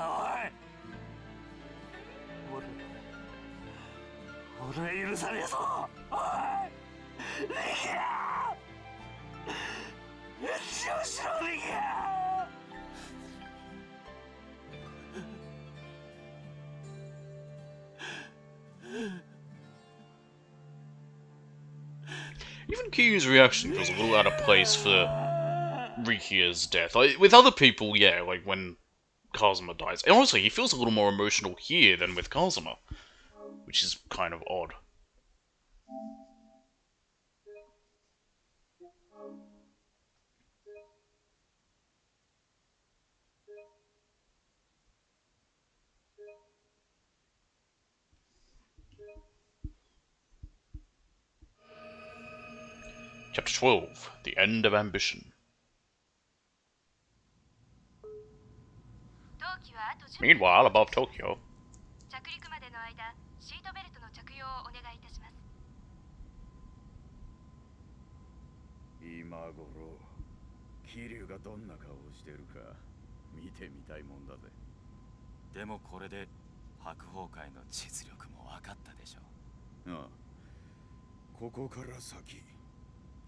おい俺許さねえぞ。おいリキア。一応しろリキア。Even Kiryu's reaction feels a little out of place for Rikia's death. Like, with other people, yeah, like when Kazuma dies. And honestly, he feels a little more emotional here than with Kazuma, which is kind of odd. Chapter 12, The End of Ambition. Meanwhile, above Tokyo, 着陸までの間、シートベルトの着用をお願いいたします。今頃桐生がどんな顔をしてるか見てみたいもんだぜ。でもこれで白鵬会の実力も分かったでしょ。ああ、ここから先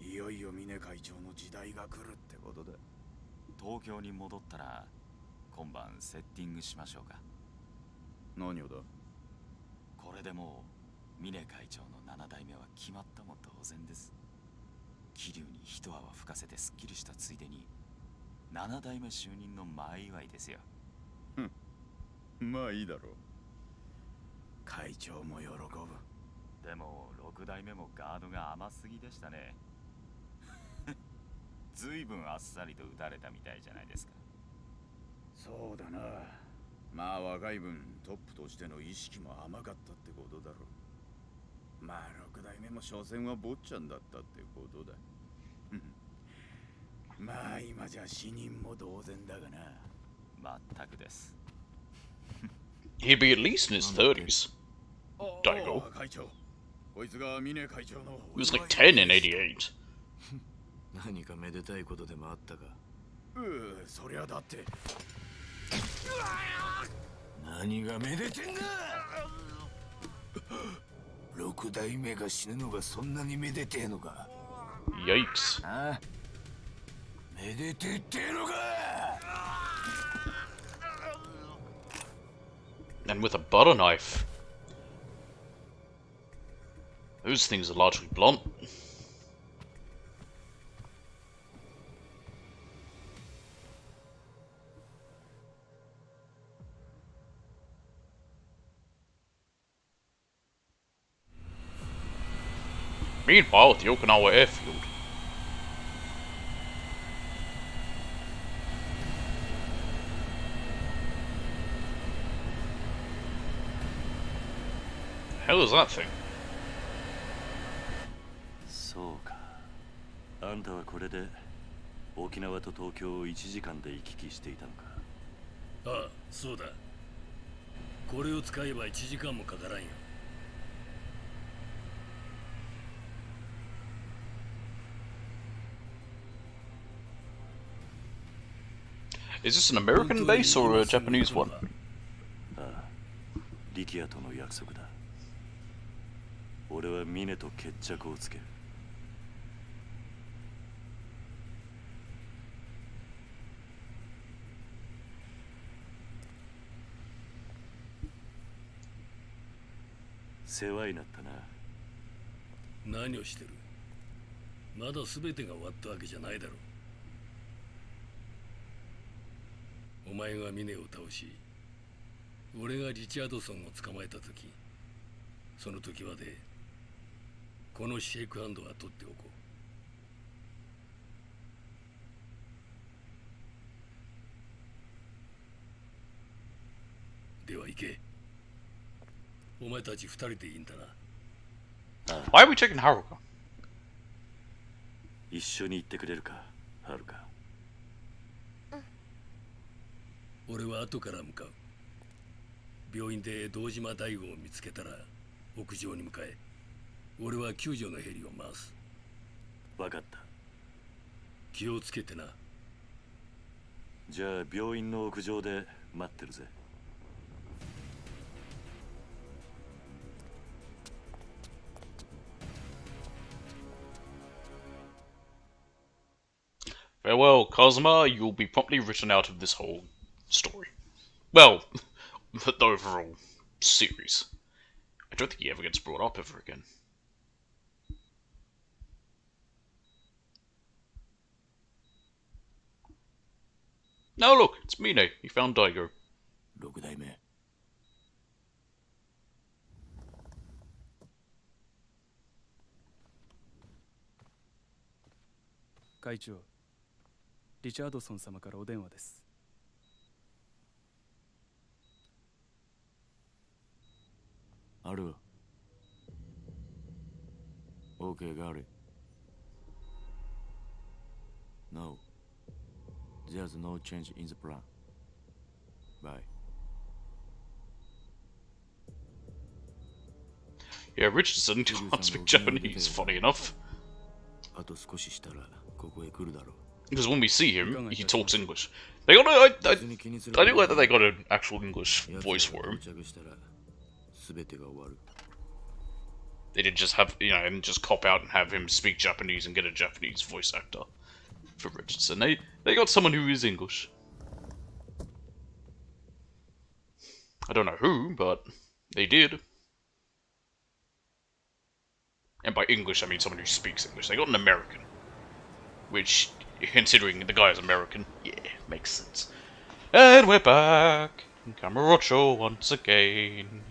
いよいよ峰会長の時代が来るってことだ。東京に戻ったら今晩セッティングしましょうか。何をだ。これでもう峰会長の7代目は決まったも同然です。桐生に一泡吹かせてすっきりしたついでに7代目就任の前祝いですよ。まあいいだろう。会長も喜ぶ。でも6代目もガードが甘すぎでしたね。ずいぶんあっさりと打たれたみたいじゃないですか。そうだな。まあ若い分トップとしての意識も甘かったってことだろう。まあ6代目も所詮は坊ちゃんだったってことだ。まあ今じゃ死人も同然だがな。全くです。he'd be at least in his 30s. Daigo. 会長、こいつが峰会長の。He was like 10 in 88. 何かめでたいことでもあったか。そりゃだって。何がめでてんだ。6代目が死ぬのがそんなにめでてえのか。 Yikes. ああ、めでてってえのか。 And with a butter knife. Those things are largely blunt. Meanwhile, at the Okinawa airfield. Hell is that thing? そうか。あんたはこれで沖縄と東京を1時間で行き来していたのか。ああ、そうだ。これを使えば1時間もかからんよ。Is this an American base or a Japanese one? ああ、リキアとの約束だ。俺は峰と決着をつける。世話になったな。何をしてる？まだ全てが終わったわけじゃないだろう。お前が峰を倒し、俺がリチャードソンを捕まえた時、その時までこのシェイクハンドは取っておこう。では行け。お前たち二人でいいんだな。Why are we taking Haruka? 一緒に行ってくれるか、はるか。俺は後から向かう。病院で堂島大吾を見つけたら屋上に向かえ。俺は救助のヘリを回す。分かった。気をつけてな。じゃあ病院の屋上で待ってるぜ。Farewell, Kazuma. You'll be promptly written out of this whole story. Well, the overall series. I don't think he ever gets brought up ever again. No, look, it's Mine. He found Daigo. 六代目。会長、リチャードソン様からお電話です。ある。OK, got it. No. There's no change in the plan. Bye. Yeah, Richardson can't speak Japanese, funny enough. あと少ししたらここへ来るだろう。 Because when we see him, he talks English. They got I do like that they got an actual English voice for him. They didn't just have, and just cop out and have him speak Japanese and get a Japanese voice actor for Richardson. They got someone who is English. I don't know who, but they did. And by English, I mean someone who speaks English. They got an American. Which, considering the guy is American, yeah, makes sense. And we're back! Kamurocho once again.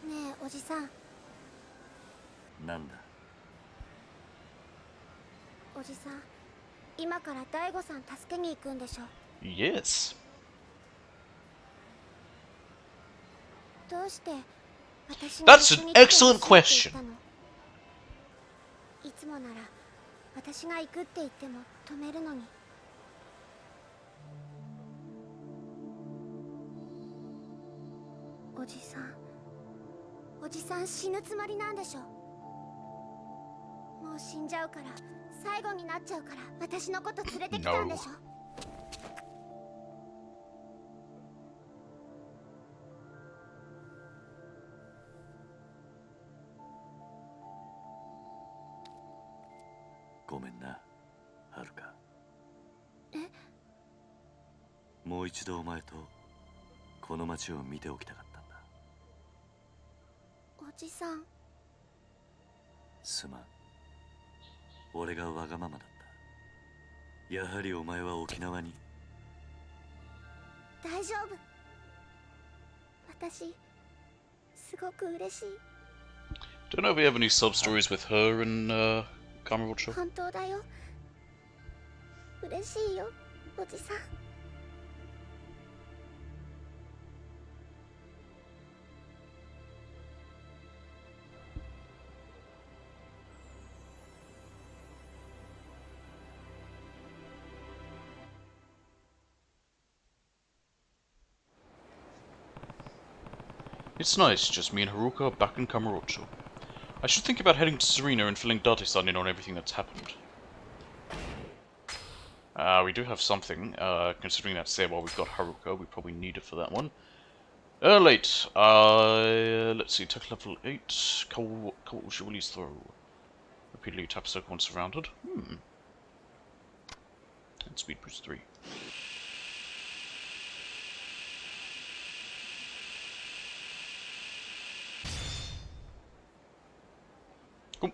ねえおじさん。なんだ。おじさん、今から大悟さん助けに行くんでしょ。 Yes. どうして私が That's an excellent question. いつもなら私が行くって言っても止めるのに。おじさん死ぬつもりなんでしょ。もう死んじゃうから最後になっちゃうから私のこと連れてきたんでしょ。ごめんな、はるか。え？もう一度お前とこの街を見ておきたかったんだ。おじさん。すまん。俺がわがままだった。やはりお前は沖縄に。大丈夫。私すごく嬉しい。 Don't know if we have any sub stories with her and Kamurocho. 本当だよ。嬉しいよ、おじさん。It's nice, just me and Haruka back in Kamurocho. I should think about heading to Serena and filling Date-san in on everything that's happened. We do have something, considering that's there while we've got Haruka, we probably need it for that one. Late. Let's see, tech level 8. Kawashi release throw. Repeatedly tap circle when surrounded. And speed boost 3. Cool.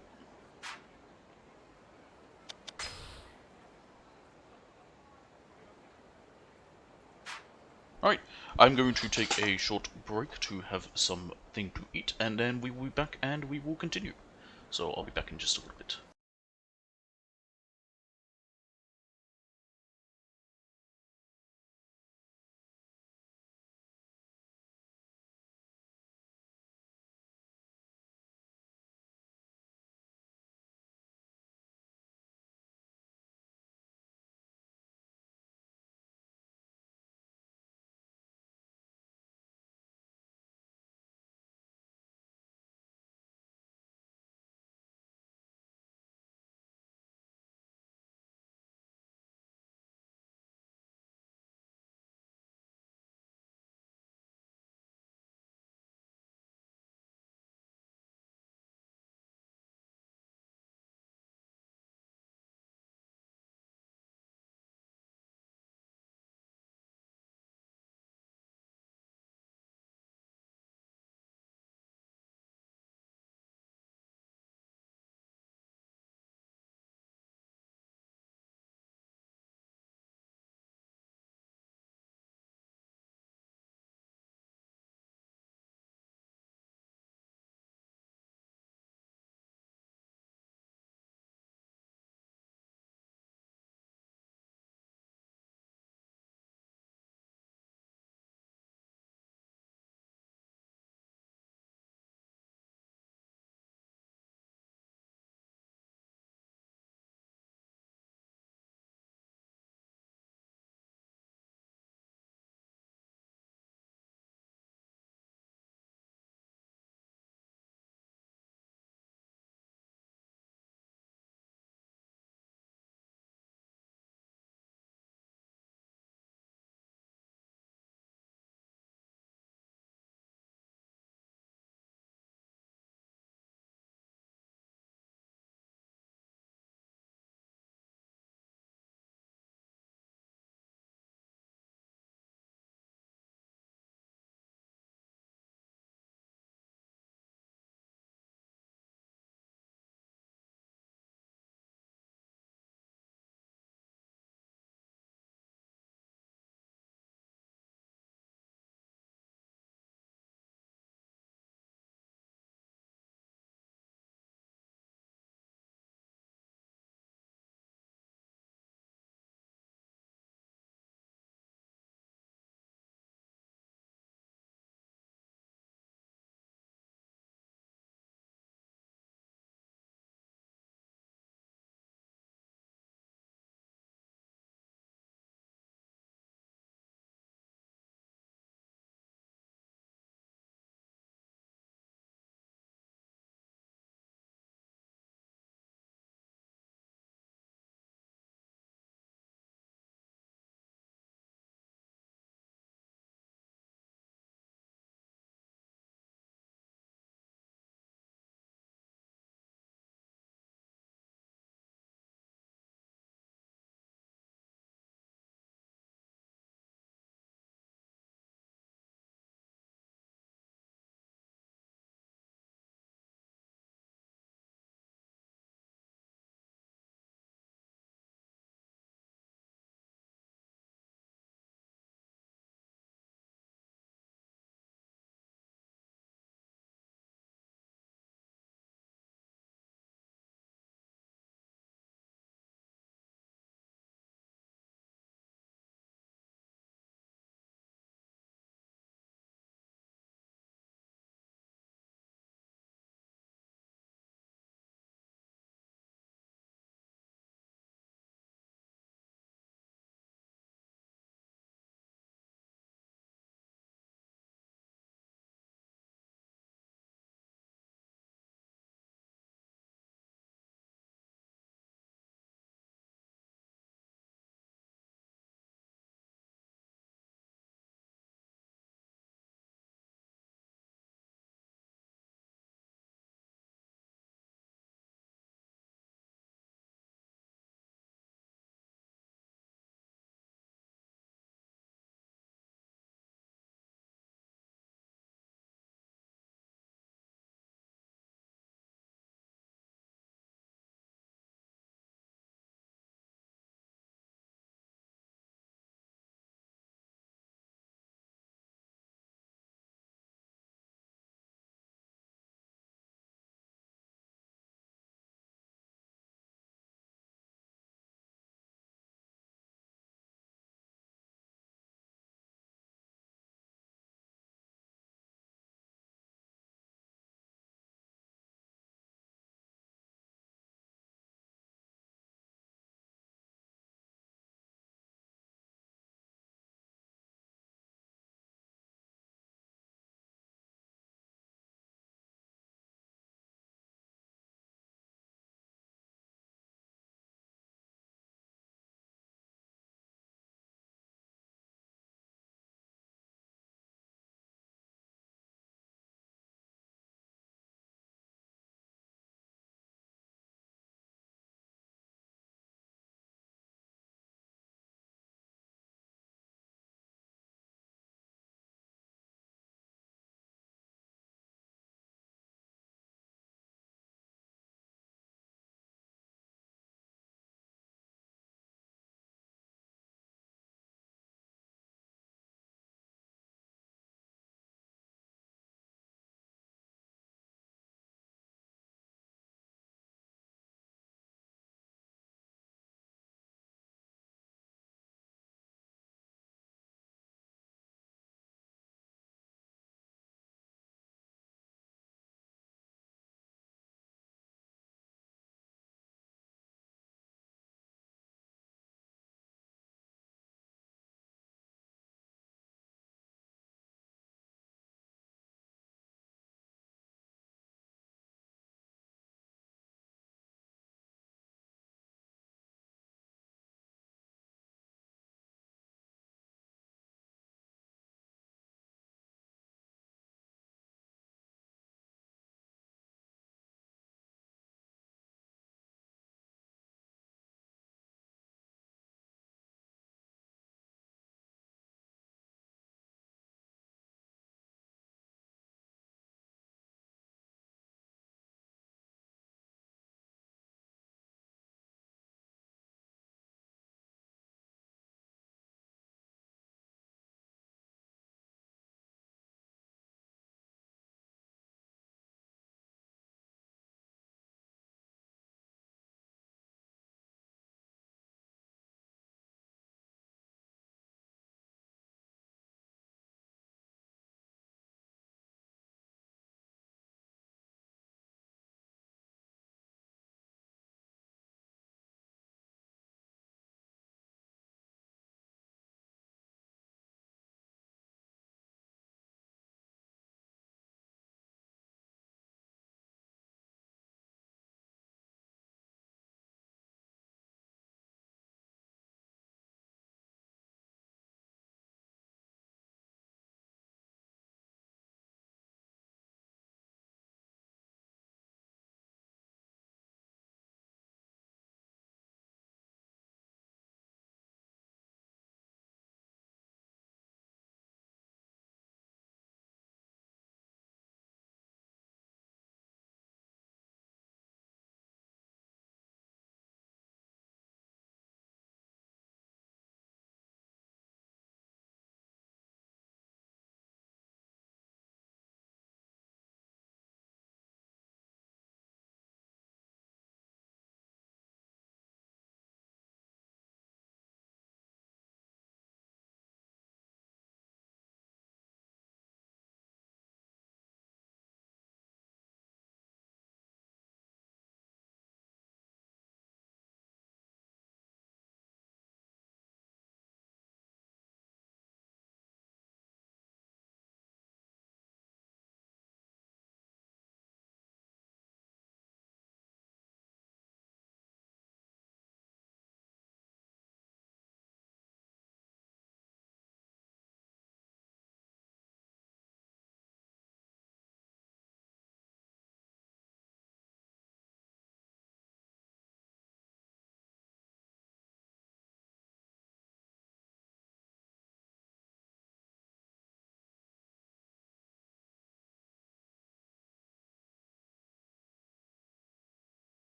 Alright, I'm going to take a short break to have something to eat, and then we will be back and we will continue. So I'll be back in just a little bit.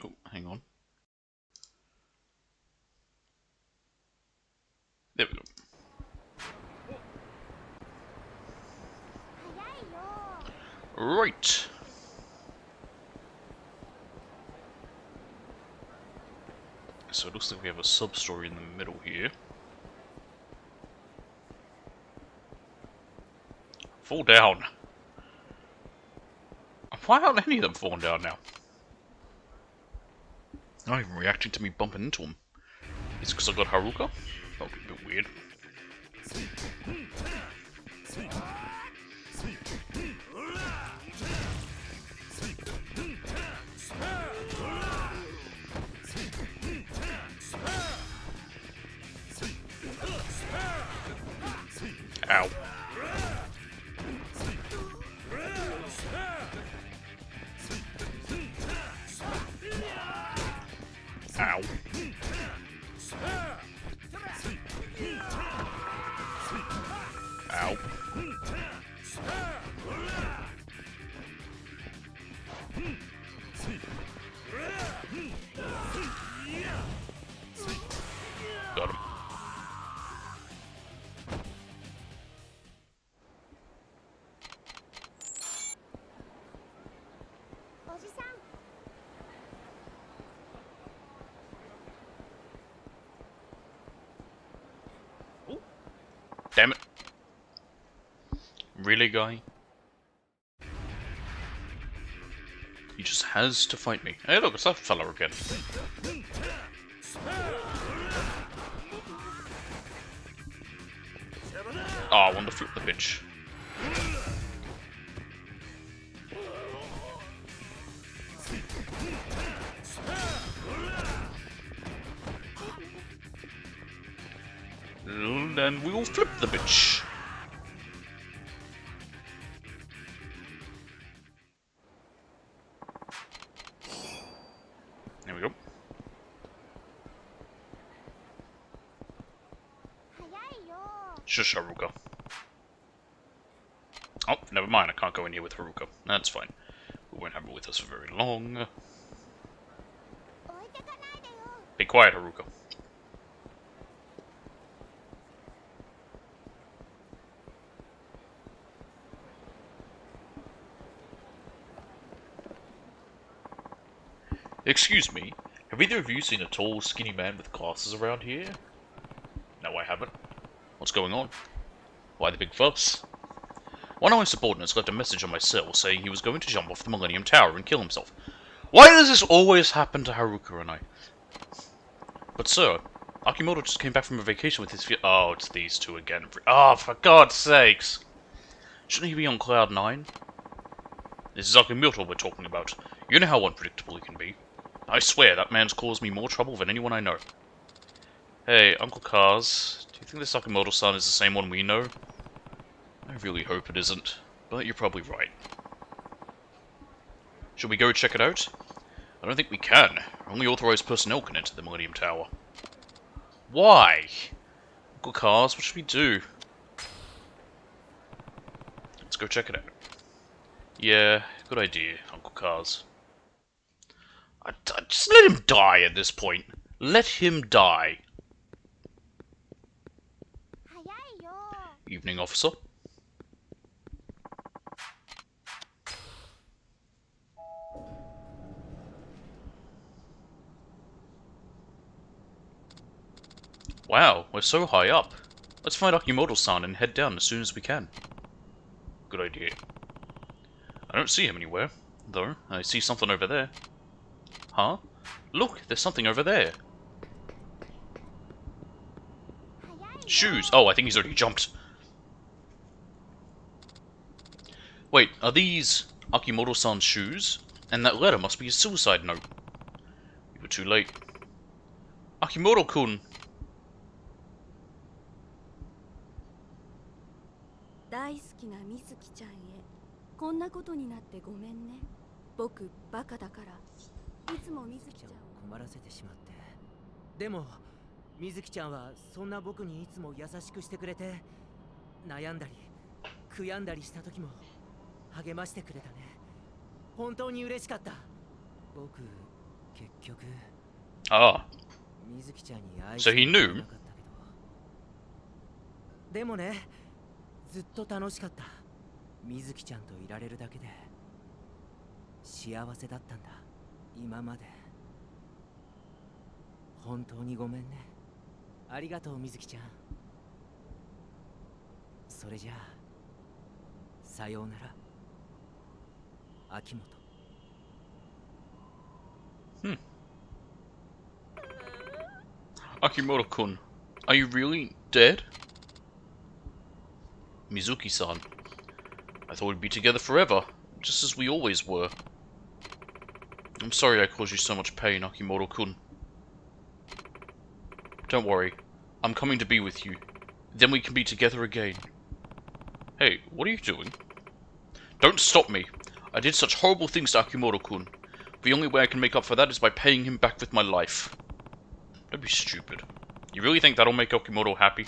Oh, hang on. There we go. Right. So it looks like we have a sub-story in the middle here. Fall down. Why aren't any of them falling down now? They're not even reacting to me bumping into them. Is it because I got Haruka? That would be a bit weird. Ow. Ow. Ow. Got him. Damn it. Really, guy? He just has to fight me. Hey, look, it's that fella again. Oh, I want to flip the bitch. And we will flip the bitch. There we go. Shush, Haruka. Oh, never mind, I can't go in here with Haruka. That's fine. We won't have her with us for very long. Be quiet, Haruka. Excuse me, have either of you seen a tall, skinny man with glasses around here? No, I haven't. What's going on? Why the big fuss? One of my subordinates left a message on my cell saying he was going to jump off the Millennium Tower and kill himself. Why does this always happen to Haruka and I? But sir, Akimoto just came back from a vacation with his oh, it's these two again. Oh, for God's sakes! Shouldn't he be on Cloud 9? This is Akimoto we're talking about. You know how unpredictable he can be. I swear, that man's caused me more trouble than anyone I know. Hey, Uncle Kaz, do you think this Akimoto-san is the same one we know? I really hope it isn't, but you're probably right. Should we go check it out? I don't think we can. Only authorized personnel can enter the Millennium Tower. Why? Uncle Kaz, what should we do? Let's go check it out. Yeah, good idea, Uncle Kaz. Just let him die at this point. Let him die. Evening, officer. Wow, we're so high up. Let's find Akimoto-san and head down as soon as we can. Good idea. I don't see him anywhere, though. I see something over there. Huh? Look, there's something over there. Shoes! Oh, I think he's already jumped. Wait, are these Akimoto-san's shoes? And that letter must be a suicide note. We were too late. Akimoto-kun! 大好きなみずきちゃんへこんなことになってごめんね僕バカだからいつもみずきちゃんを困らせてしまってでもみずきちゃんはそんな僕にいつも優しくしてくれて悩んだり悔やんだりした時も励ましてくれたね。本当に嬉しかった。僕結局 Ah, 水木ちゃんに愛 so して he もらえ knew. なかったけど、でもね、ずっと楽しかった。水木ちゃんといられるだけで幸せだったんだ、今まで。本当にごめんね。ありがとう、水木ちゃん。それじゃあ、さようなら、秋元。Akimoto-kun, are you really dead? Mizuki-san, I thought we'd be together forever, just as we always were. I'm sorry I caused you so much pain, Akimoto-kun. Don't worry, I'm coming to be with you. Then we can be together again. Hey, what are you doing? Don't stop me! I did such horrible things to Akimoto-kun. The only way I can make up for that is by paying him back with my life. Don't be stupid. You really think that'll make Akimoto happy?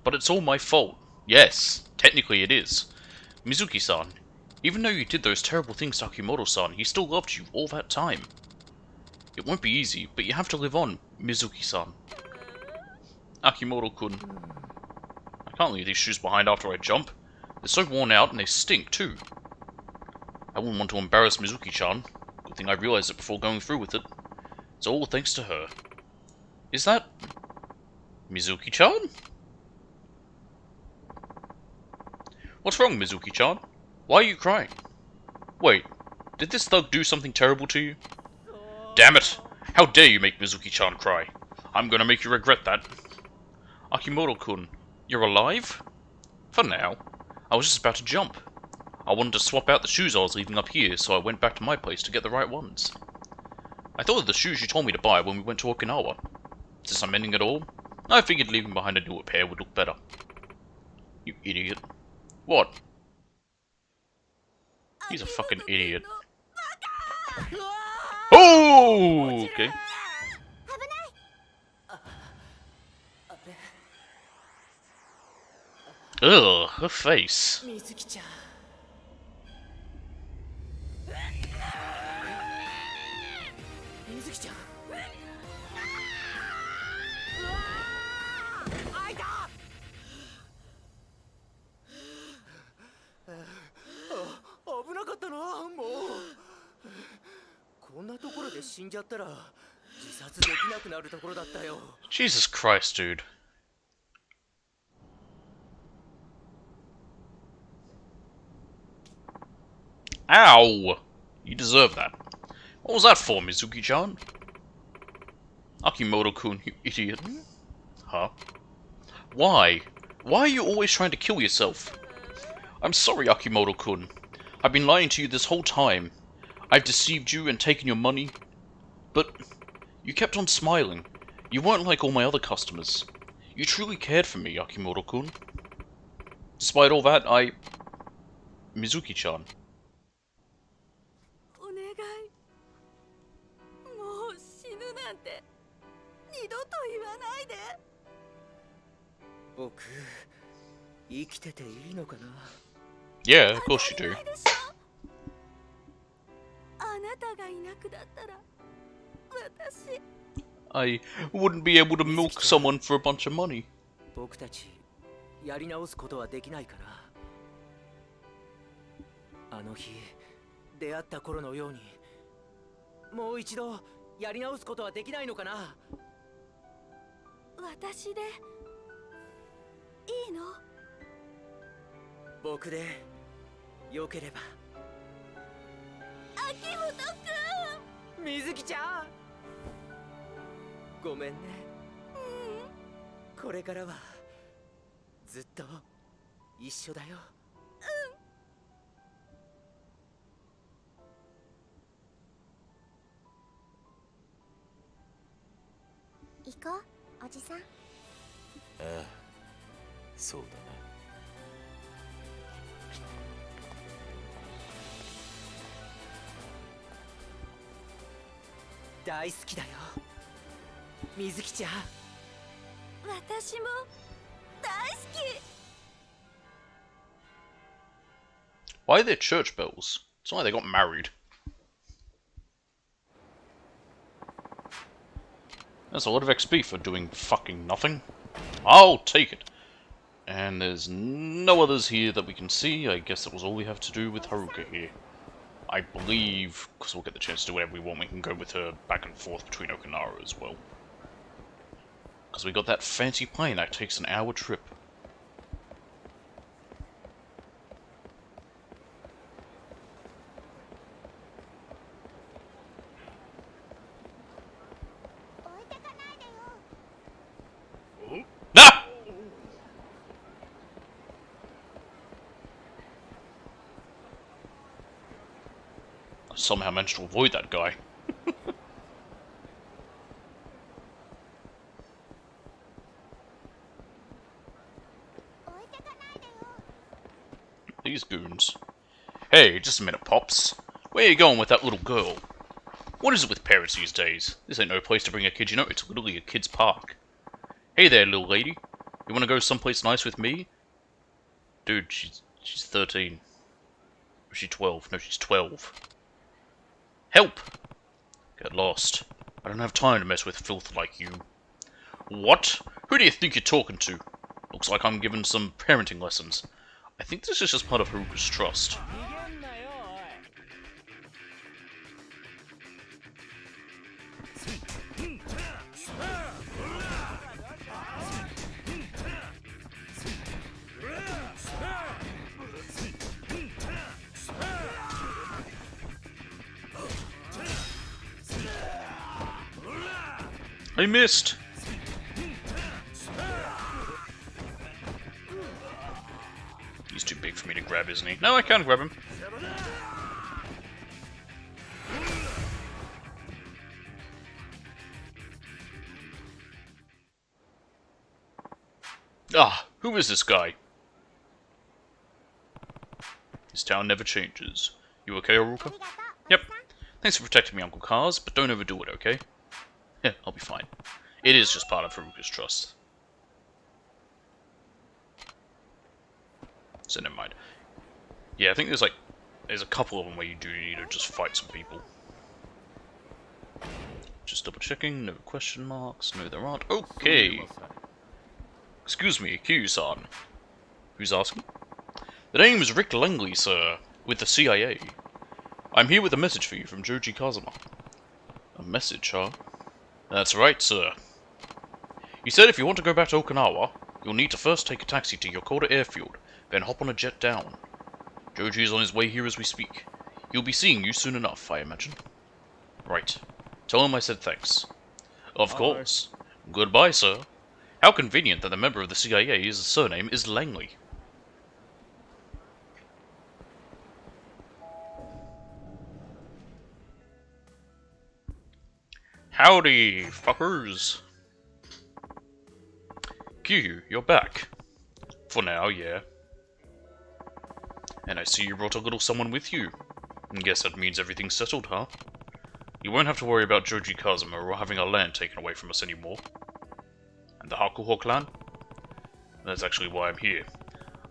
But it's all my fault. Yes, technically it is. Mizuki-san, even though you did those terrible things to Akimoto-san, he still loved you all that time. It won't be easy, but you have to live on, Mizuki-san. Akimoto-kun. I can't leave these shoes behind after I jump. They're so worn out and they stink too. I wouldn't want to embarrass Mizuki-chan. Good thing I realized it before going through with it. It's all thanks to her. Is that Mizuki-chan? What's wrong, Mizuki-chan? Why are you crying? Wait, did this thug do something terrible to you? Damn it! How dare you make Mizuki-chan cry? I'm gonna make you regret that. Akimoto-kun, you're alive? For now. I was just about to jump. I wanted to swap out the shoes I was leaving up here, so I went back to my place to get the right ones. I thought of the shoes you told me to buy when we went to Okinawa. Since I'm mending it all, I figured leaving behind a newer pair would look better. You idiot. What? He's a fucking idiot. Oh, okay. Ugh, her face. 水木ちゃん。水木ちゃん。あいた。危なかったな、もう。こんなところで死んじゃったら自殺できなくなるところだったよ。Jesus Christ, dude. Ow! You deserve that. What was that for, Mizuki-chan? Akimoto-kun, you idiot. Huh? Why? Why are you always trying to kill yourself? I'm sorry, Akimoto-kun. I've been lying to you this whole time. I've deceived you and taken your money. But you kept on smiling. You weren't like all my other customers. You truly cared for me, Akimoto-kun. Despite all that, Mizuki-chan. お願い、もう死ぬなんて二度と言わないで。僕、生きてていいのかな？ Yeah, of course you do. あなたがいなくなったら私 I wouldn't be able to milk someone for a bunch of money. 僕たちやり直すことはできないかな。あの日出会った頃のようにもう一度やり直すことはできないのかな。私でいいの？僕でよければ。秋元くん、水木ちゃん、ごめんね。これからはずっと一緒だよ。行こう、おじさん。ああ、そうだな。大好きだよ、水木ちゃん。私も大好き。Why are there church bells? It's not like they got married. That's a lot of XP for doing fucking nothing. I'll take it. And there's no others here that we can see. I guess that was all we have to do with Haruka here. I believe, because we'll get the chance to do whatever we want, we can go with her back and forth between Okinawa as well. Because we got that fancy plane that takes an hour trip. Ah! I somehow managed to avoid that guy. These goons. Hey, just a minute, Pops. Where are you going with that little girl? What is it with parents these days? This ain't no place to bring a kid, you know, it's literally a kid's park. Hey there, little lady. You wanna go someplace nice with me? Dude, she's 13. Or is she 12? No, she's 12. Help! Get lost. I don't have time to mess with filth like you. What? Who do you think you're talking to? Looks like I'm giving some parenting lessons. I think this is just part of Haruka's trust. I missed! He's too big for me to grab, isn't he? No, I can grab him. Ah, who is this guy? This town never changes. You okay, Haruka? Yep. Thanks for protecting me, Uncle Cars, but don't overdo it, okay? Yeah, I'll be fine. It is just part of Haruka's trust. So never mind. Yeah, I think there's a couple of them where you do need to just fight some people. Just double checking, no question marks, no there aren't. Okay. Excuse me, Kiryu-san. Who's asking? The name is Rick Langley, sir, with the CIA. I'm here with a message for you from Joji Kazuma. A message, huh? That's right, sir. He said if you want to go back to Okinawa, you'll need to first take a taxi to Yokota Airfield, then hop on a jet down. Joji is on his way here as we speak. He'll be seeing you soon enough, I imagine. Right. Tell him I said thanks. Of course. Goodbye, sir. How convenient that the member of the CIA's surname is Langley. Howdy, fuckers. Kiryu, you're back. For now, yeah. And I see you brought a little someone with you. Guess that means everything's settled, huh? You won't have to worry about Joji Kazuma or having our land taken away from us anymore. And the Hakuho clan? That's actually why I'm here.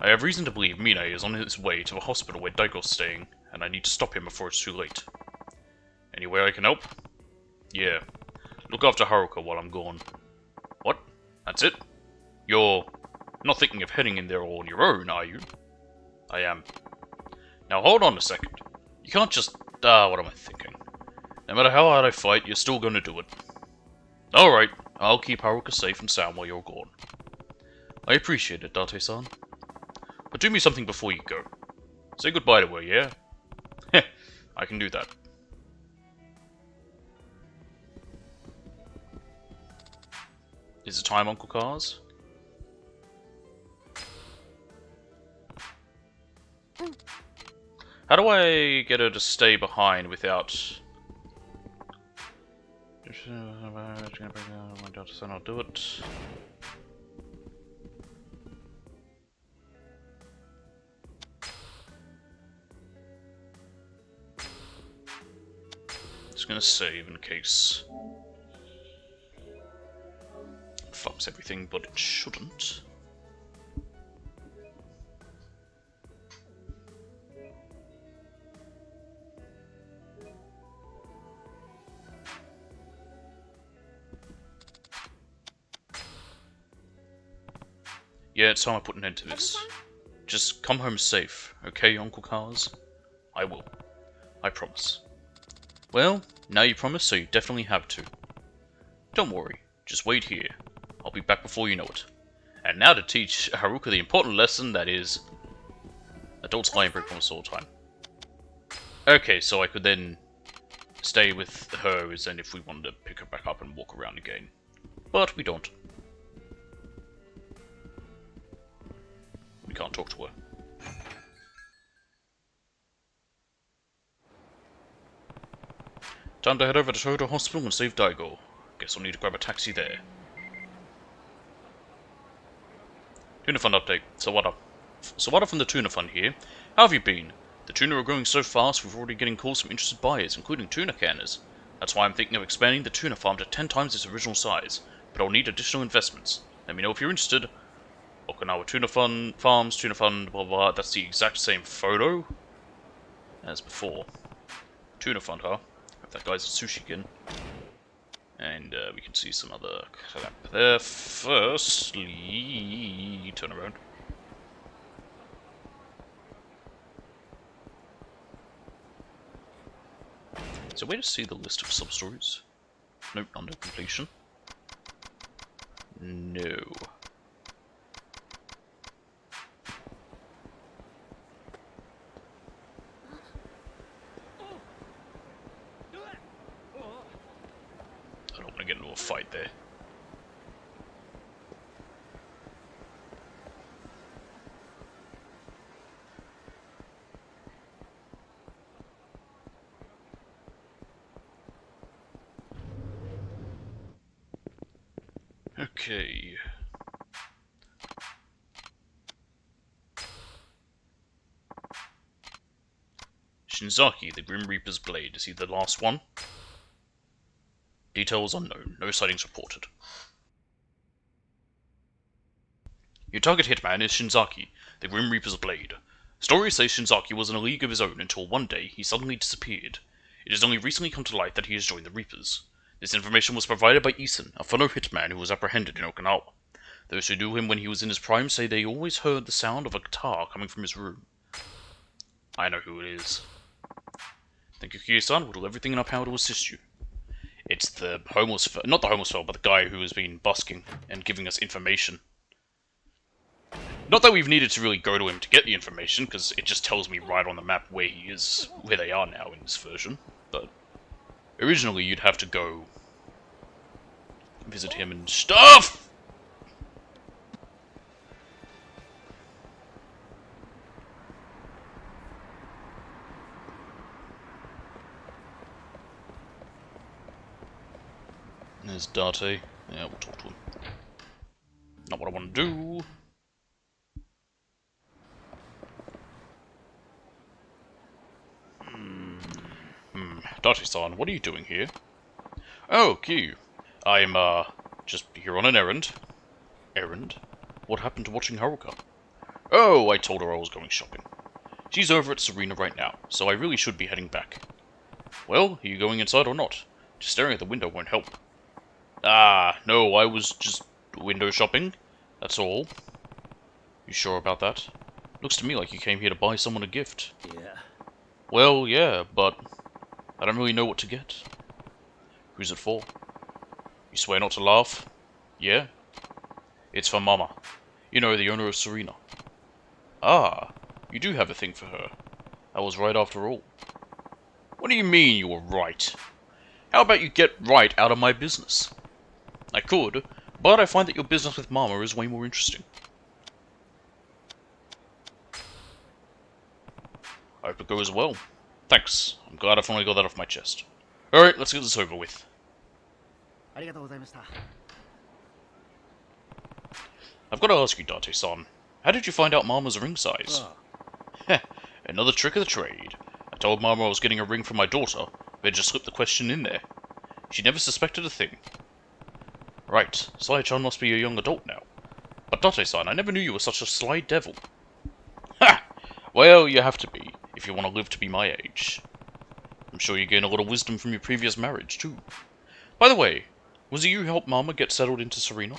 I have reason to believe Mine is on his way to a hospital where Daiko's staying, and I need to stop him before it's too late. Any way I can help? Yeah. Look after Haruka while I'm gone. What? That's it? You're not thinking of heading in there all on your own, are you? I am. Now hold on a second. You can't just... what am I thinking? No matter how hard I fight, you're still gonna do it. Alright, I'll keep Haruka safe and sound while you're gone. I appreciate it, Date-san. But do me something before you go. Say goodbye to her, yeah? Heh, I can do that. Is it time, Uncle Cars? How do I get her to stay behind without... I'll do it. Just gonna save in case it fucks everything, but it shouldn't. Yeah, it's time I put an end to this. Just come home safe, okay, Uncle Cars? I will. I promise. Well, now you promise, so you definitely have to. Don't worry, just wait here. I'll be back before you know it. And now to teach Haruka the important lesson that is... adults lie and break promises all the time. Okay, so I could then stay with her as then if we wanted to pick her back up and walk around again. But we don't. We can't talk to her. Time to head over to Tohoto Hospital and save Daigo. Guess I'll need to grab a taxi there. Tuna Fund update. Sawada from the Tuna Fund here. How have you been? The tuna are growing so fast we're already getting calls from interested buyers, including tuna canners. That's why I'm thinking of expanding the tuna farm to 10 times its original size, but I'll need additional investments. Let me know if you're interested. Okinawa Tuna Fund, Farms, Tuna Fund, blah blah, that's the exact same photo as before. Tuna Fund, huh? Hope that guy's a sushi-kin. And we can see some other crap there. Firstly, turn around. Is there a way to see the list of sub-stories? Nope, under completion. No. I don't want to get into a fight there. Okay. Shinzaki, the Grim Reaper's blade. Is he the last one? Details unknown. No sightings reported. Your target hitman is Shinzaki, the Grim Reaper's blade. Stories say Shinzaki was in a league of his own until one day he suddenly disappeared. It has only recently come to light that he has joined the Reapers. This information was provided by Isan, a fellow hitman who was apprehended in Okinawa. Those who knew him when he was in his prime say they always heard the sound of a guitar coming from his room. I know who it is. Thank you, Kiyo-san. We'll do everything in our power to assist you. It's the homeless, not the homeless fellow, but the guy who has been busking and giving us information. Not that we've needed to really go to him to get the information, because it just tells me right on the map where he is, where they are now in this version. But originally, you'd have to go visit him and stuff. There's Date. Yeah, we'll talk to him. Not what I want to do. Date-san, what are you doing here? Oh, Q. I'm, just here on an errand. Errand? What happened to watching Haruka? Oh, I told her I was going shopping. She's over at Serena right now, so I really should be heading back. Well, are you going inside or not? Just staring at the window won't help. Ah, no, I was just window shopping. That's all. You sure about that? Looks to me like you came here to buy someone a gift. Yeah. Well, yeah, but I don't really know what to get. Who's it for? You swear not to laugh? Yeah? It's for Mama. You know, the owner of Serena. Ah, you do have a thing for her. I was right after all. What do you mean you were right? How about you get right out of my business? I could, but I find that your business with Mama is way more interesting. I hope it goes well. Thanks. I'm glad I finally got that off my chest. Alright, let's get this over with. I've got to ask you, Date-san, how did you find out Mama's ring size? Heh, another trick of the trade. I told Mama I was getting a ring for my daughter, but just slipped the question in there. She never suspected a thing. Right, Sai-chan must be a young adult now. But Date-san, I never knew you were such a sly devil. Ha! Well, you have to be, if you want to live to be my age. I'm sure you gain a lot of wisdom from your previous marriage, too. By the way, was it you who helped Mama get settled into Serena?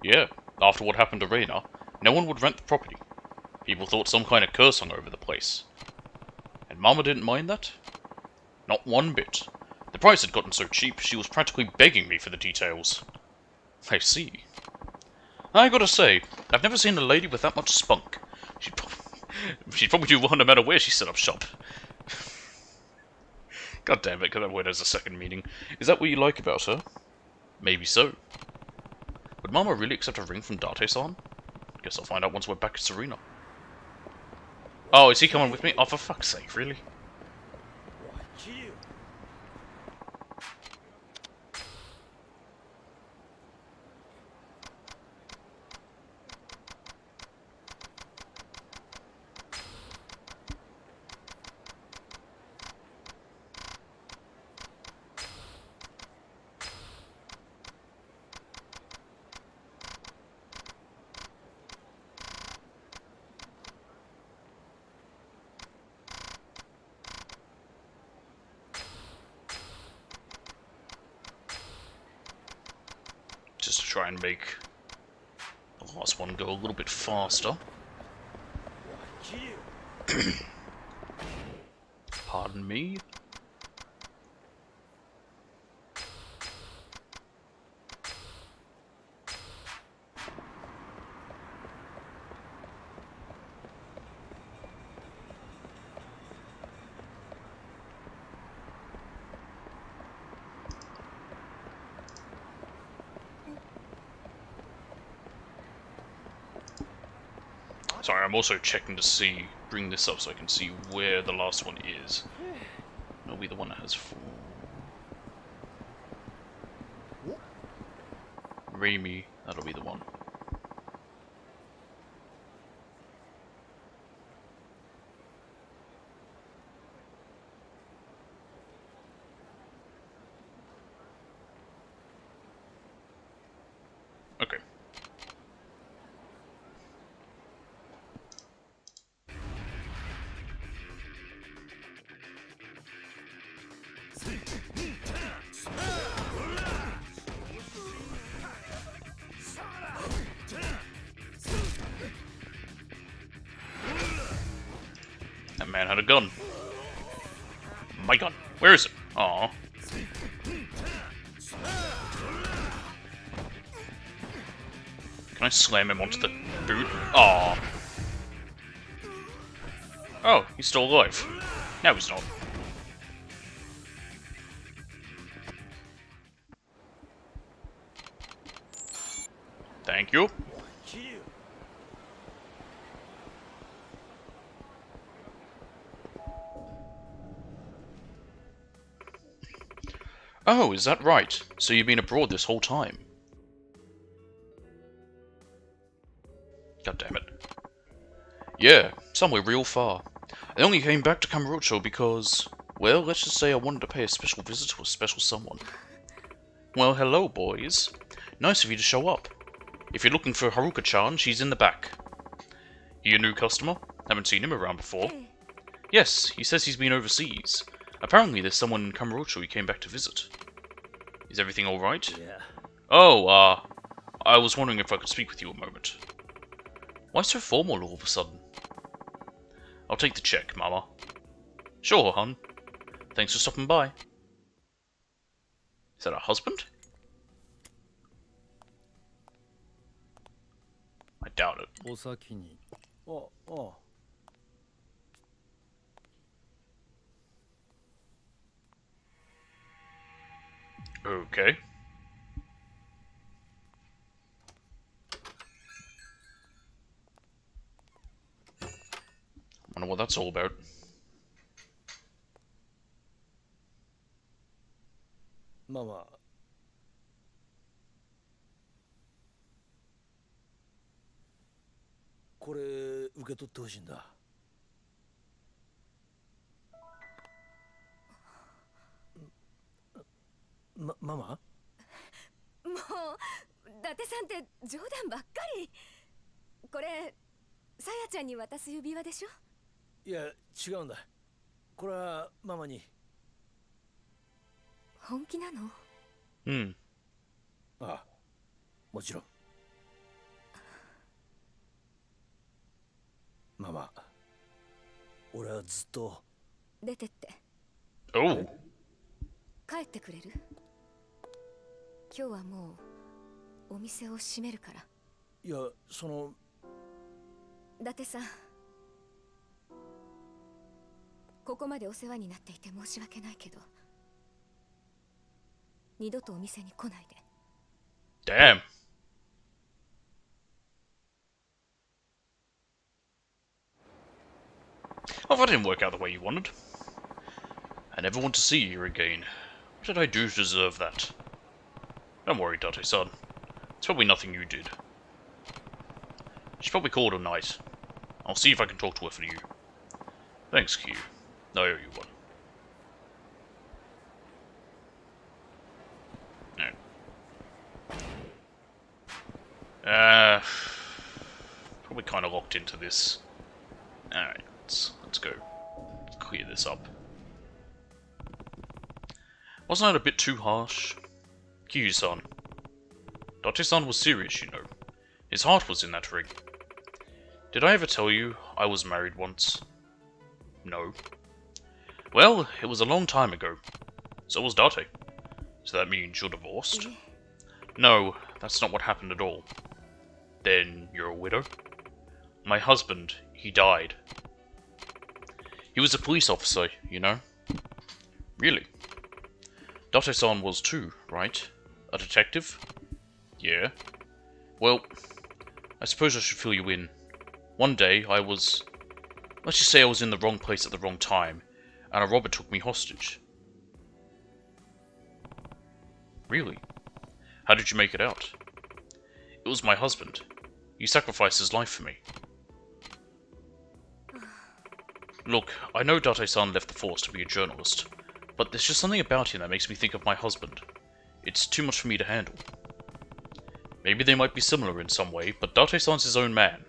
Yeah, After what happened to Reina, no one would rent the property. People thought some kind of curse hung over the place. And Mama didn't mind that? Not one bit. The price had gotten so cheap, she was practically begging me for the details. I see. I gotta say, I've never seen a lady with that much spunk. She'd probably do well no matter where she set up shop. God damn it, that word has a second meaning. Is that what you like about her? Maybe so. Would Mama really accept a ring from Date-san? Guess I'll find out once we're back at Serena. Oh, is he coming with me? Oh, for fuck's sake, really? Just to try and make the last one go a little bit faster. Pardon me. Sorry, I'm also checking to see, bring this up so I can see where the last one is. It'll be the one that has 4. Raimi, that'll be the one. Okay. That man had a gun. My gun. Where is it? Aww. Can I slam him onto the boot? Aww. Oh, he's still alive. No, he's not. Thank you. Oh, is that right? So you've been abroad this whole time? God damn it. Yeah, somewhere real far. I only came back to Kamurocho because, well, let's just say I wanted to pay a special visit to a special someone. Well, hello, boys. Nice of you to show up. If you're looking for Haruka-chan, she's in the back. You a new customer? Haven't seen him around before. Yes, he says he's been overseas. Apparently there's someone in Kamurocho he came back to visit. Is everything alright? Yeah. Oh, I was wondering if I could speak with you a moment. Why so formal all of a sudden? I'll take the check, Mama. Sure, hon. Thanks for stopping by. Is that her husband? I doubt it. お先に。あ、あ。Okay. Wonder what that's all about. ママ、これ受け取ってほしいんだ。ママ？もう伊達さんって冗談ばっかり。これさやちゃんに渡す指輪でしょ。いや違うんだ。これはママに。本気なの？Hmm. ああ、もちろん。ママ、俺はずっと。出てって。 Oh. 帰ってくれる？今日はもうお店を閉めるから。いや、その。伊達さん、ここまでお世話になっていて申し訳ないけど、二度とお店に来ないで。 Damn. Oh, that didn't work out the way you wanted. I never want to see you again. What did I do to deserve that? Don't worry, Date-san. It's probably nothing you did. She's probably called a night. I'll see if I can talk to her for you. Thanks, Q. I owe you one. No. Probably kind of locked into this. Alright, let's go. Let's clear this up. Wasn't that a bit too harsh? Kyu-san. Date-san was serious, you know. His heart was in that ring. Did I ever tell you I was married once? No. Well, it was a long time ago. So was Date. So that means you're divorced? No, that's not what happened at all. Then you're a widow? My husband, he died. He was a police officer, you know? Really? Date-san was too, right? A detective? Yeah. Well, I suppose I should fill you in. One day, let's just say I was in the wrong place at the wrong time, and a robber took me hostage. Really? How did you make it out? It was my husband. He sacrificed his life for me. Look, I know Date-san left the force to be a journalist, but there's just something about him that makes me think of my husband. It's too much for me to handle. Maybe they might be similar in some way, but Date-san's his own man.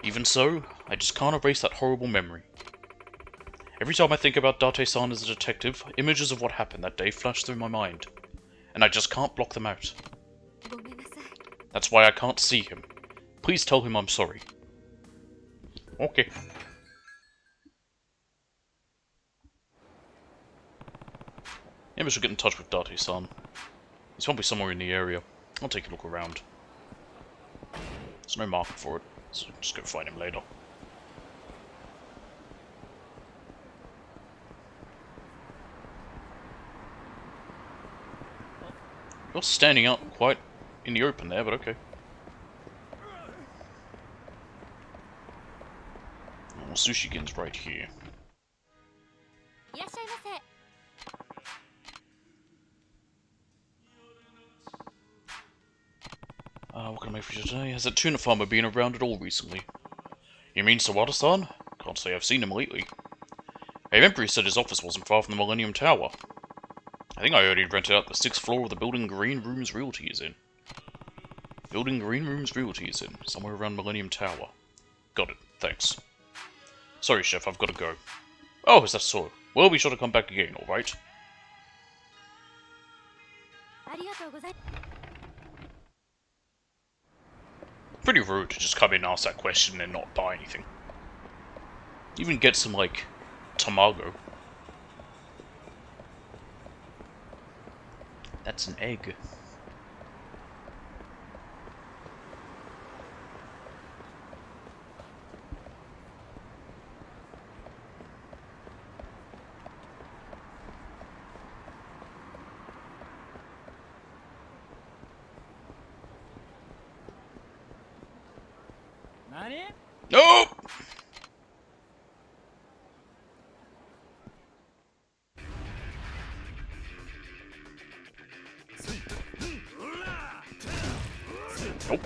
Even so, I just can't erase that horrible memory. Every time I think about Date-san as a detective, images of what happened that day flash through my mind, and I just can't block them out. That's why I can't see him. Please tell him I'm sorry. Okay. Maybe I should get in touch with Date-san. He's probably somewhere in the area. I'll take a look around. There's no market for it, so just go find him later. You're standing up quite in the open there, but okay. Well, Sushikin's right here. What can I make for you today? Has that tuna farmer been around at all recently? You mean Sawada-san? Can't say I've seen him lately. I remember he said his office wasn't far from the Millennium Tower. I think I heard he'd rented out the 6th floor of the building Green Rooms Realty is in. Building Green Rooms Realty is in, somewhere around Millennium Tower. Got it, thanks. Sorry, Chef, I've got to go. Oh, is that so? Well, be sure to come back again, alright? Pretty rude to just come in and ask that question and not buy anything. Even get some, like, tamago. That's an egg. No! Nope.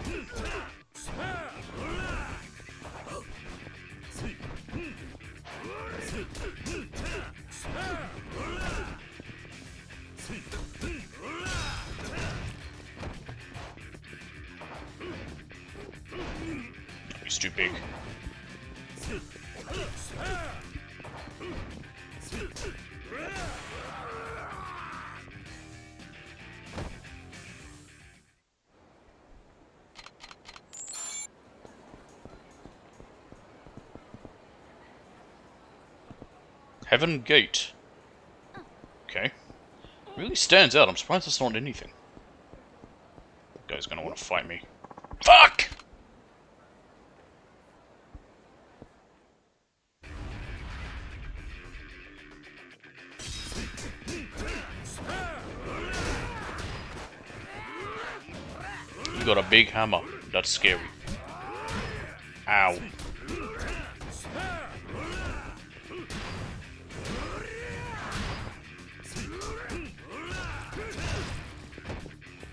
He's too big. Heaven Gate. Okay. Really stands out. I'm surprised it's not anything. That guy's gonna want to fight me. Fuck! You got a big hammer. That's scary. Ow.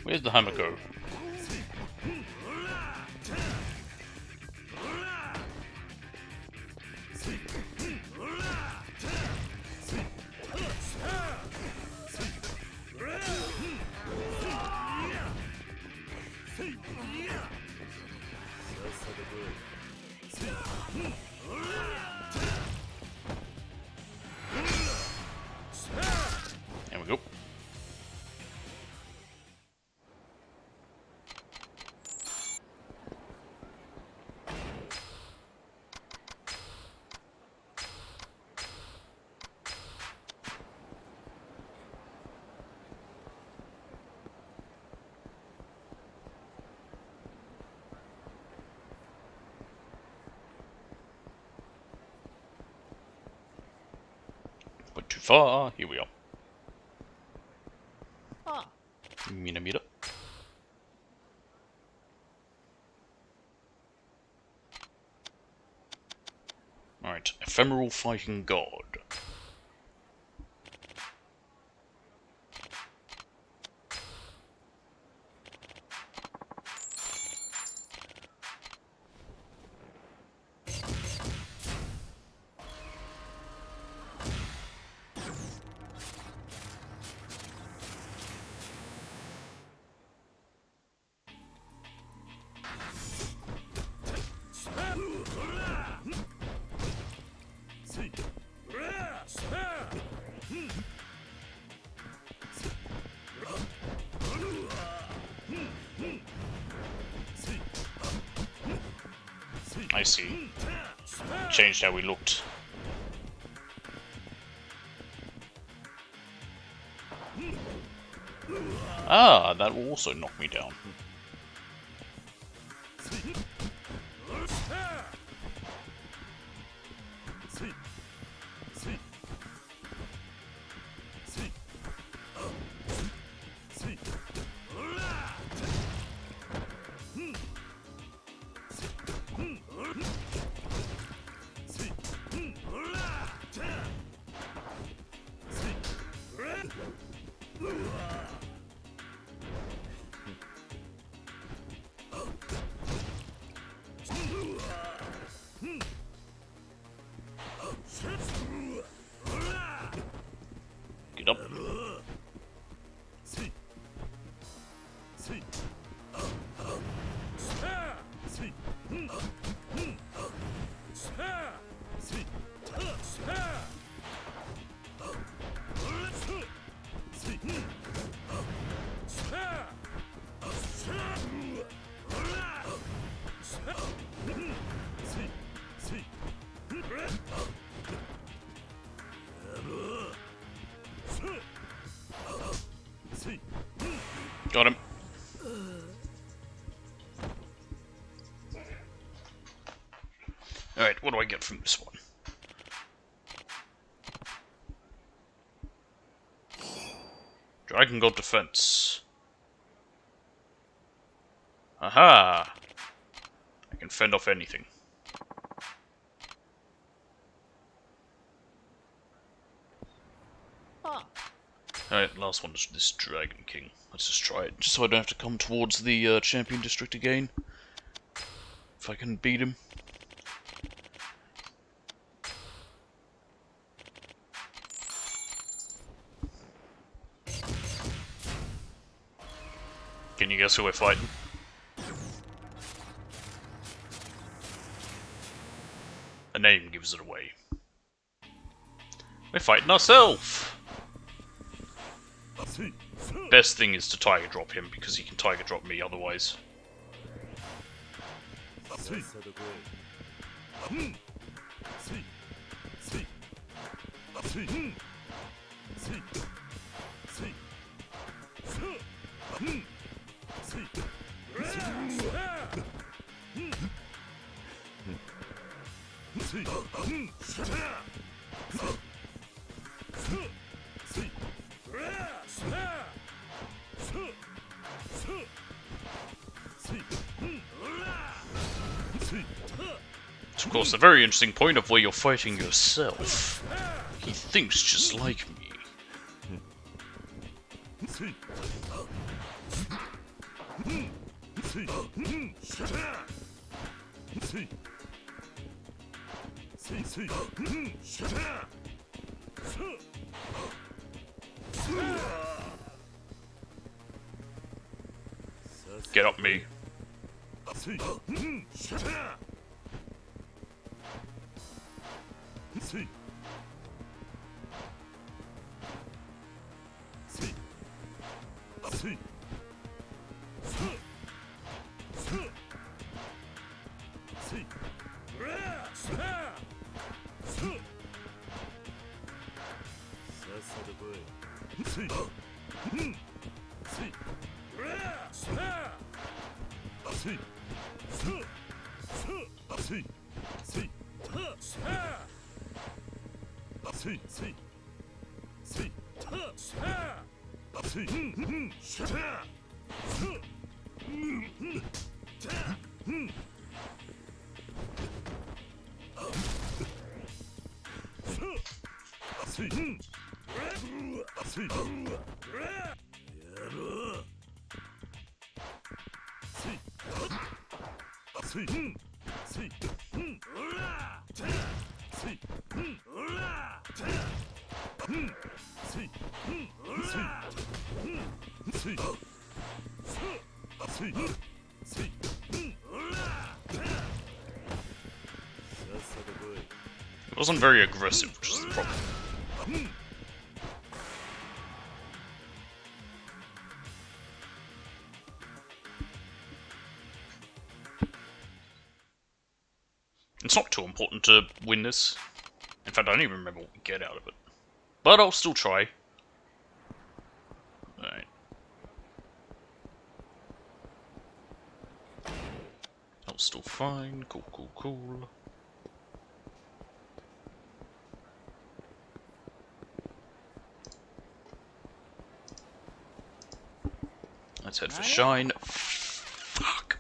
Where's the hammer go? There we go. Went too far. Here we are. Meter. Alright, ephemeral fighting god. I see. Changed how we looked. Ah, that will also knock me down. Get up. Got him. Alright, what do I get from this one? Dragon God Defense. Aha! I can fend off anything. Alright, last one is this Dragon King. Let's just try it, just so I don't have to come towards the Champion District again. If I can beat him. Can you guess who we're fighting? The name gives it away. We're fighting ourselves! Best thing is to Tiger Drop him, because he can Tiger Drop me otherwise. It's of course a very interesting point of where you're fighting yourself. He thinks just like me. Get up, me. It wasn't very aggressive, which is the problem. It's not too important to win this. In fact, I don't even remember what we get out of it. But I'll still try. Alright. That was still fine. Cool, cool, cool. Let's head for Shine. Fuck.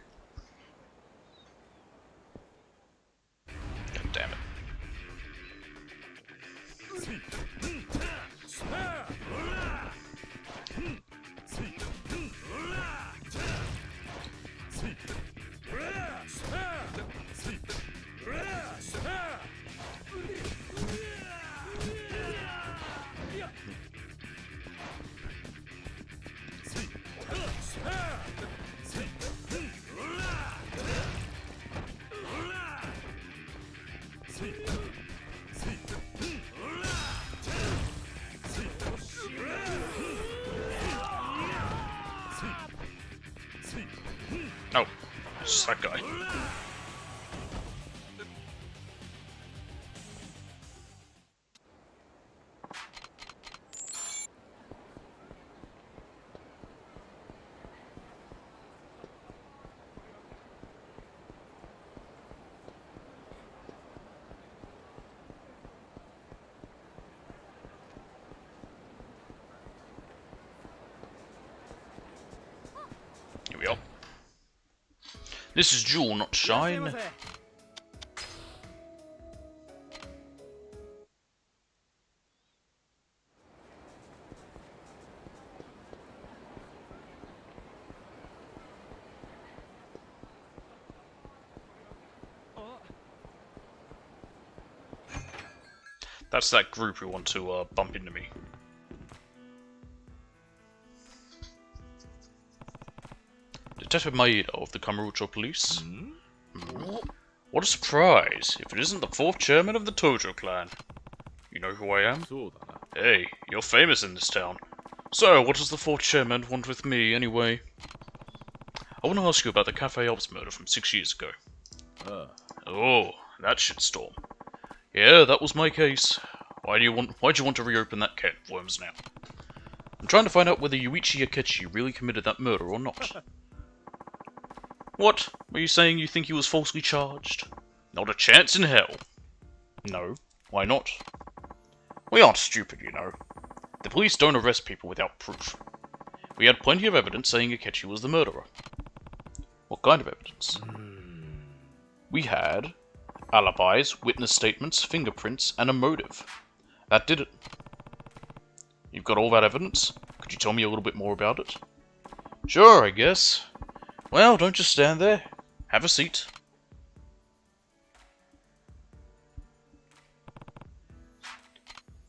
God damn it. Oh, it's that guy. Here we are. This is Jewel, not Shine. That's that group who want to bump into me. Detective Maeda of the Kamurocho Police? What a surprise, if it isn't the fourth chairman of the Tojo clan. You know who I am? Hey, you're famous in this town. So, what does the fourth chairman want with me, anyway? I want to ask you about the Cafe Alps murder from 6 years ago. Oh, that shitstorm. Yeah, that was my case. Why'd you want to reopen that can of worms now? I'm trying to find out whether Yuichi Akechi really committed that murder or not. What? Are you saying you think he was falsely charged? Not a chance in hell. No. Why not? We aren't stupid, you know. The police don't arrest people without proof. We had plenty of evidence saying Akechi was the murderer. What kind of evidence? We had alibis, witness statements, fingerprints, and a motive. That did it. You've got all that evidence? Could you tell me a little bit more about it? Sure, I guess. Well, don't just stand there. Have a seat.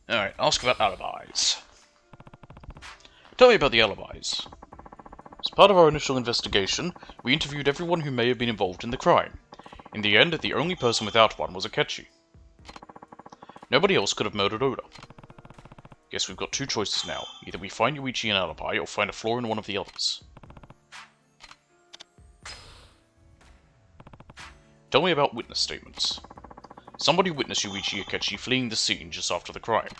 Alright, ask about alibis. Tell me about the alibis. As part of our initial investigation, we interviewed everyone who may have been involved in the crime. In the end, the only person without one was Akechi. Nobody else could have murdered Oda. Guess we've got two choices now. Either we find Yuichi an alibi, or find a flaw in one of the others. Tell me about witness statements. Somebody witnessed Yuichi Akechi fleeing the scene just after the crime.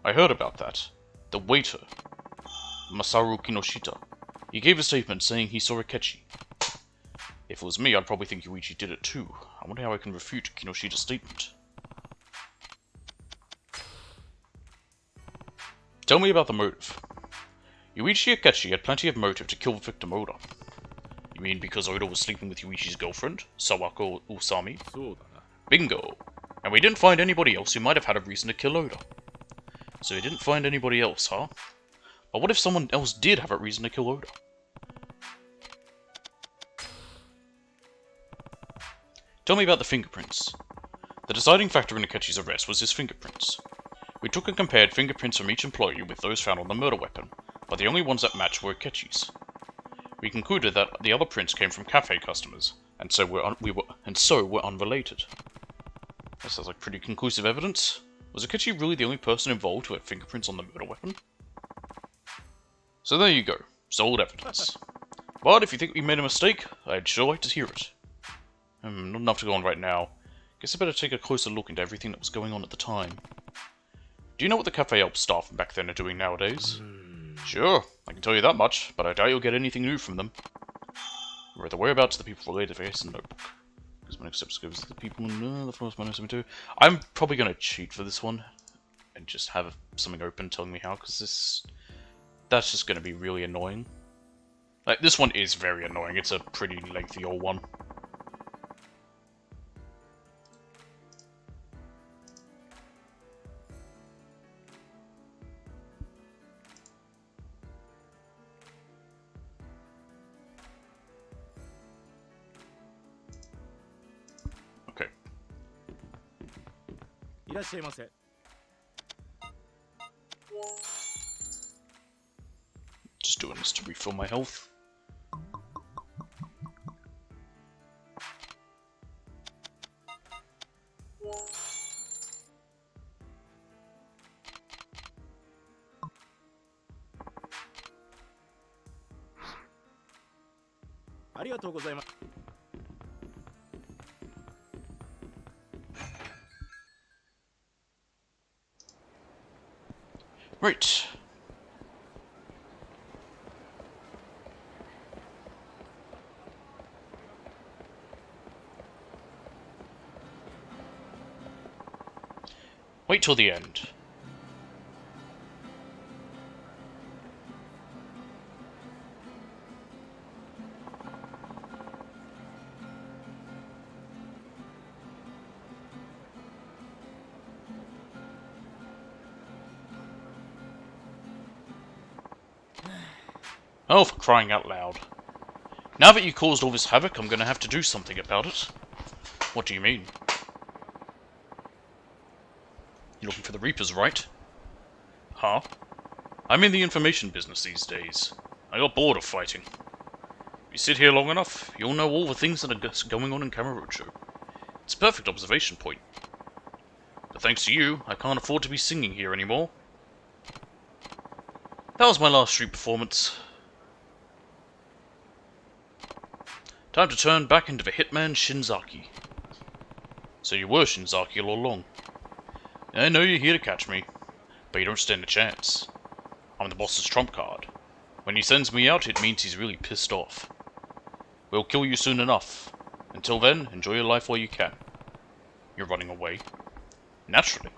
I heard about that. The waiter, Masaru Kinoshita. He gave a statement saying he saw Akechi. If it was me, I'd probably think Yuichi did it too. I wonder how I can refute Kinoshita's statement. Tell me about the motive. Yuichi Akechi had plenty of motive to kill the victim Oda. You mean because Oda was sleeping with Yuichi's girlfriend, Sawako Usami? Bingo! And we didn't find anybody else who might have had a reason to kill Oda. So we didn't find anybody else, huh? But what if someone else did have a reason to kill Oda? Tell me about the fingerprints. The deciding factor in Akechi's arrest was his fingerprints. We took and compared fingerprints from each employee with those found on the murder weapon, but the only ones that matched were Akechi's. We concluded that the other prints came from cafe customers, and so were unrelated. That sounds like pretty conclusive evidence. Was Akechi really the only person involved who had fingerprints on the murder weapon? So there you go, solid evidence. But if you think we made a mistake, I'd sure like to hear it. Not enough to go on right now. Guess I better take a closer look into everything that was going on at the time. Do you know what the Cafe Alp staff back then are doing nowadays? Sure, I can tell you that much, but I doubt you'll get anything new from them. We're at the whereabouts of the people related to Ace and Notebook. Because my next step goes to the people in the first -72. I'm probably going to cheat for this one, and just have something open telling me how, because that's just going to be really annoying. Like, this one is very annoying, it's a pretty lengthy old one. Just doing this to refill my health. Right. Wait till the end. Oh, for crying out loud. Now that you caused all this havoc, I'm gonna have to do something about it. What do you mean? You're looking for the Reapers, right? Huh? I'm in the information business these days. I got bored of fighting. If you sit here long enough, you'll know all the things that are going on in Kamurocho. It's a perfect observation point. But thanks to you, I can't afford to be singing here anymore. That was my last street performance. Time to turn back into the hitman Shinzaki. So you were Shinzaki all along. I know you're here to catch me, but you don't stand a chance. I'm the boss's trump card. When he sends me out, it means he's really pissed off. We'll kill you soon enough. Until then, enjoy your life while you can. You're running away. Naturally.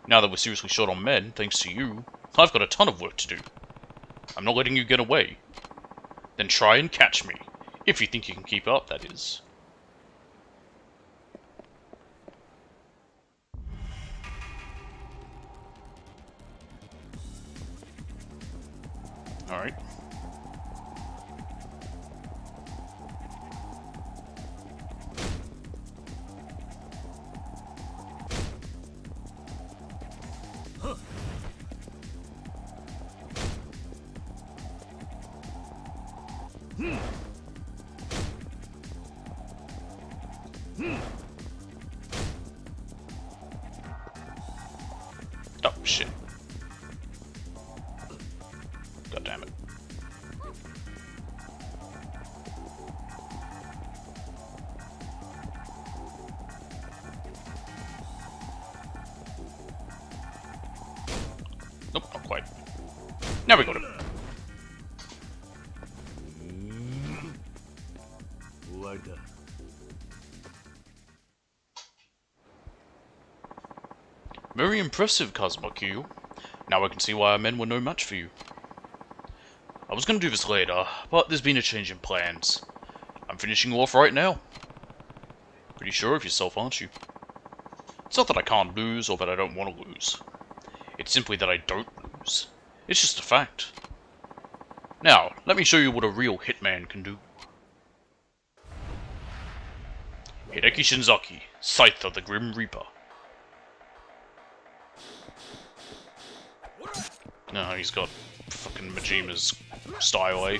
Now that we're seriously short on men, thanks to you, I've got a ton of work to do. I'm not letting you get away. Then try and catch me. If you think you can keep up, that is. Alright. Oh, shit. God damn it. Nope, not quite. Now we got it. Very impressive, Kazuma Q. Now I can see why our men were no match for you. I was going to do this later, but there's been a change in plans. I'm finishing you off right now. Pretty sure of yourself, aren't you? It's not that I can't lose or that I don't want to lose. It's simply that I don't lose. It's just a fact. Now, let me show you what a real hitman can do. Hideki Shinzaki, Scythe of the Grim Reaper. No, he's got fucking Majima's style, eh?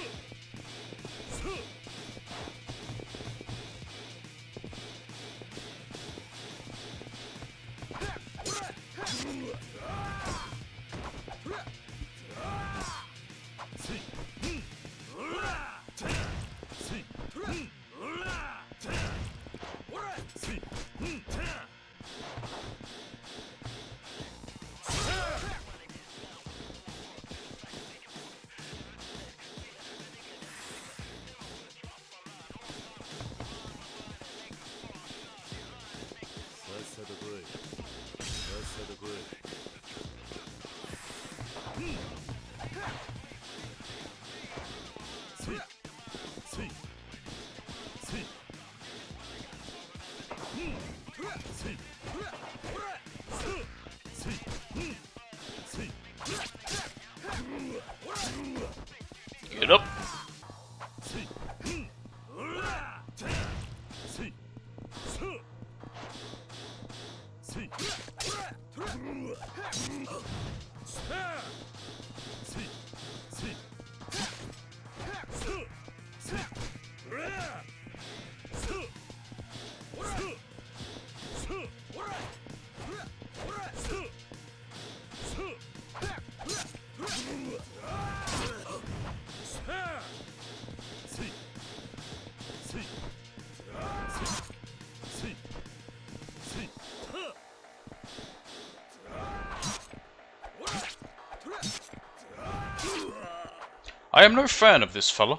Get up. I am no fan of this fella.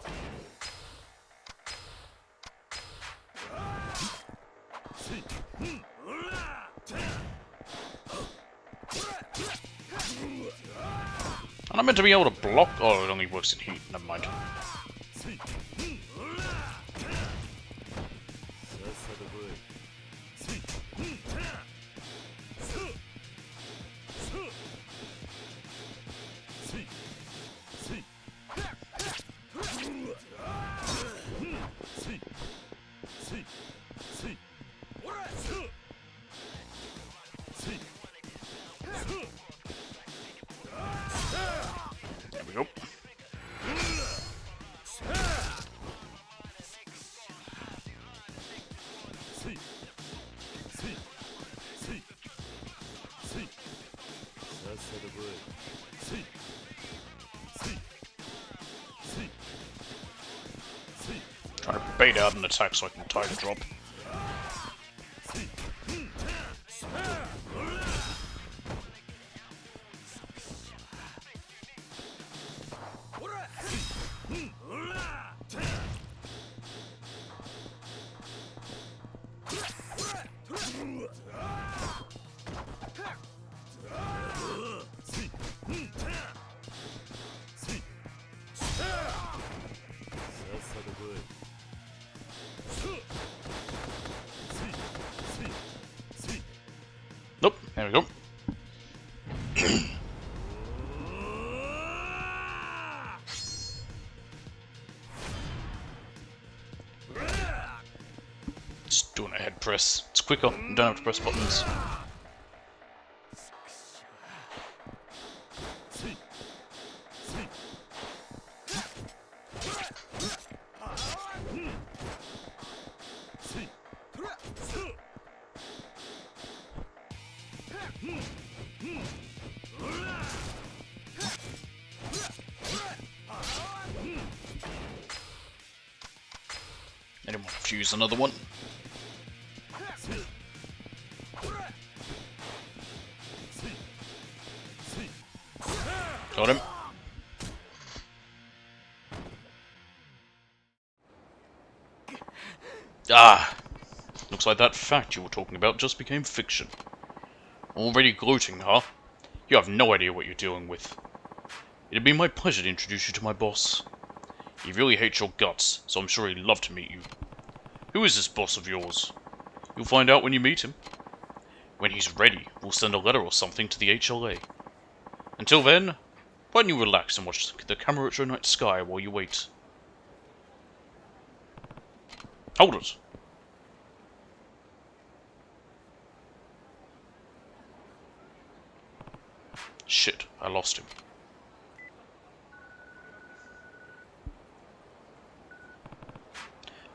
And I'm meant to be able to block. Oh, it only works in heat. Never mind. There we go. Trying to bait out an attack so I can tie the drop. There we go. Just doing a head press. It's quicker. You don't have to press buttons. Anyone want to use another one? Got him. Ah! Looks like that fact you were talking about just became fiction. Already gloating, huh? You have no idea what you're dealing with. It'd be my pleasure to introduce you to my boss. He really hates your guts, so I'm sure he'd love to meet you. Who is this boss of yours? You'll find out when you meet him. When he's ready, we'll send a letter or something to the HLA. Until then, why don't you relax and watch the Kamurocho night sky while you wait? Hold it! Shit, I lost him.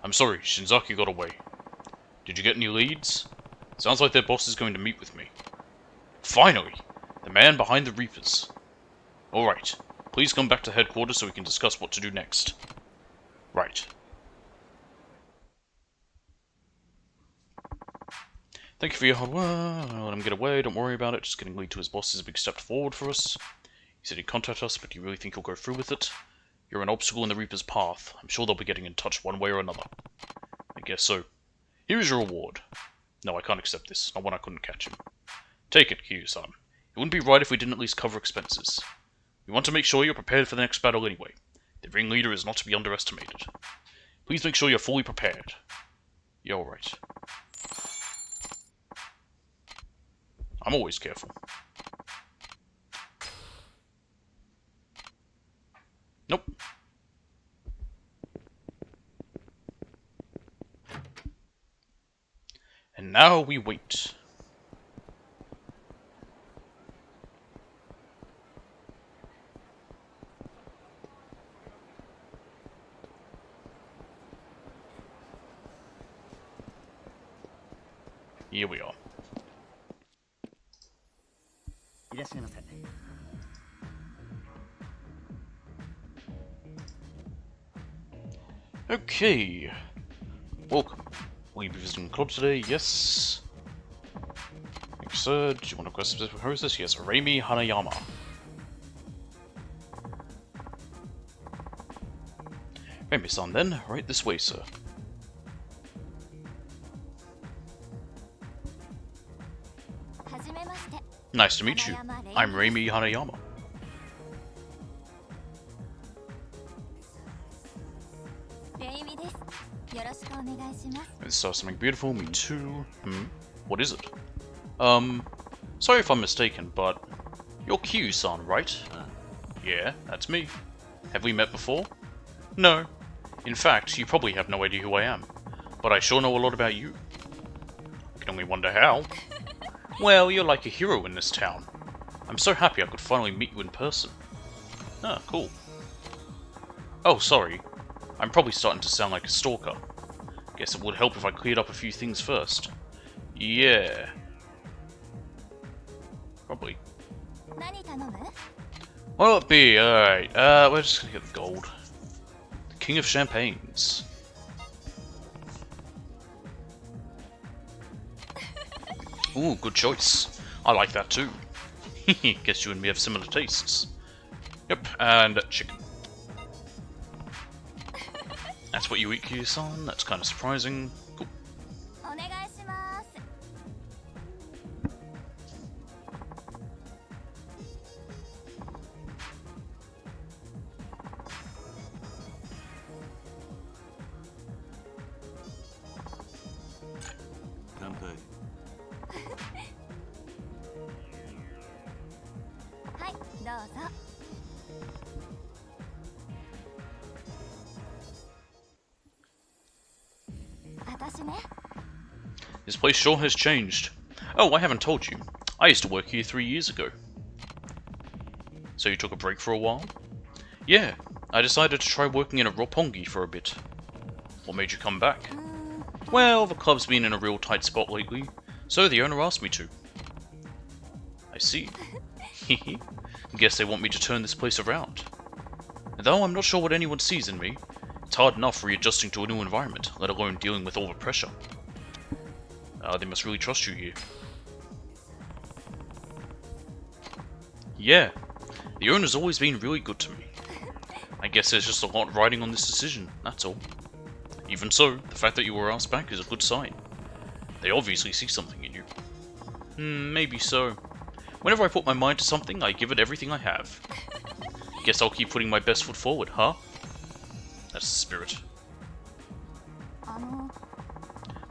I'm sorry, Shinzaki got away. Did you get any leads? Sounds like their boss is going to meet with me. Finally! The man behind the Reapers. Alright, please come back to headquarters so we can discuss what to do next. Right. Thank you for your hard work. I'll let him get away, don't worry about it. Just getting lead to his boss is a big step forward for us. He said he'd contact us, but do you really think he'll go through with it? You're an obstacle in the Reaper's path. I'm sure they'll be getting in touch one way or another. I guess so. Here is your reward. No, I can't accept this. Not one I couldn't catch him. Take it, Kiryu-san. It wouldn't be right if we didn't at least cover expenses. We want to make sure you're prepared for the next battle anyway. The ringleader is not to be underestimated. Please make sure you're fully prepared. You're alright. I'm always careful. Nope. And now we wait. Here we are. Okay. Welcome. Will you be visiting the club today? Yes. Like sir, do you want to request a specific hostess? Yes, Reimi Hanayama. Reimi-san then. Right this way, sir. Nice to meet you. I'm Reimi Hanayama. This saw something beautiful, me too. What is it? Sorry if I'm mistaken, but you're Kiryu-san, right? Yeah, that's me. Have we met before? No. In fact, you probably have no idea who I am, but I sure know a lot about you. I can only wonder how. Well, you're like a hero in this town. I'm so happy I could finally meet you in person. Ah, cool. Oh, sorry. I'm probably starting to sound like a stalker. Guess it would help if I cleared up a few things first. Yeah. Probably. What'll it be? Alright, we're just gonna get the gold. The King of Champagnes. Ooh, good choice. I like that too. Guess you and me have similar tastes. Yep, and chicken. That's what you eat, Kiryu-san? That's kind of surprising. Cool. This place sure has changed. Oh, I haven't told you. I used to work here 3 years ago. So you took a break for a while? Yeah, I decided to try working in a roppongi for a bit. What made you come back? Well, the club's been in a real tight spot lately, so the owner asked me to. I see. Guess they want me to turn this place around. Though I'm not sure what anyone sees in me, it's hard enough readjusting to a new environment, let alone dealing with all the pressure. They must really trust you here. Yeah, the owner's always been really good to me. I guess there's just a lot riding on this decision, that's all. Even so, the fact that you were asked back is a good sign. They obviously see something in you. Maybe so. Whenever I put my mind to something, I give it everything I have. Guess I'll keep putting my best foot forward, huh? That's the spirit.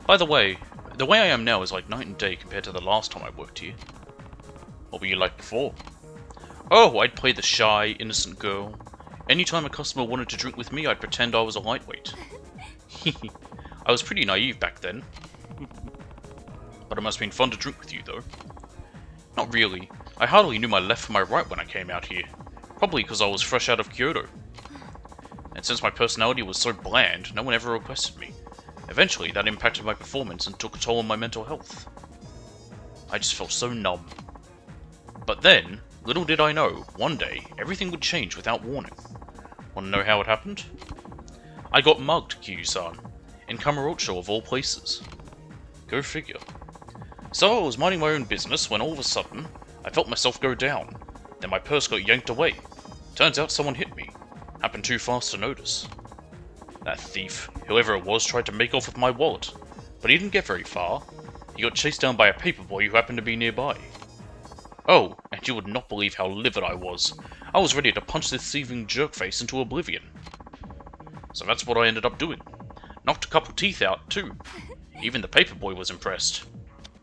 By the way I am now is like night and day compared to the last time I worked here. What were you like before? Oh, I'd play the shy, innocent girl. Anytime a customer wanted to drink with me, I'd pretend I was a lightweight. I was pretty naive back then. But it must have been fun to drink with you, though. Not really. I hardly knew my left from my right when I came out here. Probably because I was fresh out of Kyoto. And since my personality was so bland, no one ever requested me. Eventually, that impacted my performance and took a toll on my mental health. I just felt so numb. But then, little did I know, one day, everything would change without warning. Wanna know how it happened? I got mugged, Kiryu-san, in Kamurocho of all places. Go figure. So I was minding my own business when all of a sudden, I felt myself go down. Then my purse got yanked away. Turns out someone hit me. Happened too fast to notice. That thief, whoever it was, tried to make off with my wallet, but he didn't get very far. He got chased down by a paperboy who happened to be nearby. Oh, and you would not believe how livid I was. I was ready to punch this thieving jerkface into oblivion. So that's what I ended up doing. Knocked a couple teeth out, too. Even the paperboy was impressed.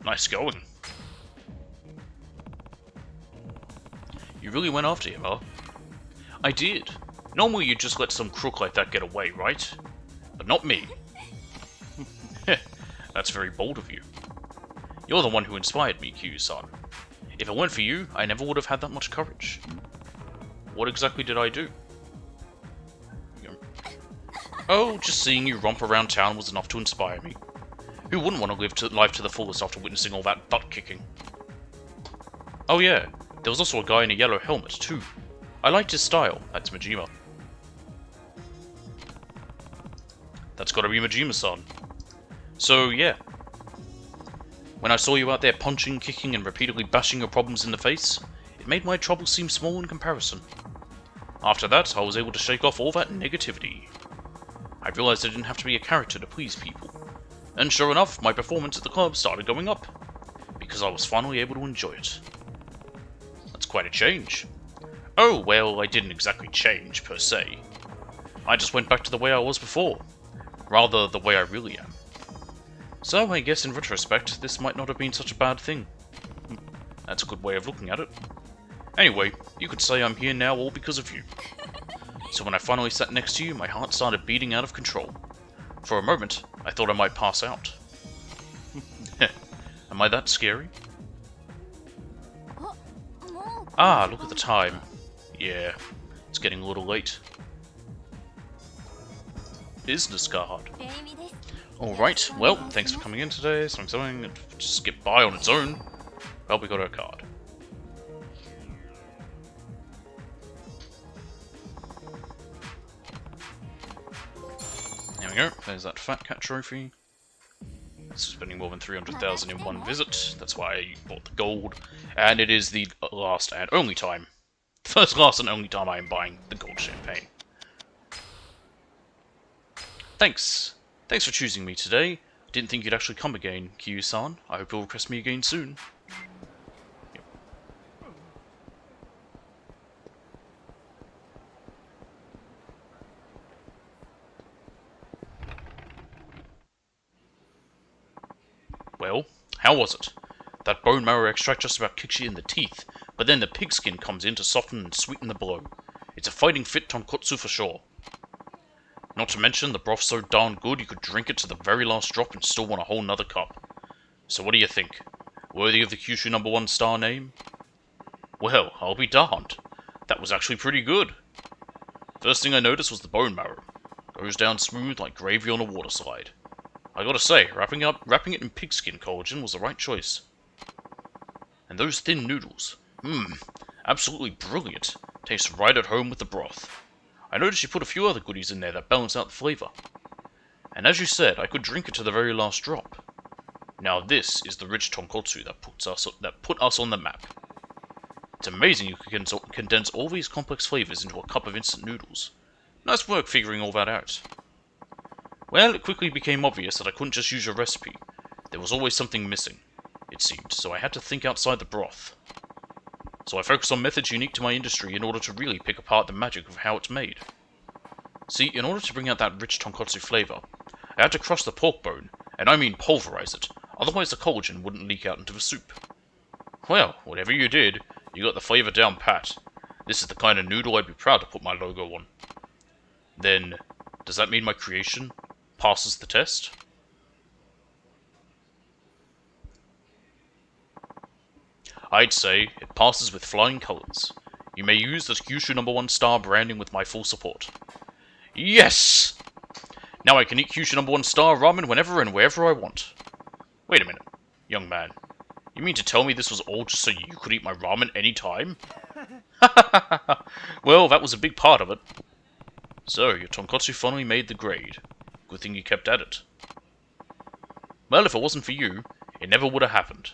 Nice going. You really went after him, huh? I did. Normally you'd just let some crook like that get away, right? But not me. That's very bold of you. You're the one who inspired me, Kiryu-san. If it weren't for you, I never would have had that much courage. What exactly did I do? Oh, just seeing you romp around town was enough to inspire me. Who wouldn't want to live life to the fullest after witnessing all that butt-kicking? Oh yeah, there was also a guy in a yellow helmet, too. I liked his style. That's Majima. That's gotta be Majima-san. So, yeah. When I saw you out there punching, kicking, and repeatedly bashing your problems in the face, it made my troubles seem small in comparison. After that, I was able to shake off all that negativity. I realized I didn't have to be a character to please people. And sure enough, my performance at the club started going up, because I was finally able to enjoy it. That's quite a change. Oh, well, I didn't exactly change, per se. I just went back to the way I was before. Rather, the way I really am. So, I guess in retrospect, this might not have been such a bad thing. That's a good way of looking at it. Anyway, you could say I'm here now all because of you. So when I finally sat next to you, my heart started beating out of control. For a moment, I thought I might pass out. Am I that scary? Ah, look at the time. Yeah, it's getting a little late. Business card. Alright, well, thanks for coming in today. Something that just get by on its own. Well, we got our card. There we go, there's that Fat Cat trophy. Spending more than 300,000 in one visit, that's why I bought the gold. And it is the last and only time. First, last, and only time I am buying the gold champagne. Thanks. Thanks for choosing me today. Didn't think you'd actually come again, Kiryu-san. I hope you'll request me again soon. Yep. Well, how was it? That bone marrow extract just about kicks you in the teeth, but then the pigskin comes in to soften and sweeten the blow. It's a fighting fit tonkotsu for sure. Not to mention, the broth's so darn good you could drink it to the very last drop and still want a whole nother cup. So what do you think? Worthy of the Kyushu #1 star name? Well, I'll be darned. That was actually pretty good. First thing I noticed was the bone marrow. Goes down smooth like gravy on a water slide. I gotta say, wrapping it in pigskin collagen was the right choice. And those thin noodles. Absolutely brilliant. Tastes right at home with the broth. I noticed you put a few other goodies in there that balance out the flavour. And as you said, I could drink it to the very last drop. Now this is the rich tonkotsu that put us on the map. It's amazing you can condense all these complex flavours into a cup of instant noodles. Nice work figuring all that out. Well, it quickly became obvious that I couldn't just use your recipe. There was always something missing, it seemed, so I had to think outside the broth. So I focused on methods unique to my industry in order to really pick apart the magic of how it's made. See, in order to bring out that rich tonkotsu flavour, I had to crush the pork bone, and I mean pulverize it, otherwise the collagen wouldn't leak out into the soup. Well, whatever you did, you got the flavour down pat. This is the kind of noodle I'd be proud to put my logo on. Then, does that mean my creation passes the test? I'd say it passes with flying colours. You may use the Kyushu #1 star branding with my full support. Yes! Now I can eat Kyushu #1 star ramen whenever and wherever I want. Wait a minute, young man. You mean to tell me this was all just so you could eat my ramen anytime? Well, that was a big part of it. So, your tonkotsu finally made the grade. Good thing you kept at it. Well, if it wasn't for you, it never would have happened.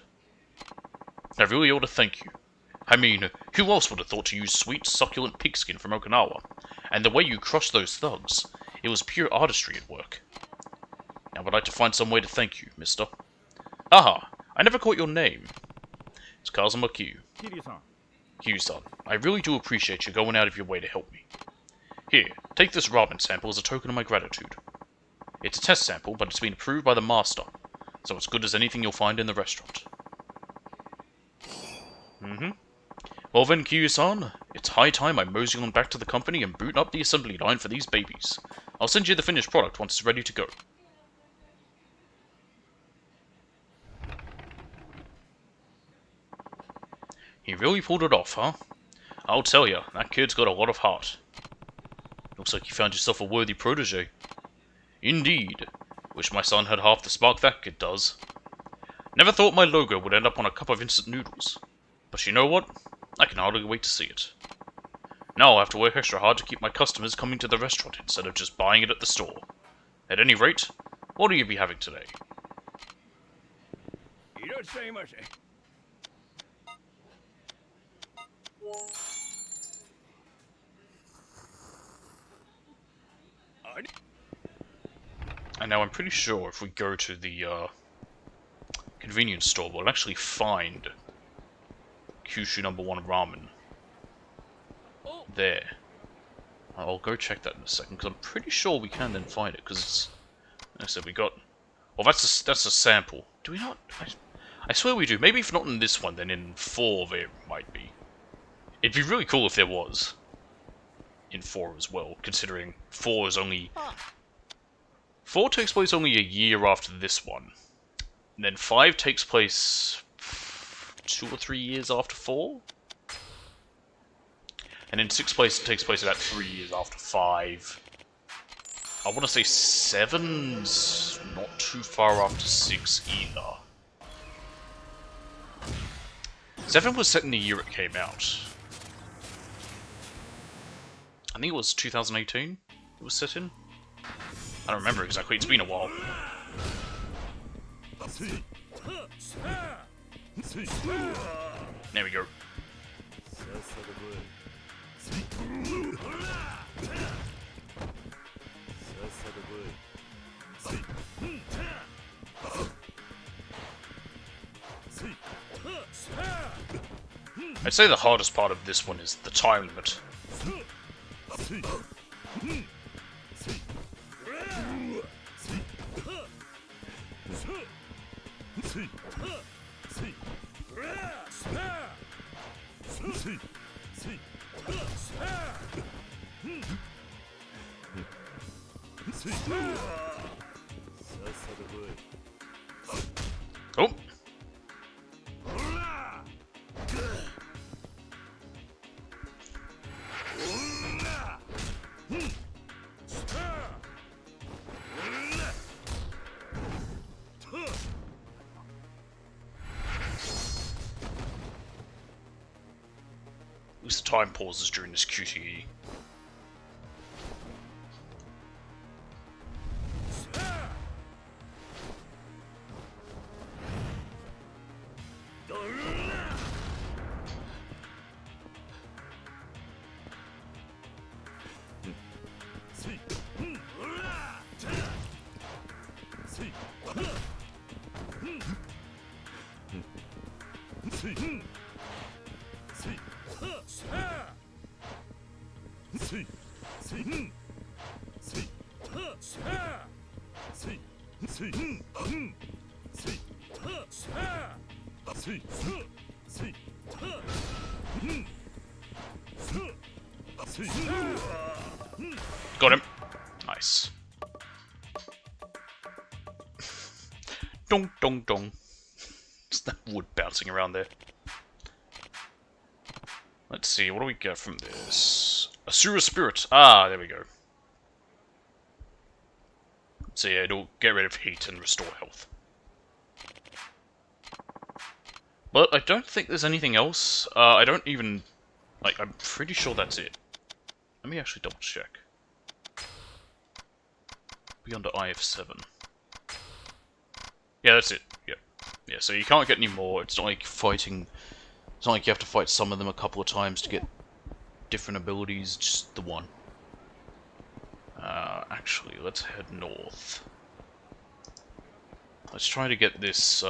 I really ought to thank you. I mean, who else would have thought to use sweet, succulent pigskin from Okinawa? And the way you crushed those thugs, it was pure artistry at work. Now I'd like to find some way to thank you, mister. Aha, I never caught your name. It's Kazuma Q. Q-san, I really do appreciate you going out of your way to help me. Here, take this ramen sample as a token of my gratitude. It's a test sample, but it's been approved by the master, so it's good as anything you'll find in the restaurant. Well then, Kyu-san, it's high time I mosey on back to the company and boot up the assembly line for these babies. I'll send you the finished product once it's ready to go. He really pulled it off, huh? I'll tell ya, that kid's got a lot of heart. Looks like you found yourself a worthy protege. Indeed. Wish my son had half the spark that kid does. Never thought my logo would end up on a cup of instant noodles. But you know what? I can hardly wait to see it. Now I'll have to work extra hard to keep my customers coming to the restaurant instead of just buying it at the store. At any rate, what will you be having today? And now I'm pretty sure if we go to the convenience store, we'll actually find Kyushu #1 ramen there. I'll go check that in a second, because I'm pretty sure we can then find it, because it's... Like I said, we got... Well, that's a sample. Do we not? I swear we do. Maybe if not in this one, then in 4 there might be. It'd be really cool if there was. In 4 as well, considering 4 is only... 4 takes place only a year after this one. And then 5 takes place 2 or 3 years after 4? And in 6th takes place about 3 years after 5. I want to say 7's not too far after 6 either. 7 was set in the year it came out. I think it was 2018 it was set in. I don't remember exactly, it's been a while. There we go. I'd say the hardest part of this one is the time limit. Oh! At least the time pauses during this QTE. Got him. Nice. Dong dong dong. Just that wood bouncing around there. Let's see, what do we get from this? Asura Spirit. Ah, there we go. So yeah, it'll get rid of heat and restore health. But I don't think there's anything else. I don't even... Like, I'm pretty sure that's it. Let me actually double check. Be under IF7. Yeah, that's it. Yeah. Yeah, so you can't get any more. It's not like fighting... It's not like you have to fight some of them a couple of times to get different abilities, just the one. Actually, let's head north. Let's try to get this,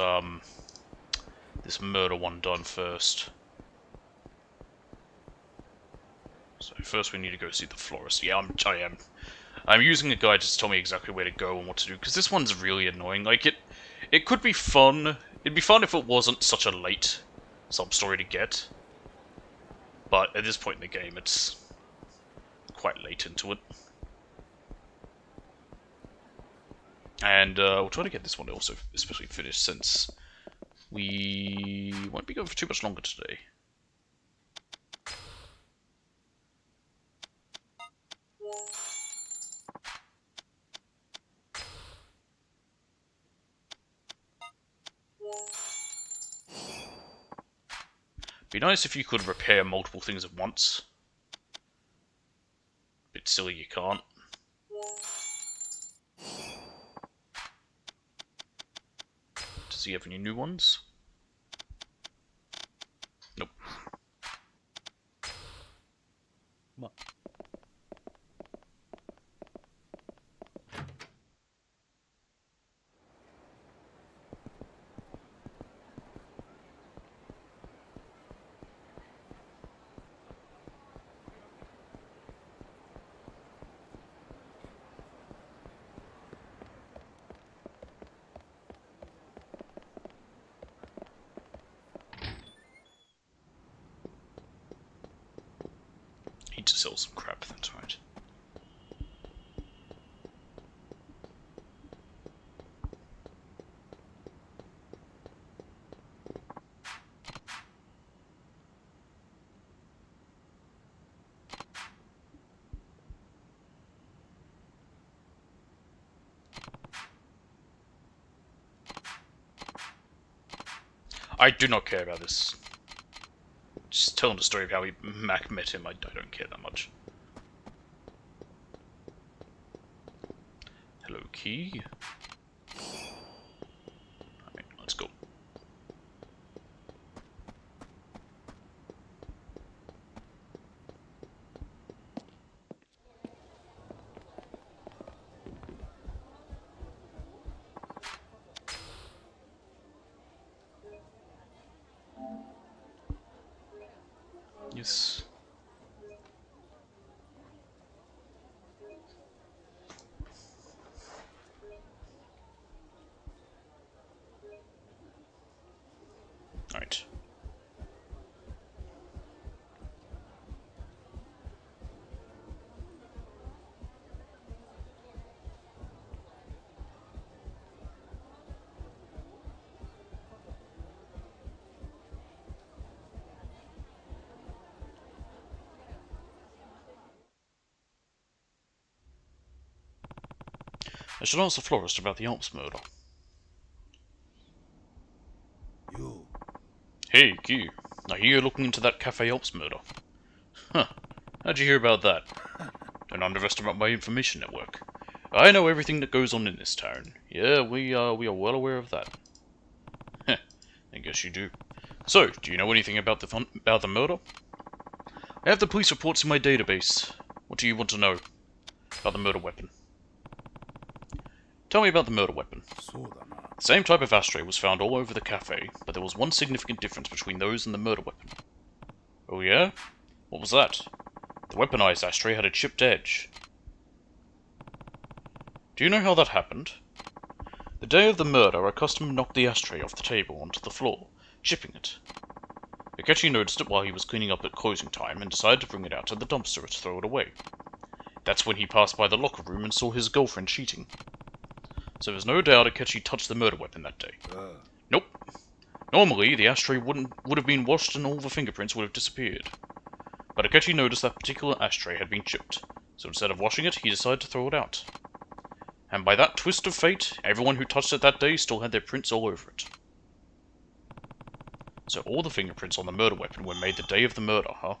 this murder one done first. So first we need to go see the florist. Yeah, I am. I'm using a guide to tell me exactly where to go and what to do, because this one's really annoying. Like, it could be fun. It'd be fun if it wasn't such a late sub-story to get. But at this point in the game, it's quite late into it. And we'll try to get this one also especially finished, since we won't be going for too much longer today. Be nice if you could repair multiple things at once. Bit silly you can't. Does he have any new ones? Nope. Need to sell some crap, that's right. I do not care about this. Just telling the story of how Mac met him, I don't care that much. Hello, key. Alright, let's go. Yes. Alright. I should ask the florist about the Alps murder. You. Hey, Q. I hear you're looking into that Cafe Alps murder. Huh. How'd you hear about that? Don't underestimate my information network. I know everything that goes on in this town. Yeah, we are well aware of that. Heh, I guess you do. So, do you know anything about the murder? I have the police reports in my database. What do you want to know about the murder weapon? Tell me about the murder weapon. The same type of ashtray was found all over the cafe, but there was one significant difference between those and the murder weapon. Oh yeah? What was that? The weaponized ashtray had a chipped edge. Do you know how that happened? The day of the murder, a customer knocked the ashtray off the table onto the floor, chipping it. Akechi noticed it while he was cleaning up at closing time and decided to bring it out to the dumpster to throw it away. That's when he passed by the locker room and saw his girlfriend cheating. So there's no doubt Akechi touched the murder weapon that day. Nope. Normally, the ashtray would have been washed and all the fingerprints would have disappeared. But Akechi noticed that particular ashtray had been chipped, so instead of washing it, he decided to throw it out. And by that twist of fate, everyone who touched it that day still had their prints all over it. So all the fingerprints on the murder weapon were made the day of the murder, huh?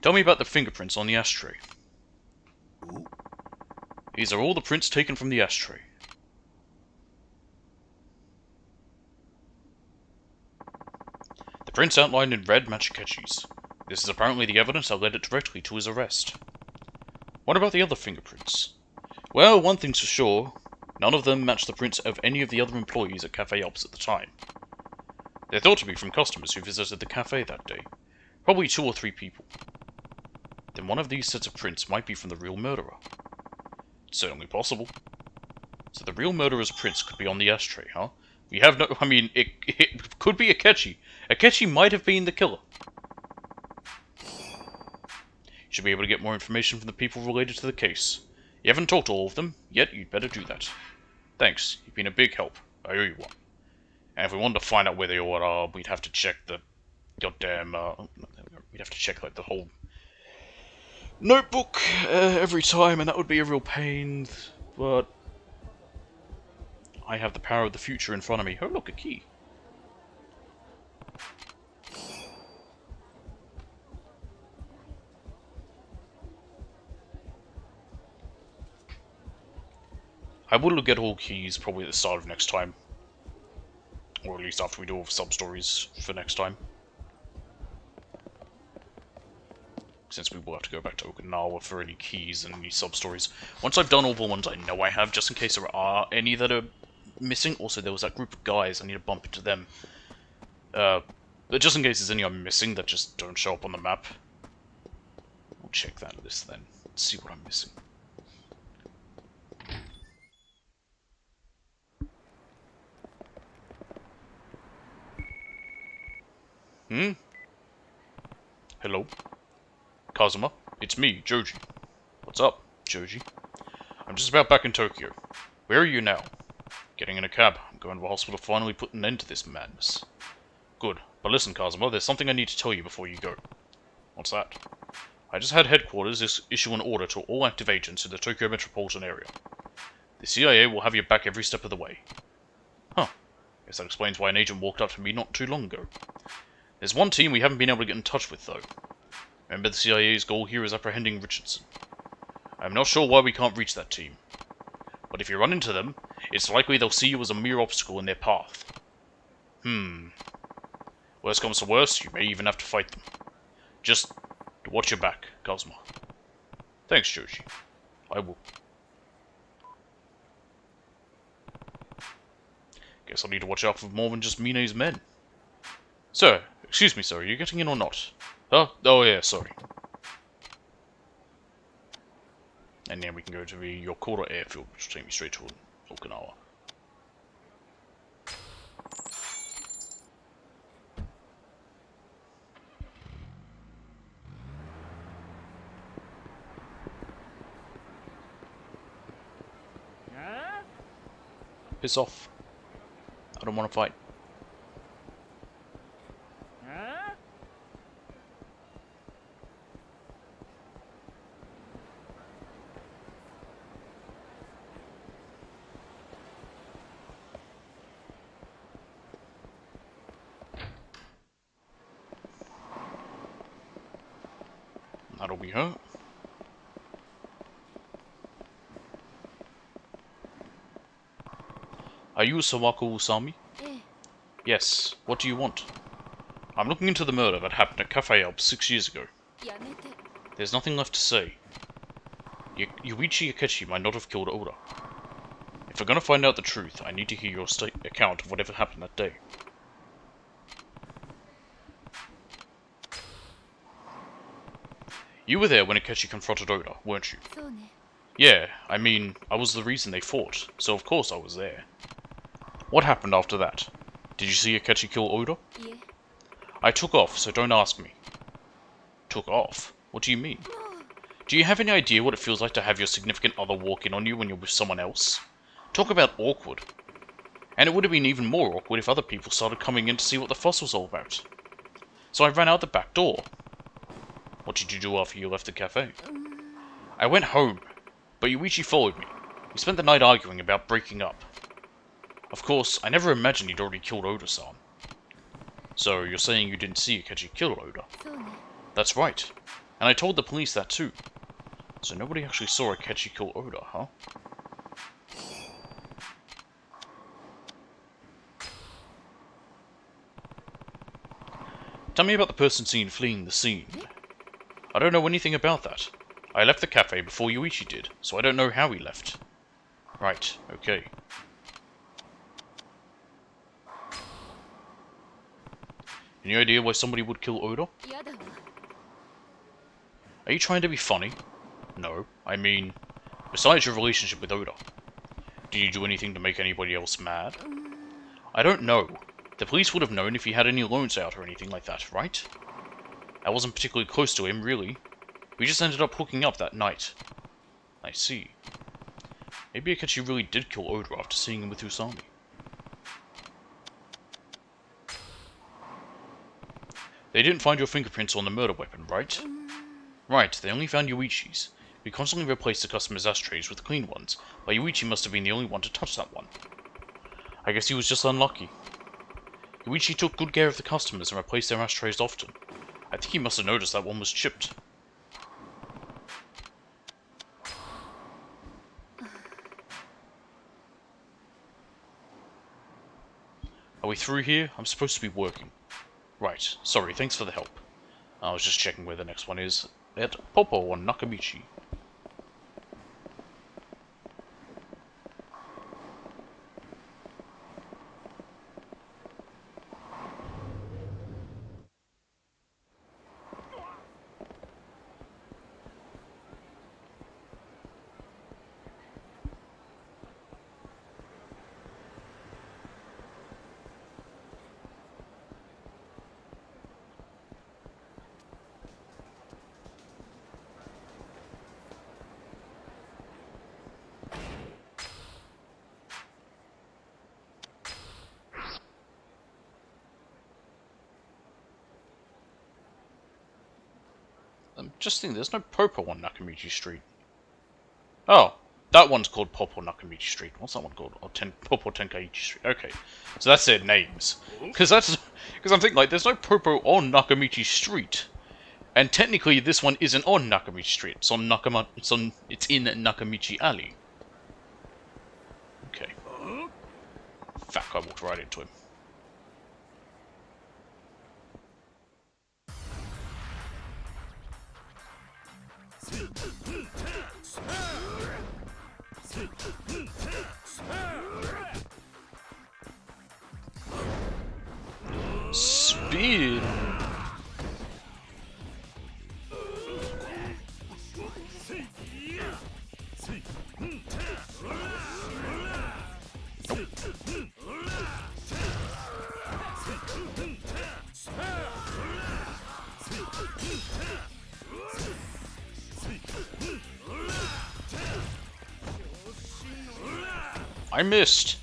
Tell me about the fingerprints on the ashtray. These are all the prints taken from the ashtray. The prints outlined in red match Akechi's. This is apparently the evidence that led it directly to his arrest. What about the other fingerprints? Well, one thing's for sure, none of them match the prints of any of the other employees at Cafe Alps at the time. They're thought to be from customers who visited the cafe that day. Probably 2 or 3 people. Then one of these sets of prints might be from the real murderer. It's certainly possible. So the real murderer's prints could be on the ashtray, huh? We have no... I mean, it could be Akechi. Akechi might have been the killer. You should be able to get more information from the people related to the case. You haven't talked to all of them, yet you'd better do that. Thanks, you've been a big help. I owe you one. And if we wanted to find out where they all are, we'd have to check the goddamn, we'd have to check, like, the whole notebook every time, and that would be a real pain, but I have the power of the future in front of me. Oh, look, a key. I will get all keys probably at the start of next time. Or at least after we do all the sub-stories for next time. Since we will have to go back to Okinawa for any keys and any sub-stories. Once I've done all the ones I know I have, just in case there are any that are missing. Also, there was that group of guys, I need to bump into them. But just in case there's any I'm missing that just don't show up on the map. I'll check that list then. Let's see what I'm missing. Hello? Kazuma? It's me, Joji. What's up, Joji? I'm just about back in Tokyo. Where are you now? Getting in a cab. I'm going to the hospital to finally put an end to this madness. Good. But listen, Kazuma, there's something I need to tell you before you go. What's that? I just had headquarters issue an order to all active agents in the Tokyo metropolitan area. The CIA will have your back every step of the way. Huh. Guess that explains why an agent walked up to me not too long ago. There's one team we haven't been able to get in touch with, though. Remember, the CIA's goal here is apprehending Richardson. I'm not sure why we can't reach that team. But if you run into them, it's likely they'll see you as a mere obstacle in their path. Worst comes to worst, you may even have to fight them. Just watch your back, Kazuma. Thanks, Joji. I will. Guess I'll need to watch out for more than just Mine's men. Sir, excuse me, sir, are you getting in or not? Huh? Oh yeah, sorry. And then we can go to the Yakuza airfield, which will take me straight to Okinawa. Piss off. I don't want to fight. That'll be her. Are you Sawako Usami? Yes. What do you want? I'm looking into the murder that happened at Cafe Alp 6 years ago. There's nothing left to say. Yuichi Akechi might not have killed Oda. If we're gonna find out the truth, I need to hear your account of whatever happened that day. You were there when Akechi confronted Oda, weren't you? Yeah, I mean, I was the reason they fought, so of course I was there. What happened after that? Did you see Akechi kill Oda? I took off, so don't ask me. Took off? What do you mean? Do you have any idea what it feels like to have your significant other walk in on you when you're with someone else? Talk about awkward. And it would have been even more awkward if other people started coming in to see what the fuss was all about. So I ran out the back door. What did you do after you left the cafe? I went home, but Yuichi followed me. We spent the night arguing about breaking up. Of course, I never imagined he'd already killed Oda-san. So, you're saying you didn't see Akechi kill Oda? That's right. And I told the police that too. So nobody actually saw Akechi kill Oda, huh? Tell me about the person seen fleeing the scene. I don't know anything about that. I left the cafe before Yuichi did, so I don't know how he left. Right, okay. Any idea why somebody would kill Oda? Are you trying to be funny? No, I mean, besides your relationship with Oda, did you do anything to make anybody else mad? I don't know. The police would have known if he had any loans out or anything like that, right? I wasn't particularly close to him, really. We just ended up hooking up that night. I see. Maybe Akechi really did kill Oda after seeing him with Usami. They didn't find your fingerprints on the murder weapon, right? Right, they only found Yuichi's. We constantly replaced the customers' ashtrays with clean ones, but Yuichi must have been the only one to touch that one. I guess he was just unlucky. Yuichi took good care of the customers and replaced their ashtrays often. I think he must have noticed that one was chipped. Are we through here? I'm supposed to be working. Right, sorry, thanks for the help. I was just checking where the next one is. At Popo on Nakamichi. I'm just thinking, there's no Popo on Nakamichi Street. Oh, that one's called Popo Nakamichi Street. What's that one called? Oh, Popo Tenkaichi Street. Okay, so that's their names. Because I'm thinking, like, there's no Popo on Nakamichi Street. And technically, this one isn't on Nakamichi Street. It's on it's in Nakamichi Alley. Okay. Fuck, I walked right into him. Speed. I missed.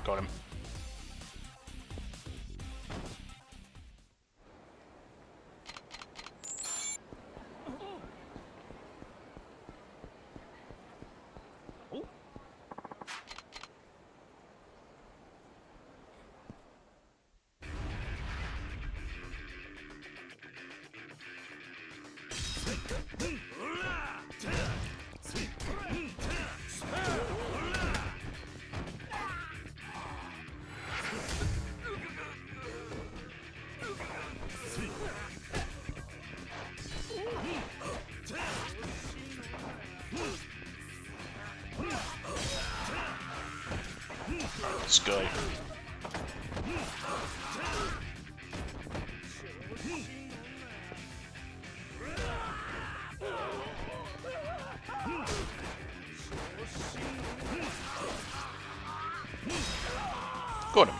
Got him. This guy. Got him.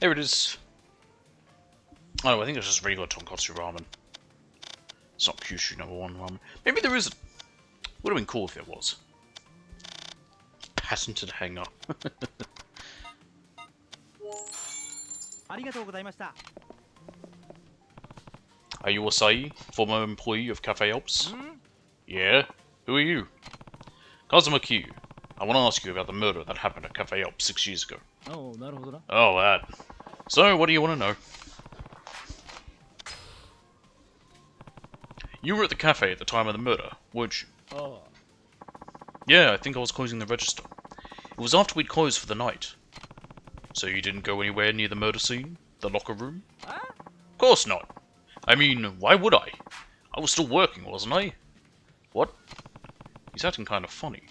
There it is. Oh, I think it's just regular tonkotsu ramen. It's not Kyushu #1 ramen. Maybe there isn't. Would have been cool if there was. Patented hanger. Are you Asai, former employee of Cafe Ops? Yeah? Who are you? Kazuma Q. I want to ask you about the murder that happened at Cafe Ops 6 years ago. Oh, that. So, what do you want to know? You were at the cafe at the time of the murder, weren't you? Oh. Yeah, I think I was closing the register. It was after we'd closed for the night. So you didn't go anywhere near the murder scene? The locker room? Of course not. I mean, why would I? I was still working, wasn't I? What? He's acting kind of funny.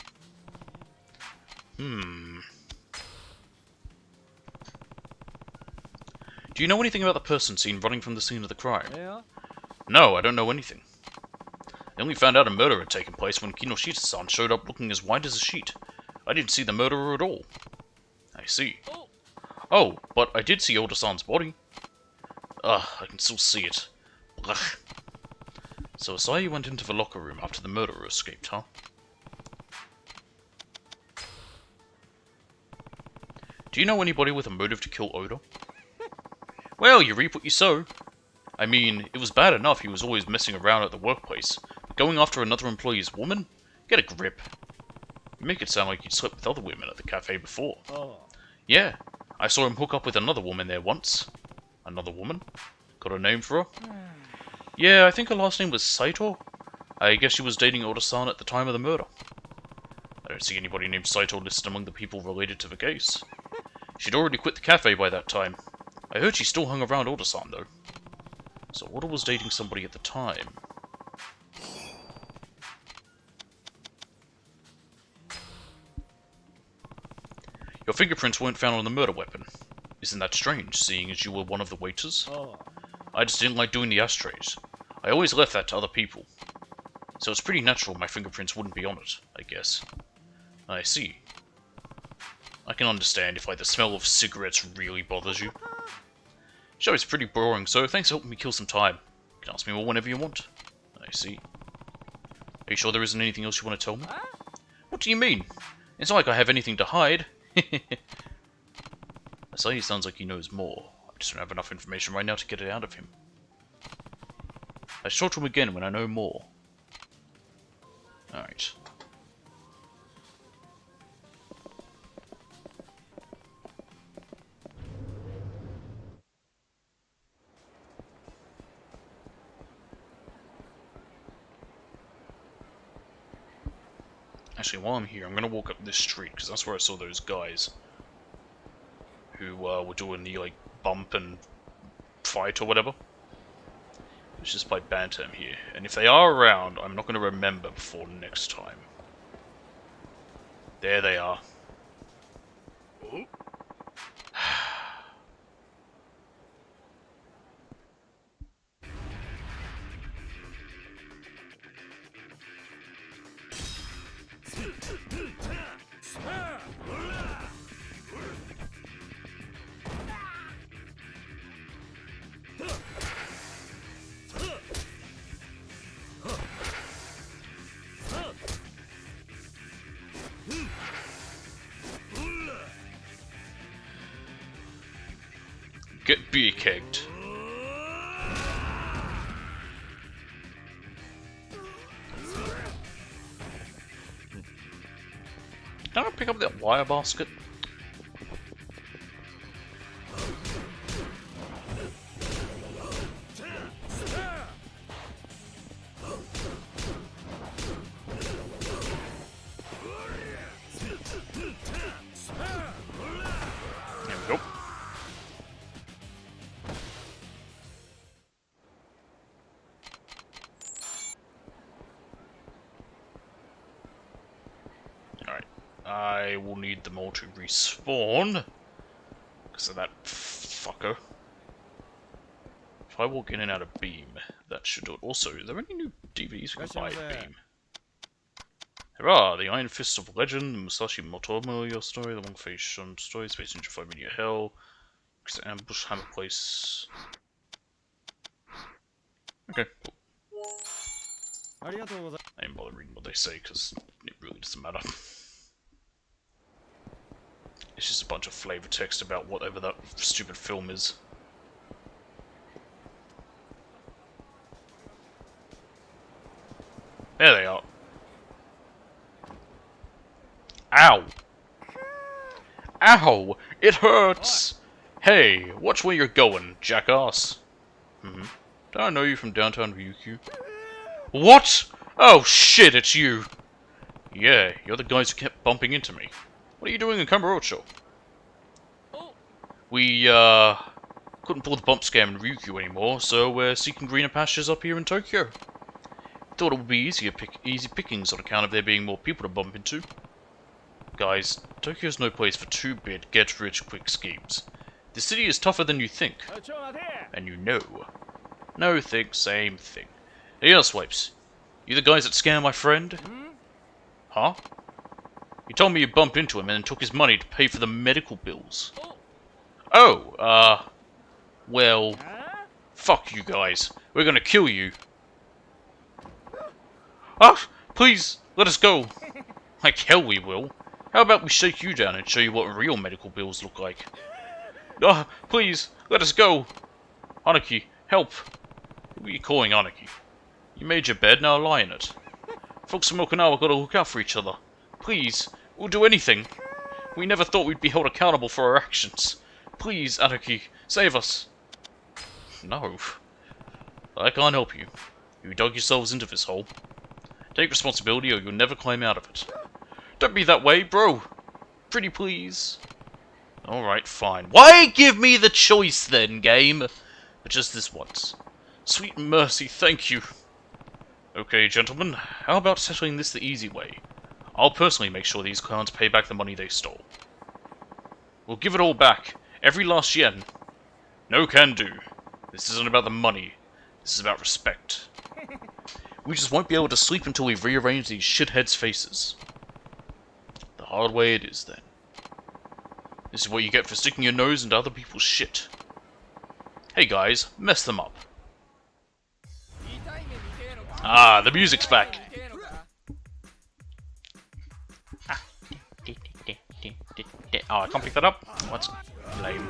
Do you know anything about the person seen running from the scene of the crime? Yeah. No, I don't know anything. I only found out a murder had taken place when Kinoshita-san showed up looking as white as a sheet. I didn't see the murderer at all. I see. Oh, but I did see Oda-san's body. Ugh, I can still see it. Blech. So Asai went into the locker room after the murderer escaped, huh? Do you know anybody with a motive to kill Oda? Well, you reap what you sow. I mean, it was bad enough he was always messing around at the workplace, but going after another employee's woman? Get a grip. You make it sound like you'd slept with other women at the cafe before. Oh. Yeah, I saw him hook up with another woman there once. Another woman? Got a name for her? Yeah, I think her last name was Saito. I guess she was dating Oda-san at the time of the murder. I don't see anybody named Saito listed among the people related to the case. She'd already quit the cafe by that time. I heard she still hung around Oda-san, though. So Oda was dating somebody at the time. Your fingerprints weren't found on the murder weapon. Isn't that strange, seeing as you were one of the waiters? Oh. I just didn't like doing the ashtrays. I always left that to other people. So it's pretty natural my fingerprints wouldn't be on it, I guess. I see. I can understand if, like, the smell of cigarettes really bothers you. Show is pretty boring, so thanks for helping me kill some time. You can ask me more whenever you want. I see. Are you sure there isn't anything else you want to tell me? What do you mean? It's not like I have anything to hide. Asai sounds like he knows more. I just don't have enough information right now to get it out of him. I shall talk to him again when I know more. Alright. Actually, while I'm here, I'm going to walk up this street, because that's where I saw those guys who were doing the, like, bump and fight or whatever. It's just by Bantam here. And if they are around, I'm not going to remember before next time. There they are. Oh. Get beer-kegged. Can I pick up that wire basket? I will need them all to respawn. Because of that fucker. If I walk in and out of Beam, that should do it. Also, are there any new DVDs we can buy at Beam? There are! The Iron Fist of Legend, the Musashi Motomo story, the One Face Shun story, Space Ninja 5 Media Hell, Ambush Hammer Place. Okay, cool. I didn't bother reading what they say because it really doesn't matter. It's just a bunch of flavor text about whatever that stupid film is. There they are. Ow! Ow! It hurts! Hey, watch where you're going, jackass. Don't I know you from downtown Ryukyu? What? Oh shit, it's you! Yeah, you're the guys who kept bumping into me. What are you doing in Kamurocho? We, couldn't pull the bump scam in Ryukyu anymore, so we're seeking greener pastures up here in Tokyo. Thought it would be easy pickings on account of there being more people to bump into. Guys, Tokyo's no place for 2-bit get-rich-quick schemes. The city is tougher than you think. And you know. No, think, same thing. Hey, Swipes. You the guys that scam my friend? Huh? You told me you bumped into him and then took his money to pay for the medical bills. Oh, well... Fuck you guys. We're gonna kill you. Ah! Please, let us go. Like hell we will. How about we shake you down and show you what real medical bills look like? Ah, please, let us go. Anarchy, help. Who are you calling Anarchy? You made your bed, now lie in it. Folks from Okinawa gotta look out for each other. Please, we'll do anything. We never thought we'd be held accountable for our actions. Please, Anarchy, save us. No. I can't help you. You dug yourselves into this hole. Take responsibility or you'll never climb out of it. Don't be that way, bro. Pretty please. Alright, fine. Why give me the choice then, game? But just this once. Sweet mercy, thank you. Okay, gentlemen, how about settling this the easy way? I'll personally make sure these clowns pay back the money they stole. We'll give it all back. Every last yen. No can do. This isn't about the money. This is about respect. We just won't be able to sleep until we've rearranged these shitheads' faces. The hard way it is, then. This is what you get for sticking your nose into other people's shit. Hey guys, mess them up. Ah, the music's back. Oh, I can't pick that up? That's lame.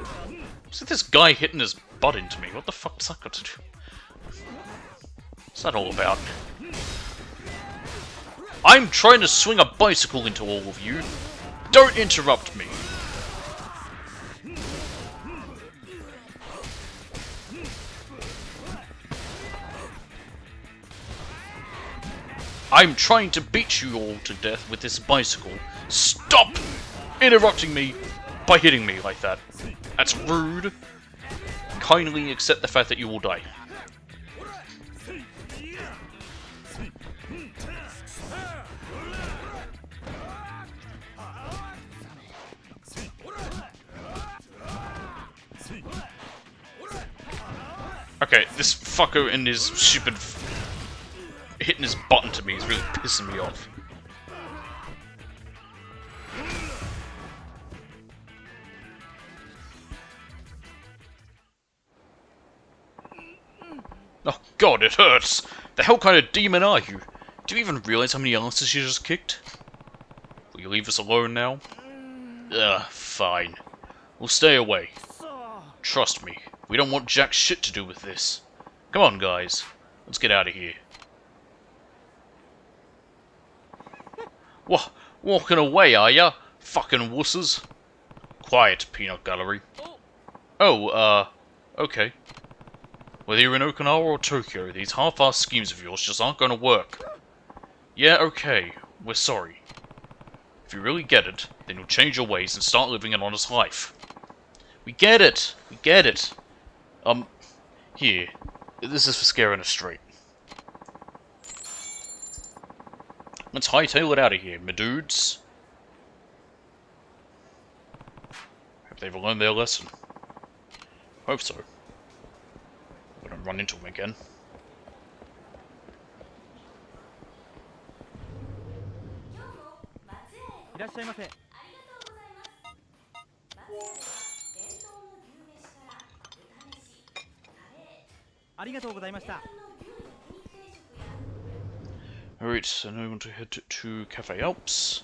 What's this guy hitting his butt into me? What the fuck does that got to do? What's that all about? I'm trying to swing a bicycle into all of you. Don't interrupt me. I'm trying to beat you all to death with this bicycle. Stop interrupting me by hitting me like that. That's rude. Kindly accept the fact that you will die. Okay, this fucker and his stupid hitting his button to me is really pissing me off. Oh god, it hurts! The hell kind of demon are you? Do you even realize how many asses you just kicked? Will you leave us alone now? Ugh, fine. We'll stay away. Trust me, we don't want jack shit to do with this. Come on, guys. Let's get out of here. What? Walking away, are ya? Fucking wusses. Quiet, peanut gallery. Oh, okay. Whether you're in Okinawa or Tokyo, these half-assed schemes of yours just aren't gonna work. Yeah, okay. We're sorry. If you really get it, then you'll change your ways and start living an honest life. We get it! We get it! Here. This is for scaring us straight. Let's hightail it out of here, my dudes. they've learned their lesson. Hope so. I don't run into them again. いらっしゃいませ。ありがとうございました。 Alright, so now we want to head to Cafe Alps.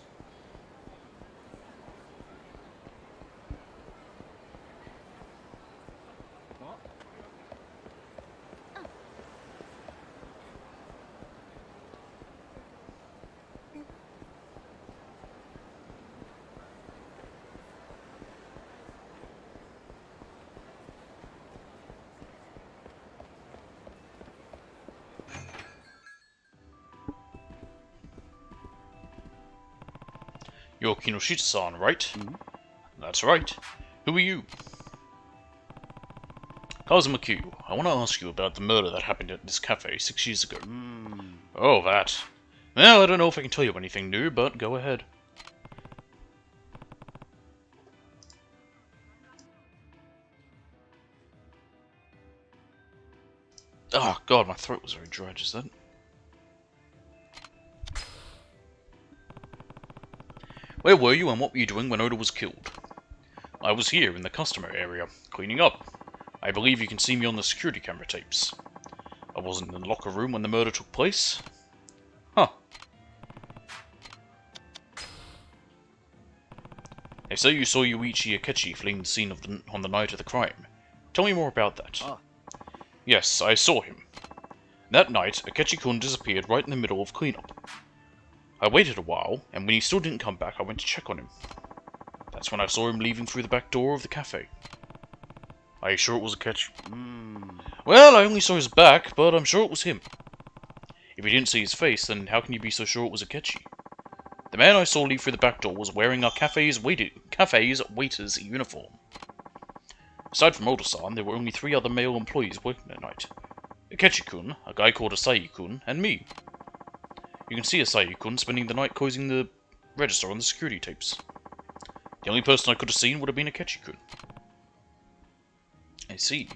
You're Kinoshita-san, right? Mm-hmm. That's right. Who are you? Kazuma Q, I want to ask you about the murder that happened at this cafe 6 years ago. Oh, that. Well, I don't know if I can tell you anything new, but go ahead. Oh, God, my throat was very dry just then. Where were you and what were you doing when Oda was killed? I was here in the customer area, cleaning up. I believe you can see me on the security camera tapes. I wasn't in the locker room when the murder took place. Huh. They say you saw Yuichi Akechi fleeing the scene on the night of the crime. Tell me more about that. Yes, I saw him. That night, Akechi-kun disappeared right in the middle of cleanup. I waited a while, and when he still didn't come back, I went to check on him. That's when I saw him leaving through the back door of the cafe. Are you sure it was Akechi? Well, I only saw his back, but I'm sure it was him. If you didn't see his face, then how can you be so sure it was Akechi? The man I saw leave through the back door was wearing our cafe's waiter's uniform. Aside from Oda-san, there were only 3 other male employees working that night. Akechi-kun, a guy called Asahi-kun, and me. You can see Asahi-kun spending the night closing the register on the security tapes. The only person I could have seen would have been Akechi-kun. I see.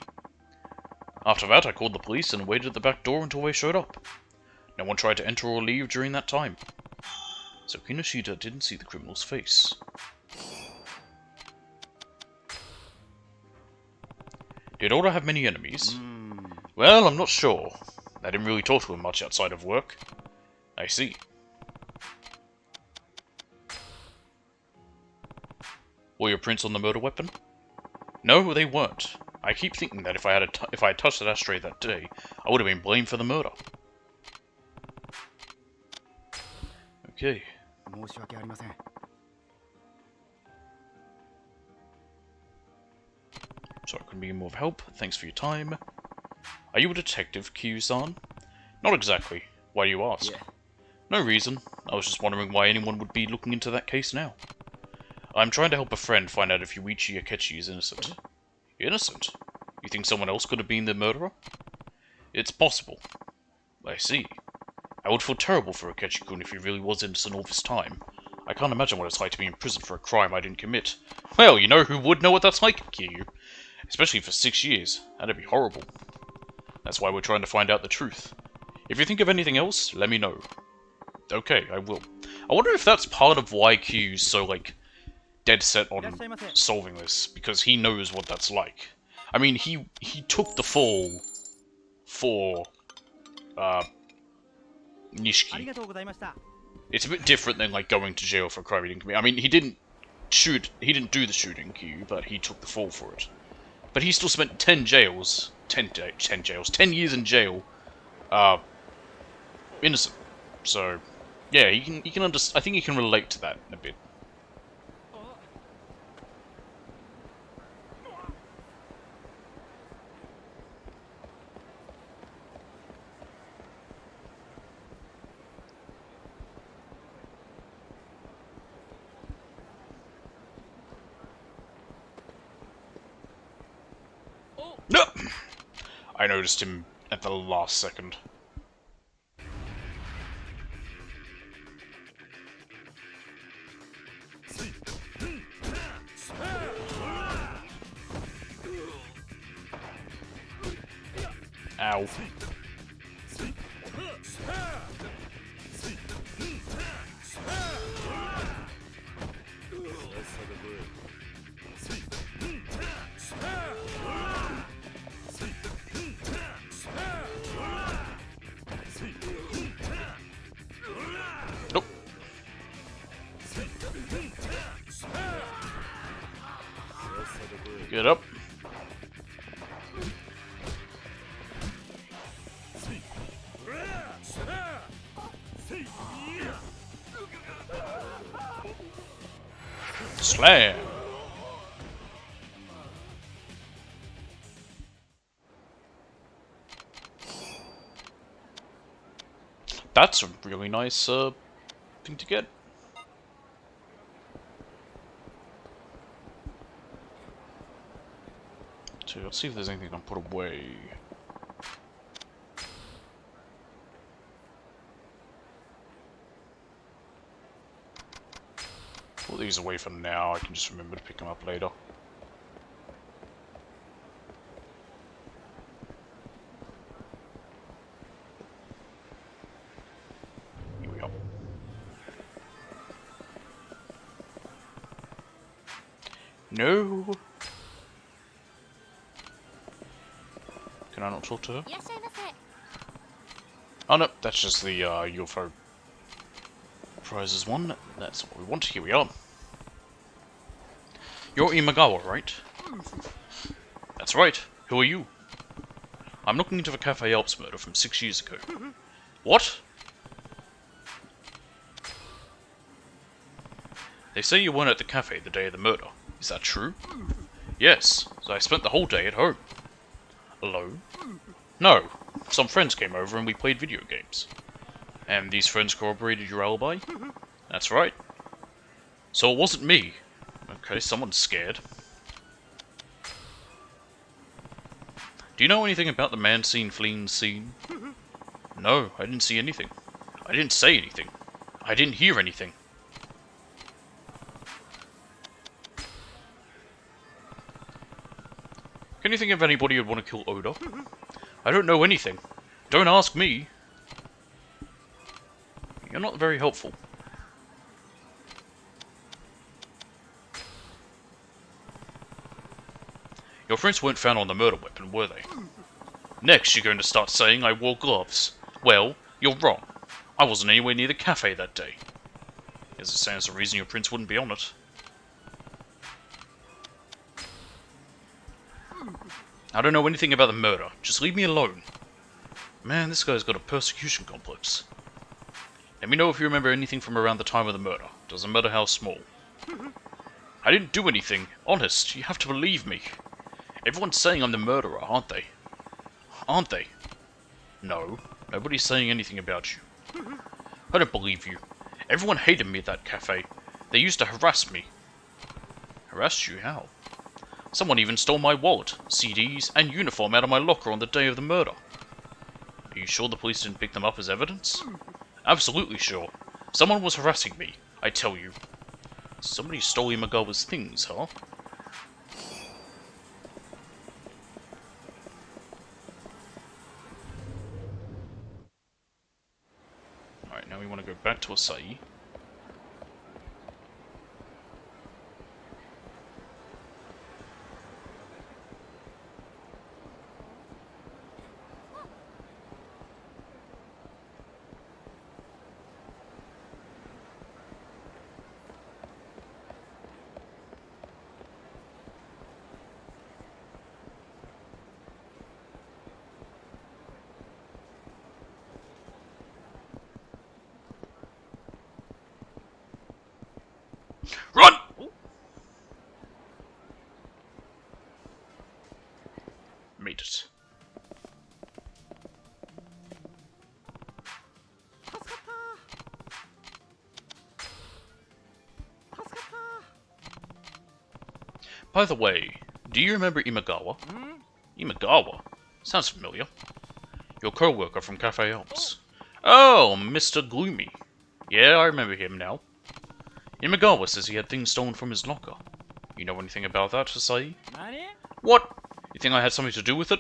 After that, I called the police and waited at the back door until they showed up. No one tried to enter or leave during that time. So Kinoshita didn't see the criminal's face. Did Oda have many enemies? Well, I'm not sure. I didn't really talk to him much outside of work. I see. Were your prints on the murder weapon? No, they weren't. I keep thinking that if I had touched that ashtray that day, I would have been blamed for the murder. Okay. So I couldn't be more of help. Thanks for your time. Are you a detective, Kyu-san? Not exactly. Why do you ask? No reason. I was just wondering why anyone would be looking into that case now. I'm trying to help a friend find out if Yuichi Akechi is innocent. Innocent? You think someone else could have been the murderer? It's possible. I see. I would feel terrible for Akechi-kun if he really was innocent all this time. I can't imagine what it's like to be in prison for a crime I didn't commit. Well, you know who would know what that's like, Kiryu? Especially for 6 years. That'd be horrible. That's why we're trying to find out the truth. If you think of anything else, let me know. Okay, I will. I wonder if that's part of why Kyu's so, like, dead set on solving this, because he knows what that's like. I mean, he took the fall for, Nishiki. It's a bit different than, like, going to jail for a crime he didn't commit. I mean, he didn't do the shooting, Kyu, but he took the fall for it. But he still spent 10 years in jail, innocent. So, yeah, he can understand. I think he can relate to that a bit. No! I noticed him at the last second. Ow. Nope. Get up. Slam. That's a really nice thing to get. So let's see if there's anything I can put away. Put these away for now. I can just remember to pick them up later. Here we are. No. Can I not talk to her? Oh no, that's just the UFO prizes one. That's what we want. Here we are. You're Imagawa, right? That's right. Who are you? I'm looking into the Cafe Alps murder from 6 years ago. What? They say you weren't at the cafe the day of the murder. Is that true? Yes, so I spent the whole day at home. Alone? No. Some friends came over and we played video games. And these friends corroborated your alibi? That's right. So it wasn't me. Okay, someone's scared. Do you know anything about the man seen fleeing the scene? No, I didn't see anything. I didn't say anything. I didn't hear anything. Can you think of anybody who'd want to kill Oda? I don't know anything. Don't ask me. You're not very helpful. Your friends weren't found on the murder weapon, were they? Next, you're going to start saying I wore gloves. Well, you're wrong. I wasn't anywhere near the cafe that day. Guess it stands to reason your prints wouldn't be on it. I don't know anything about the murder. Just leave me alone. Man, this guy's got a persecution complex. Let me know if you remember anything from around the time of the murder. Doesn't matter how small. I didn't do anything. Honest, you have to believe me. Everyone's saying I'm the murderer, aren't they? Aren't they? No, nobody's saying anything about you. I don't believe you. Everyone hated me at that cafe. They used to harass me. Harassed you? How? Someone even stole my wallet, CDs, and uniform out of my locker on the day of the murder. Are you sure the police didn't pick them up as evidence? Absolutely sure. Someone was harassing me, I tell you. Somebody stole Imagawa's things, huh? Alright, now we want to go back to Asahi. Run! Made it. By the way, do you remember Imagawa? Imagawa? Sounds familiar. Your co-worker from Cafe Alps. Oh, Mr. Gloomy. Yeah, I remember him now. Imagawa says he had things stolen from his locker. You know anything about that, Asahi? What? You think I had something to do with it?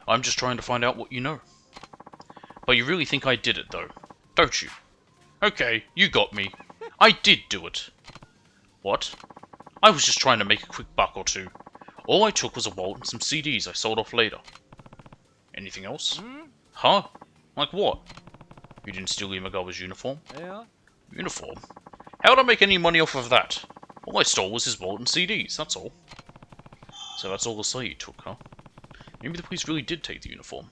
I'm just trying to find out what you know. But you really think I did it, though, don't you? Okay, you got me. I did do it. What? I was just trying to make a quick buck or two. All I took was a wallet and some CDs I sold off later. Anything else? Huh? Like what? You didn't steal Imagawa's uniform? Yeah? Uniform? How'd I make any money off of that? All I stole was his wallet and CDs, that's all. So that's all the say you took, huh? Maybe the police really did take the uniform.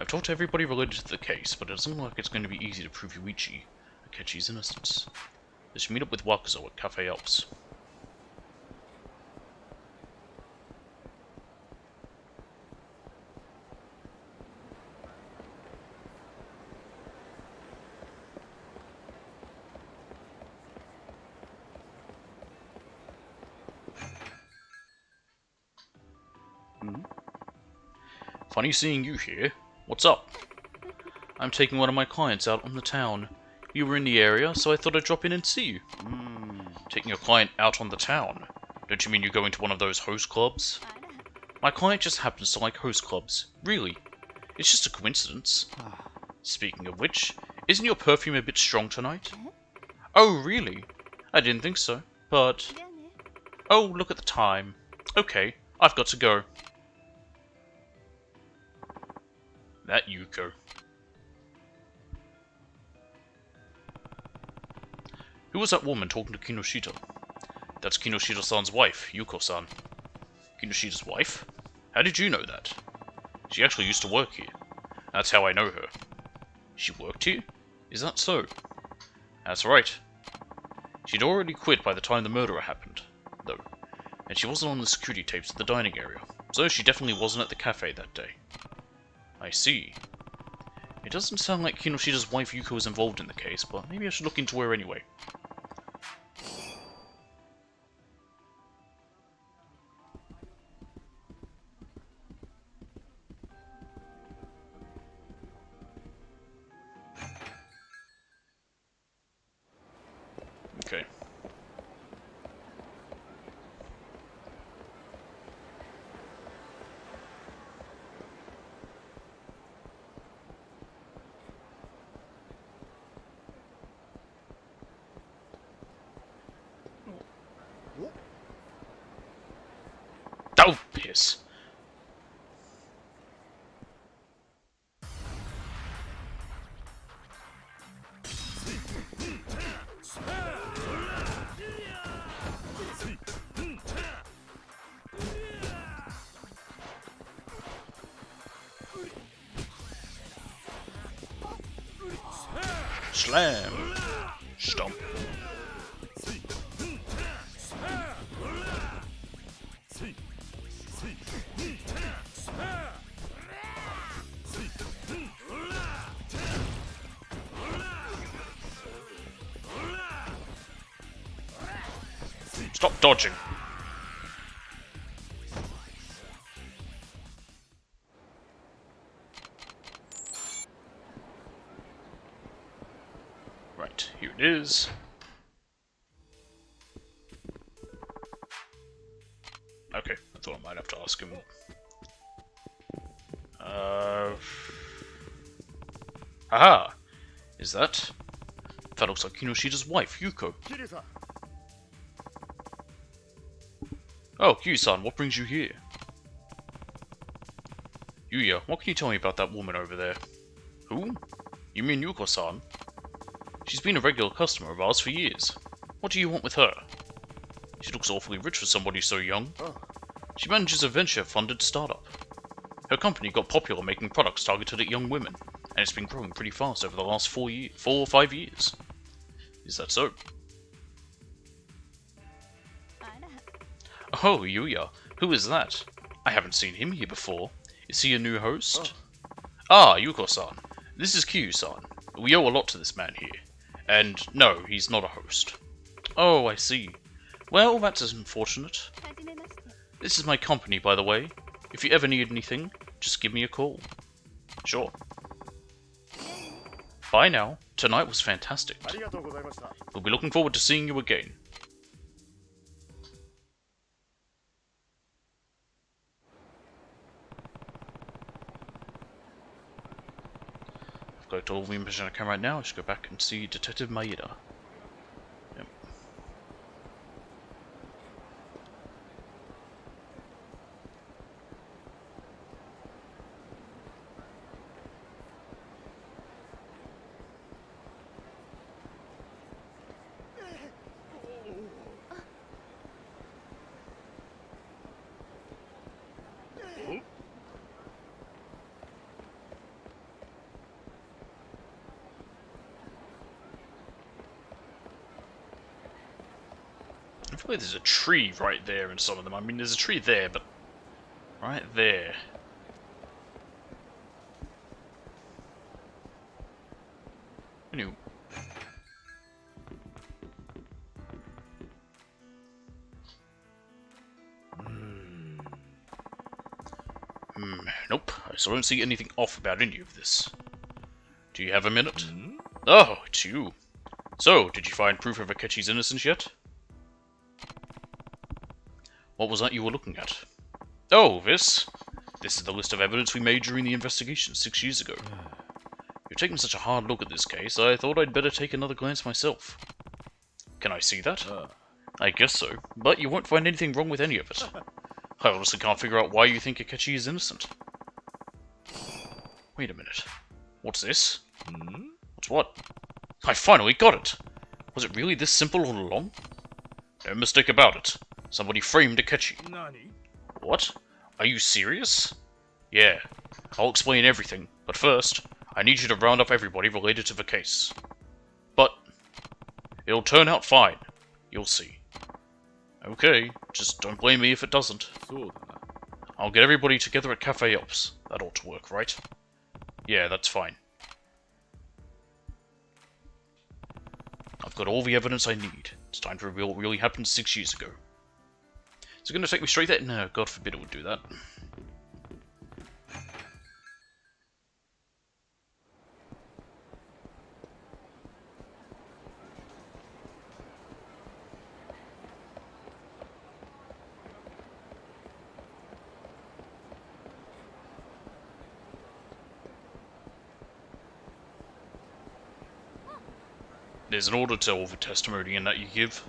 I've talked to everybody related to the case, but it doesn't look like it's going to be easy to prove Yuichi Akechi's innocence. They should meet up with Yakuza at Cafe Alps. Funny seeing you here. What's up? I'm taking one of my clients out on the town. You were in the area, so I thought I'd drop in and see you. Taking a client out on the town? Don't you mean you're going to one of those host clubs? My client just happens to like host clubs. Really? It's just a coincidence. Speaking of which, isn't your perfume a bit strong tonight? Oh, really? I didn't think so, but... Oh, look at the time. Okay, I've got to go. That Yuko. Who was that woman talking to Kinoshita? That's Kinoshita-san's wife, Yuko-san. Kinoshita's wife? How did you know that? She actually used to work here. That's how I know her. She worked here? Is that so? That's right. She'd already quit by the time the murder happened, though. And she wasn't on the security tapes at the dining area, so she definitely wasn't at the cafe that day. I see. It doesn't sound like Kinoshita's wife Yuko is involved in the case, but maybe I should look into her anyway. Okay. Oh, piss. Slam. Stomp. Stop dodging. Right, here it is. Okay, I thought I might have to ask him. Aha! Is that? That looks like Kinoshita's wife, Yuko. Oh, Kyu-san, what brings you here? Yuya, what can you tell me about that woman over there? Who? You mean Yuko-san? She's been a regular customer of ours for years. What do you want with her? She looks awfully rich for somebody so young. She manages a venture-funded startup. Her company got popular making products targeted at young women, and it's been growing pretty fast over the last 4 or 5 years. Is that so? Oh, Yuya, who is that? I haven't seen him here before. Is he a new host? Ah, Yuko-san. This is Kyu-san. We owe a lot to this man here. And no, he's not a host. Oh, I see. Well, that's unfortunate. This is my company, by the way. If you ever need anything, just give me a call. Sure. Bye now. Tonight was fantastic. We'll be looking forward to seeing you again. I've got all the information I can right now. I should go back and see Detective Maeda. Yep. I feel like there's a tree right there in some of them. I mean, there's a tree there, but right there. Anyway. Nope. I still don't see anything off about any of this. Do you have a minute? Oh, it's you. So, did you find proof of Akechi's innocence yet? What was that you were looking at? Oh, this? This is the list of evidence we made during the investigation 6 years ago. You've taken such a hard look at this case, I thought I'd better take another glance myself. Can I see that? I guess so, but you won't find anything wrong with any of it. I honestly can't figure out why you think Akechi is innocent. Wait a minute. What's this? What's what? I finally got it! Was it really this simple all along? No mistake about it. Somebody framed Akechi. What? Are you serious? Yeah. I'll explain everything, but first, I need you to round up everybody related to the case. But it'll turn out fine. You'll see. Okay, just don't blame me if it doesn't. I'll get everybody together at Cafe Ops. That ought to work, right? Yeah, that's fine. I've got all the evidence I need. It's time to reveal what really happened 6 years ago. Is it going to take me straight there? No, God forbid it would do that. There's an order to all the testimony in that you give,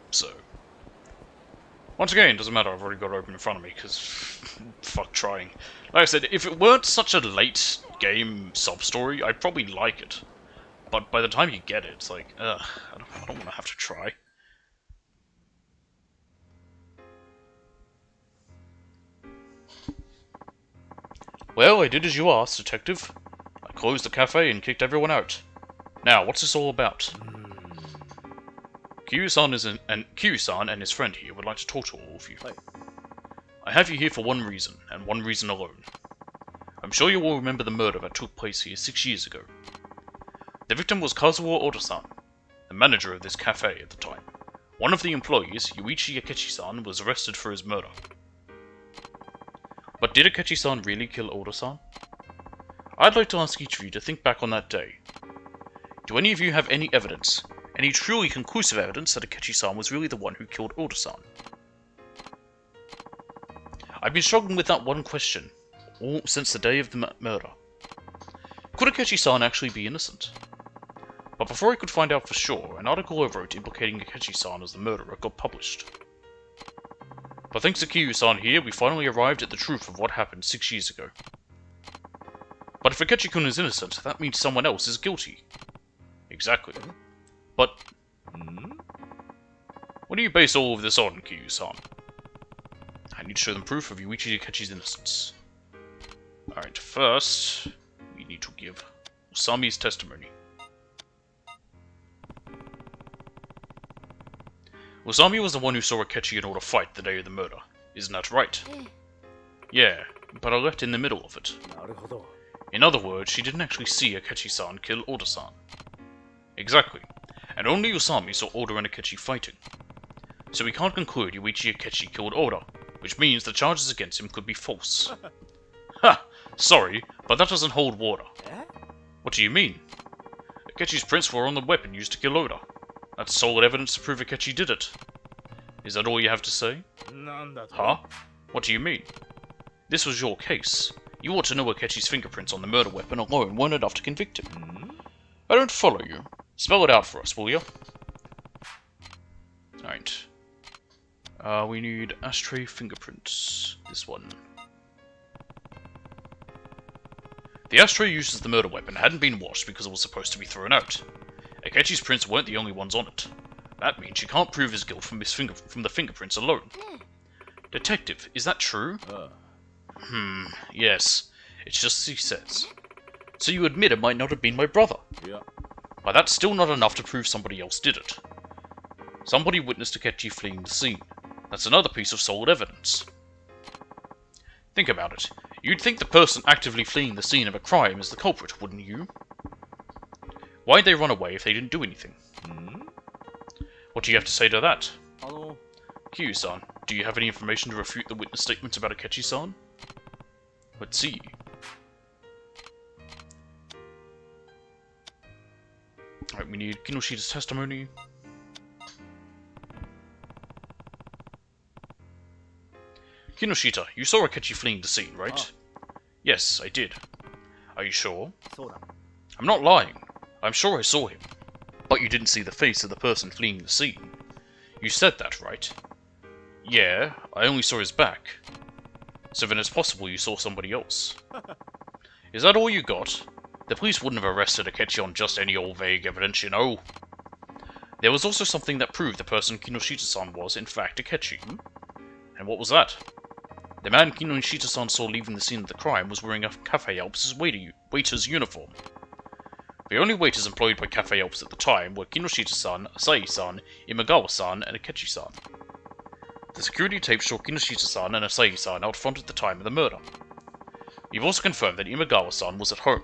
so... Once again, doesn't matter, I've already got it open in front of me, because... fuck trying. Like I said, if it weren't such a late game sub-story, I'd probably like it. But by the time you get it, it's like, ugh, I don't want to have to try. Well, I did as you asked, Detective. I closed the cafe and kicked everyone out. Now, what's this all about? Kiryu-san and his friend here would like to talk to all of you. I have you here for one reason, and one reason alone. I'm sure you all remember the murder that took place here 6 years ago. The victim was Kazuo Oda-san, the manager of this cafe at the time. One of the employees, Yuichi Akechi-san, was arrested for his murder. But did Akechi-san really kill Oda-san? I'd like to ask each of you to think back on that day. Do any of you have any evidence, any truly conclusive evidence that Akechi-san was really the one who killed Oda-san? I've been struggling with that one question, all since the day of the murder. Could Akechi-san actually be innocent? But before I could find out for sure, an article I wrote implicating Akechi-san as the murderer got published. But thanks to Kiryu-san here, we finally arrived at the truth of what happened 6 years ago. But if Akechi-kun is innocent, that means someone else is guilty. Exactly. But... what do you base all of this on, Kiryu-san? I need to show them proof of Yuichi Akechi's innocence. Alright, first, we need to give Usami's testimony. Usami was the one who saw Akechi and Oda fight the day of the murder. Isn't that right? Yeah, but I left in the middle of it. In other words, she didn't actually see Akechi-san kill Oda-san. Exactly. And only Usami saw Oda and Akechi fighting. So we can't conclude Yuichi Akechi killed Oda, which means the charges against him could be false. Ha! Sorry, but that doesn't hold water. What do you mean? Akechi's prints were on the weapon used to kill Oda. That's solid evidence to prove Akechi did it. Is that all you have to say? Huh? What do you mean? This was your case. You ought to know Akechi's fingerprints on the murder weapon alone weren't enough to convict him. I don't follow you. Spell it out for us, will you? Alright. We need ashtray fingerprints. This one. The ashtray used as the murder weapon hadn't been washed because it was supposed to be thrown out. Akechi's prints weren't the only ones on it. That means you can't prove his guilt from the fingerprints alone. Detective, is that true? Yes. It's just as he says. So you admit it might not have been my brother? Yeah. But that's still not enough to prove somebody else did it. Somebody witnessed Akechi fleeing the scene. That's another piece of solid evidence. Think about it. You'd think the person actively fleeing the scene of a crime is the culprit, wouldn't you? Why'd they run away if they didn't do anything? What do you have to say to that? Kiryu-san, do you have any information to refute the witness statements about Akechi-san? Let's see. Alright, we need Kinoshita's testimony. Kinoshita, you saw Akechi fleeing the scene, right? Yes, I did. Are you sure? I'm not lying. I'm sure I saw him. But you didn't see the face of the person fleeing the scene. You said that, right? Yeah, I only saw his back. So then it's possible you saw somebody else. Is that all you got? The police wouldn't have arrested Akechi on just any old vague evidence, you know. There was also something that proved the person Kinoshita-san was, in fact, Akechi. And what was that? The man Kinoshita-san saw leaving the scene of the crime was wearing a Cafe Alps' waiter's uniform. The only waiters employed by Cafe Alps at the time were Kinoshita-san, Asahi-san, Imagawa-san, and Akechi-san. The security tape showed Kinoshita-san and Asahi-san out front at the time of the murder. We've also confirmed that Imagawa-san was at home.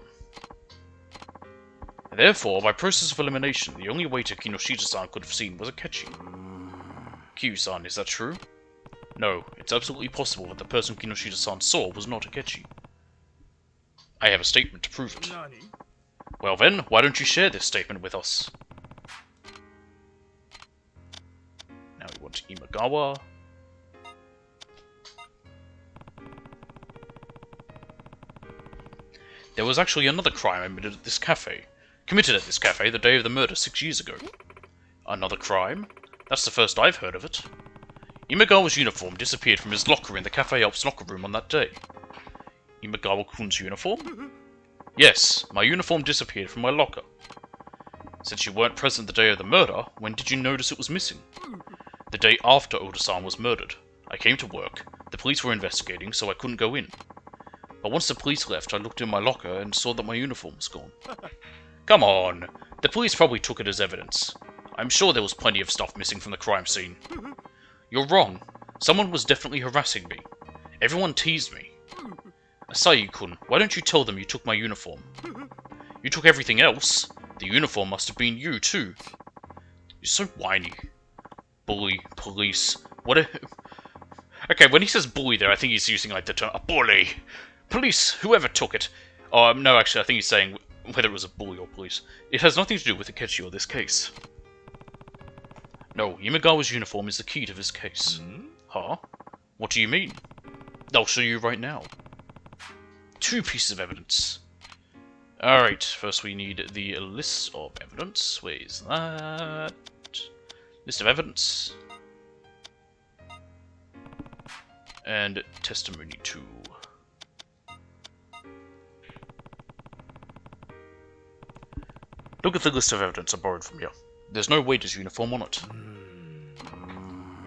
Therefore, by process of elimination, the only waiter Kinoshita-san could have seen was Akechi. Kiryu-san, is that true? No, it's absolutely possible that the person Kinoshita-san saw was not Akechi. I have a statement to prove it. Well then, why don't you share this statement with us? Now we want Imagawa. There was actually another crime committed at this cafe the day of the murder 6 years ago. Another crime? That's the first I've heard of it. Imagawa's uniform disappeared from his locker in the Cafe Alps locker room on that day. Imagawa-kun's uniform? Yes, my uniform disappeared from my locker. Since you weren't present the day of the murder, when did you notice it was missing? The day after Oda-san was murdered. I came to work. The police were investigating, so I couldn't go in. But once the police left, I looked in my locker and saw that my uniform was gone. Come on! The police probably took it as evidence. I'm sure there was plenty of stuff missing from the crime scene. You're wrong. Someone was definitely harassing me. Everyone teased me. Asahi-kun, why don't you tell them you took my uniform? You took everything else. The uniform must have been you, too. You're so whiny. Bully, police, whatever. Okay, when he says bully there, I think he's using like the term, a bully. Police, whoever took it. Oh, no, actually, I think he's saying whether it was a bully or police. It has nothing to do with Akechi or this case. No, Imagawa's uniform is the key to this case. Huh? What do you mean? I'll show you right now. 2 pieces of evidence. Alright, first we need the list of evidence. Where is that? List of evidence. And testimony 2. Look at the list of evidence I borrowed from you. There's no waiter's uniform on it.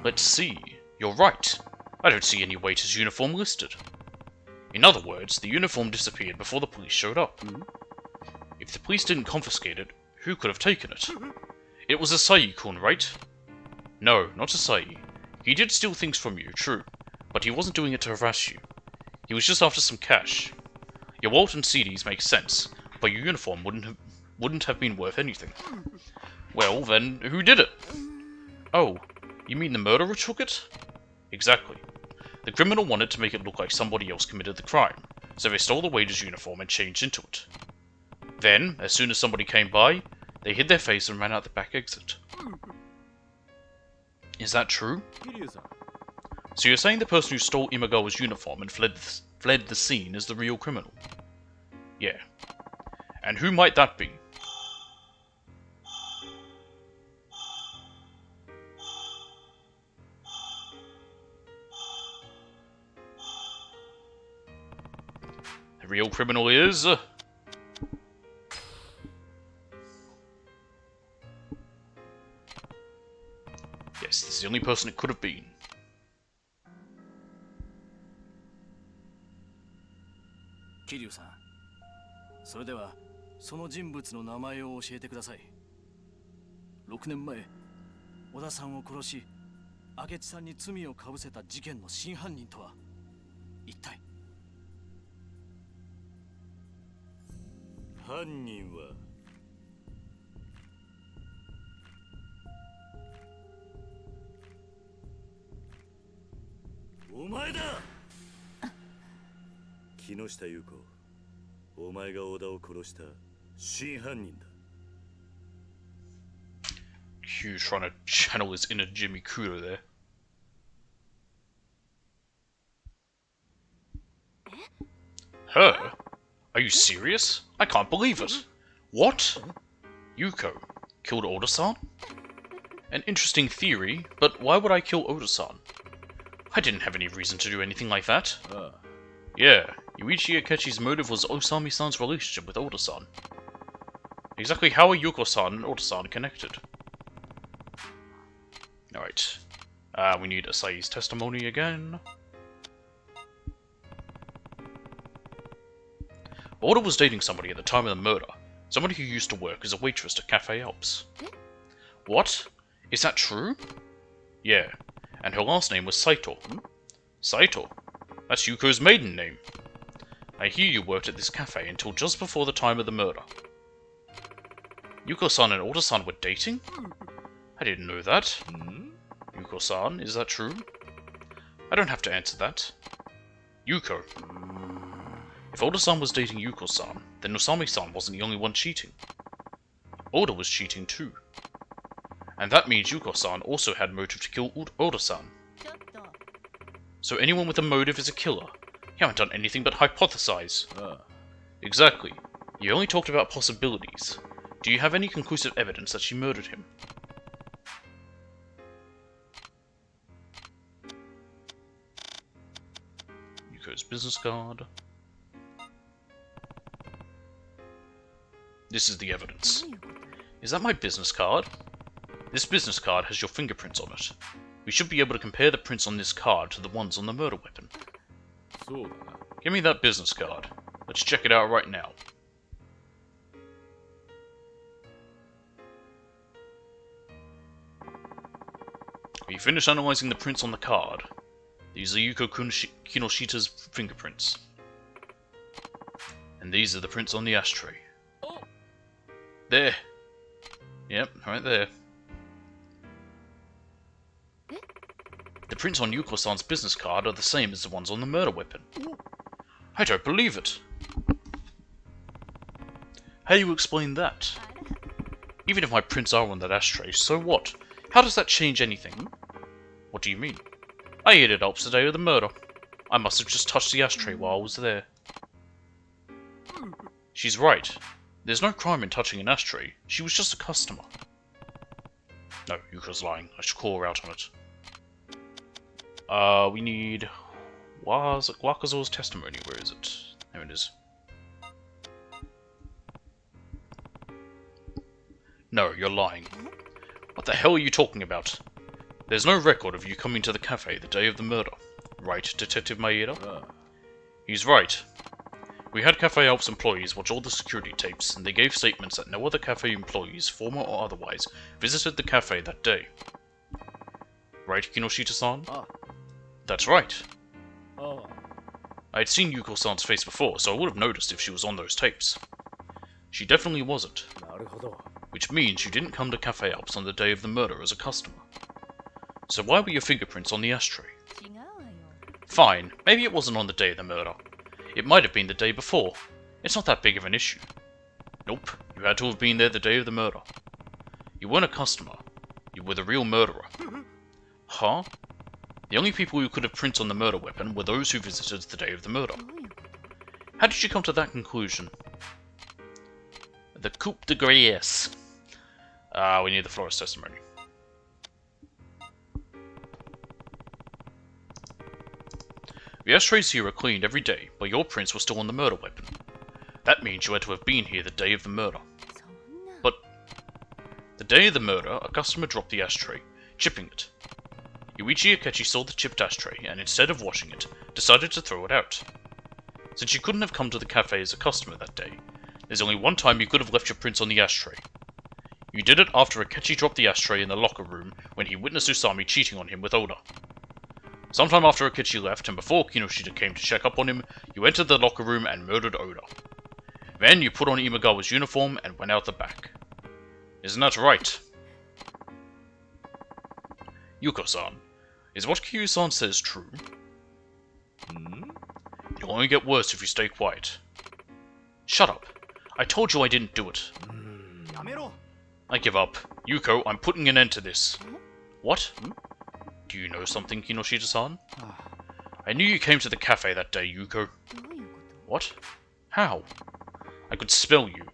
Let's see. You're right. I don't see any waiter's uniform listed. In other words, the uniform disappeared before the police showed up. If the police didn't confiscate it, who could have taken it? It was Asahi-kun, right? No, not Asahi. He did steal things from you, true, but he wasn't doing it to harass you. He was just after some cash. Your wallet and CDs make sense, but your uniform wouldn't have been worth anything. Well, then, who did it? Oh, you mean the murderer took it? Exactly. The criminal wanted to make it look like somebody else committed the crime, so they stole the waiter's uniform and changed into it. Then, as soon as somebody came by, they hid their face and ran out the back exit. Is that true? So you're saying the person who stole Imagawa's uniform and fled the scene is the real criminal? Yeah. And who might that be? The real criminal is... Yes, this is the only person it could have been. Kiryuさん、それではその人物の名前を教えてください。6年前、小田さんを殺し、明智さんに罪をかぶせた事件の真犯人とは一体？犯人はお前だ。木下優子、お前が小田を殺した真犯人だ。Hugh trying to channel his inner Jimmy Kudo there. Her? Are you serious? I can't believe it. What? Yuko killed Oda-san? An interesting theory, but why would I kill Oda-san? I didn't have any reason to do anything like that. Yeah, Yuichi Akechi's motive was Osami-san's relationship with Oda-san. Exactly how are Yuko-san and Oda-san connected? Alright. We need Asahi's testimony again. Oda was dating somebody at the time of the murder. Somebody who used to work as a waitress at Cafe Alps. What? Is that true? Yeah. And her last name was Saito. Saito? That's Yuko's maiden name. I hear you worked at this cafe until just before the time of the murder. Yuko-san and Oda-san were dating? I didn't know that. Yuko-san, is that true? I don't have to answer that. Yuko. If Oda-san was dating Yuko-san, then Osami-san wasn't the only one cheating. Oda was cheating too. And that means Yuko-san also had motive to kill Oda-san. So anyone with a motive is a killer. You haven't done anything but hypothesize. Exactly. You only talked about possibilities. Do you have any conclusive evidence that she murdered him? Yuko's business card. This is the evidence. Is that my business card? This business card has your fingerprints on it. We should be able to compare the prints on this card to the ones on the murder weapon. Give me that business card. Let's check it out right now. We finished analyzing the prints on the card. These are Yuko Kinoshita's fingerprints. And these are the prints on the ashtray. There. Yep, right there. The prints on Yuko-san's business card are the same as the ones on the murder weapon. I don't believe it. How do you explain that? Even if my prints are on that ashtray, so what? How does that change anything? What do you mean? I ate at Alps the day of the murder. I must have just touched the ashtray while I was there. She's right. There's no crime in touching an ashtray. She was just a customer. No, Yuko's lying. I should call her out on it. We need... Wakazo's testimony. Where is it? There it is. No, you're lying. What the hell are you talking about? There's no record of you coming to the cafe the day of the murder. Right, Detective Maeda? He's right. We had Cafe Alps employees watch all the security tapes, and they gave statements that no other cafe employees, former or otherwise, visited the cafe that day. Right, Kinoshita-san? That's right. I had seen Yuko-san's face before, so I would have noticed if she was on those tapes. She definitely wasn't. Which means you didn't come to Cafe Alps on the day of the murder as a customer. So why were your fingerprints on the ashtray? Fine, maybe it wasn't on the day of the murder. It might have been the day before. It's not that big of an issue. Nope, you had to have been there the day of the murder. You weren't a customer. You were the real murderer. Huh? The only people who could have printed on the murder weapon were those who visited the day of the murder. How did you come to that conclusion? The coup de grace. We need the florist's testimony. The ashtrays here are cleaned every day, but your prints were still on the murder weapon. That means you had to have been here the day of the murder. But the day of the murder, a customer dropped the ashtray, chipping it. Yuichi Akechi saw the chipped ashtray, and instead of washing it, decided to throw it out. Since you couldn't have come to the cafe as a customer that day, there's only one time you could have left your prints on the ashtray. You did it after Akechi dropped the ashtray in the locker room when he witnessed Usami cheating on him with Oda. Sometime after Akechi left and before Kinoshita came to check up on him, you entered the locker room and murdered Oda. Then you put on Imagawa's uniform and went out the back. Isn't that right? Yuko-san, is what Kiryu-san says true? You'll only get worse if you stay quiet. Shut up. I told you I didn't do it. I give up. Yuko, I'm putting an end to this. What? Do you know something, Kinoshita-san? I knew you came to the cafe that day, Yuko. What? How? I could smell you.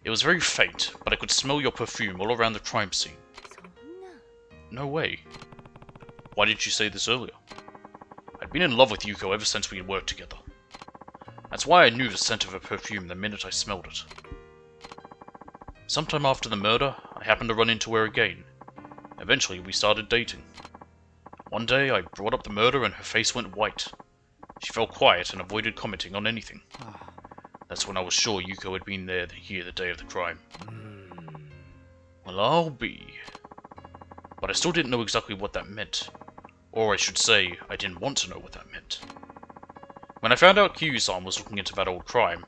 It was very faint, but I could smell your perfume all around the crime scene. No way. Why didn't you say this earlier? I'd been in love with Yuko ever since we had worked together. That's why I knew the scent of her perfume the minute I smelled it. Sometime after the murder, I happened to run into her again. Eventually, we started dating. One day, I brought up the murder and her face went white. She fell quiet and avoided commenting on anything. That's when I was sure Yuko had been here the day of the crime. Well, I'll be. But I still didn't know exactly what that meant. Or I should say, I didn't want to know what that meant. When I found out Kiryu-san was looking into that old crime,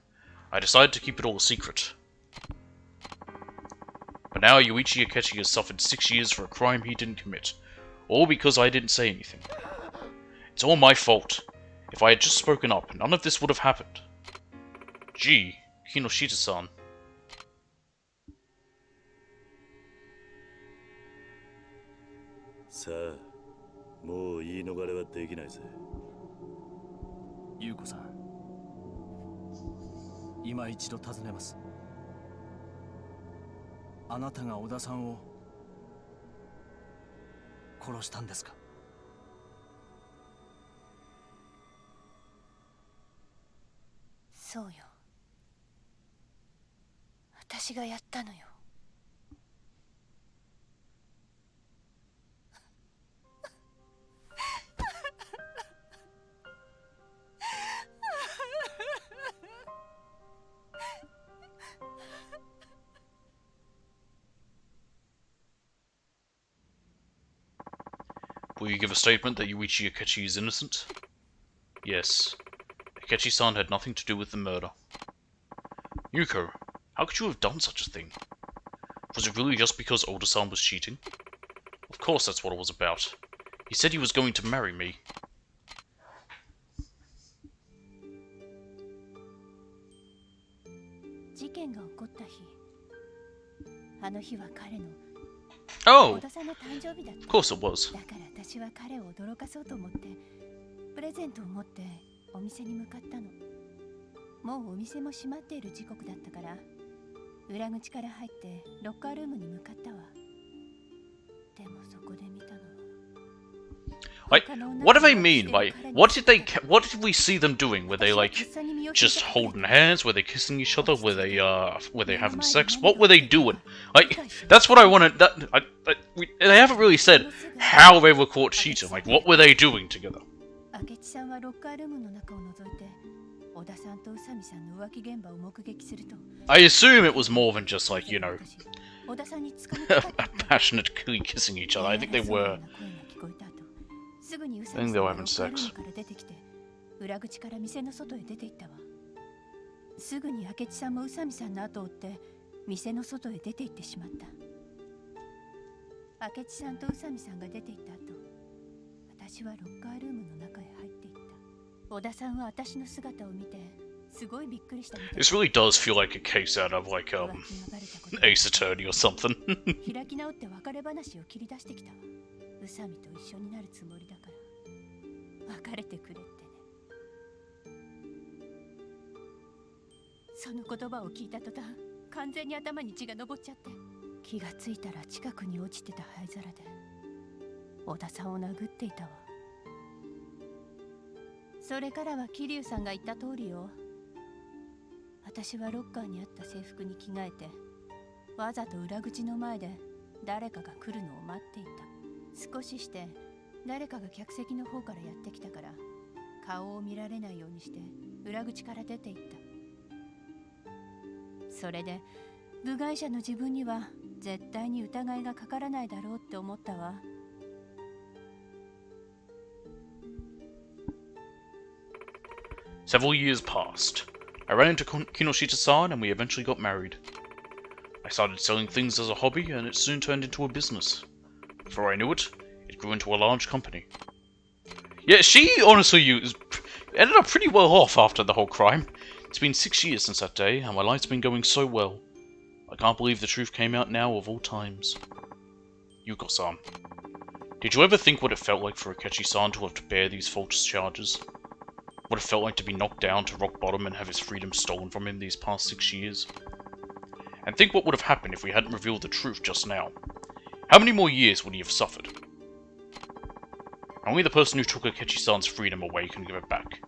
I decided to keep it all a secret. But now Yuichi Akechi has suffered 6 years for a crime he didn't commit, all because I didn't say anything. It's all my fault. If I had just spoken up, none of this would have happened. Gee, Kinoshita-san. Yuko-san, 今一度尋ねます。あなたが小田さんを殺したんですか？そうよ。私がやったのよ。Will you give a statement that Yuichi Akechi is innocent? Yes. Akechi-san had nothing to do with the murder. Yuko, how could you have done such a thing? Was it really just because Oda-san was cheating? Of course that's what it was about. He said he was going to marry me. Oh! Of course it was. だから私は彼を驚かそうと思ってプレゼントを持ってお店に向かったの。もうお店も閉まっている時刻だったから裏口から入ってロッカールームに向かったわ。でもそこで見たのは Like, what do they mean? Like, what did we see them doing? Were they like just holding hands? Were they kissing each other? Were they having sex? What were they doing? Like, that's what I wanted. They haven't really said how they were caught cheating. Like, what were they doing together? I assume it was more than just like, you know, passionately kissing each other. I think they were. I think they were having sex. 裏口から店の外へ出て行ったわ。すぐに明智さんも宇佐美さんの後を追って店の外へ出て行ってしまった。明智さんと宇佐美さんが出て行った後、私はロッカールームの中へ入っていった。小田さんは私の姿を見てすごいびっくりしたみたい。 This really does feel like a case out of like Ace Attorney or something. 開き直って別れ話を切り出してきたわ。宇佐美と一緒になるつもりだから別れてくれってね。その言葉を聞いた途端、完全に頭に血が上っちゃって、気がついたら近くに落ちてた灰皿で小田さんを殴っていたわ。それからは桐生さんが言った通りよ。私はロッカーにあった制服に着替えて、わざと裏口の前で誰かが来るのを待っていた。少しして誰かが客席の方からやってきたから、顔を見られないようにして裏口から出て行った。それで部外者の自分には絶対に疑いがかからないだろうって思ったわ。Several years passed. I ran into Kinoshita-san and we eventually got married. I started selling things as a hobby and it soon turned into a business. Before I knew it, it grew into a large company. Yeah, she honestly ended up pretty well off after the whole crime. It's been 6 years since that day and my life's been going so well. I can't believe the truth came out now of all times. Yuko-san. Did you ever think what it felt like for Akechi-san to have to bear these false charges? What it felt like to be knocked down to rock bottom and have his freedom stolen from him these past 6 years? And think what would have happened if we hadn't revealed the truth just now. How many more years would he have suffered? Only the person who took Akechi-san's freedom away can give it back.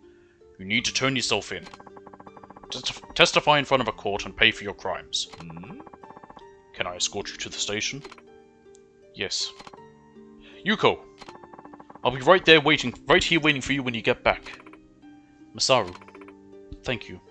You need to turn yourself in. Testify in front of a court and pay for your crimes. Can I escort you to the station? Yes. Yuko! I'll be right here waiting for you when you get back. Masaru, thank you.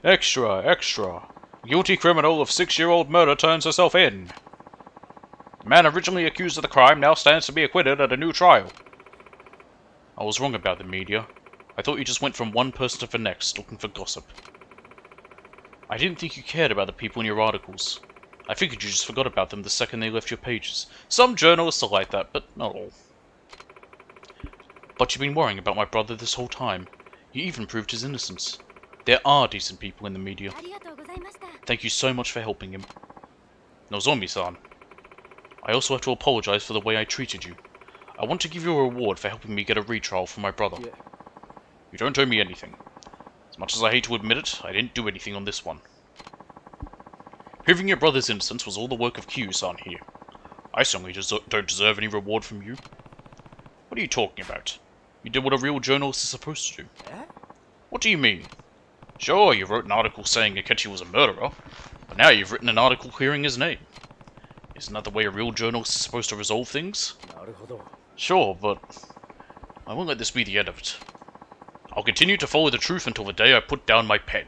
Extra, extra. Guilty criminal of 6-year-old murder turns herself in. The man originally accused of the crime now stands to be acquitted at a new trial. I was wrong about the media. I thought you just went from one person to the next, looking for gossip. I didn't think you cared about the people in your articles. I figured you just forgot about them the second they left your pages. Some journalists are like that, but not all. But you've been worrying about my brother this whole time. You even proved his innocence. There are decent people in the media. Thank you so much for helping him. Nozomi-san. I also have to apologize for the way I treated you. I want to give you a reward for helping me get a retrial for my brother. Yeah. You don't owe me anything. As much as I hate to admit it, I didn't do anything on this one. Proving your brother's innocence was all the work of Kiryu-san here. I certainly don't deserve any reward from you. What are you talking about? You did what a real journalist is supposed to do. What do you mean? Sure, you wrote an article saying Akechi was a murderer, but now you've written an article clearing his name. Isn't that the way a real journalist is supposed to resolve things? Sure, but I won't let this be the end of it. I'll continue to follow the truth until the day I put down my pen.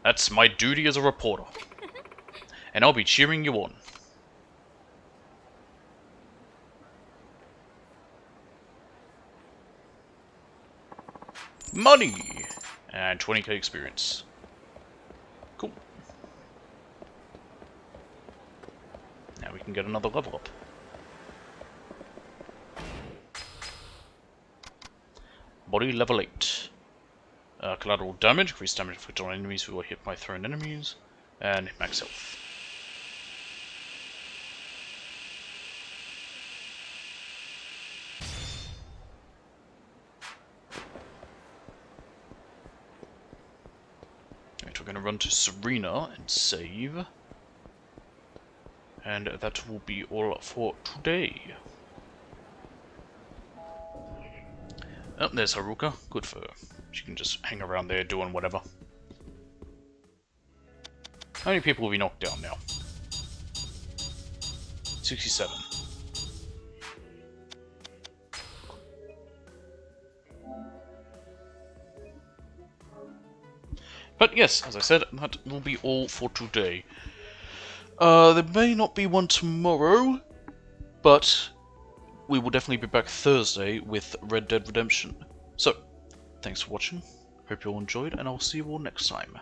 That's my duty as a reporter. And I'll be cheering you on. Money! And 20k experience. Cool. Now we can get another level up. Body level 8. Collateral damage, increased damage inflicted on enemies who are hit by thrown enemies. And max health. Right, we're going to run to Serena and save. And that will be all for today. Oh, there's Haruka. Good for her. She can just hang around there doing whatever. How many people have we knocked down now? 67. But yes, as I said, that will be all for today. There may not be one tomorrow, but we will definitely be back Thursday with Red Dead Redemption. So, thanks for watching, hope you all enjoyed, and I'll see you all next time.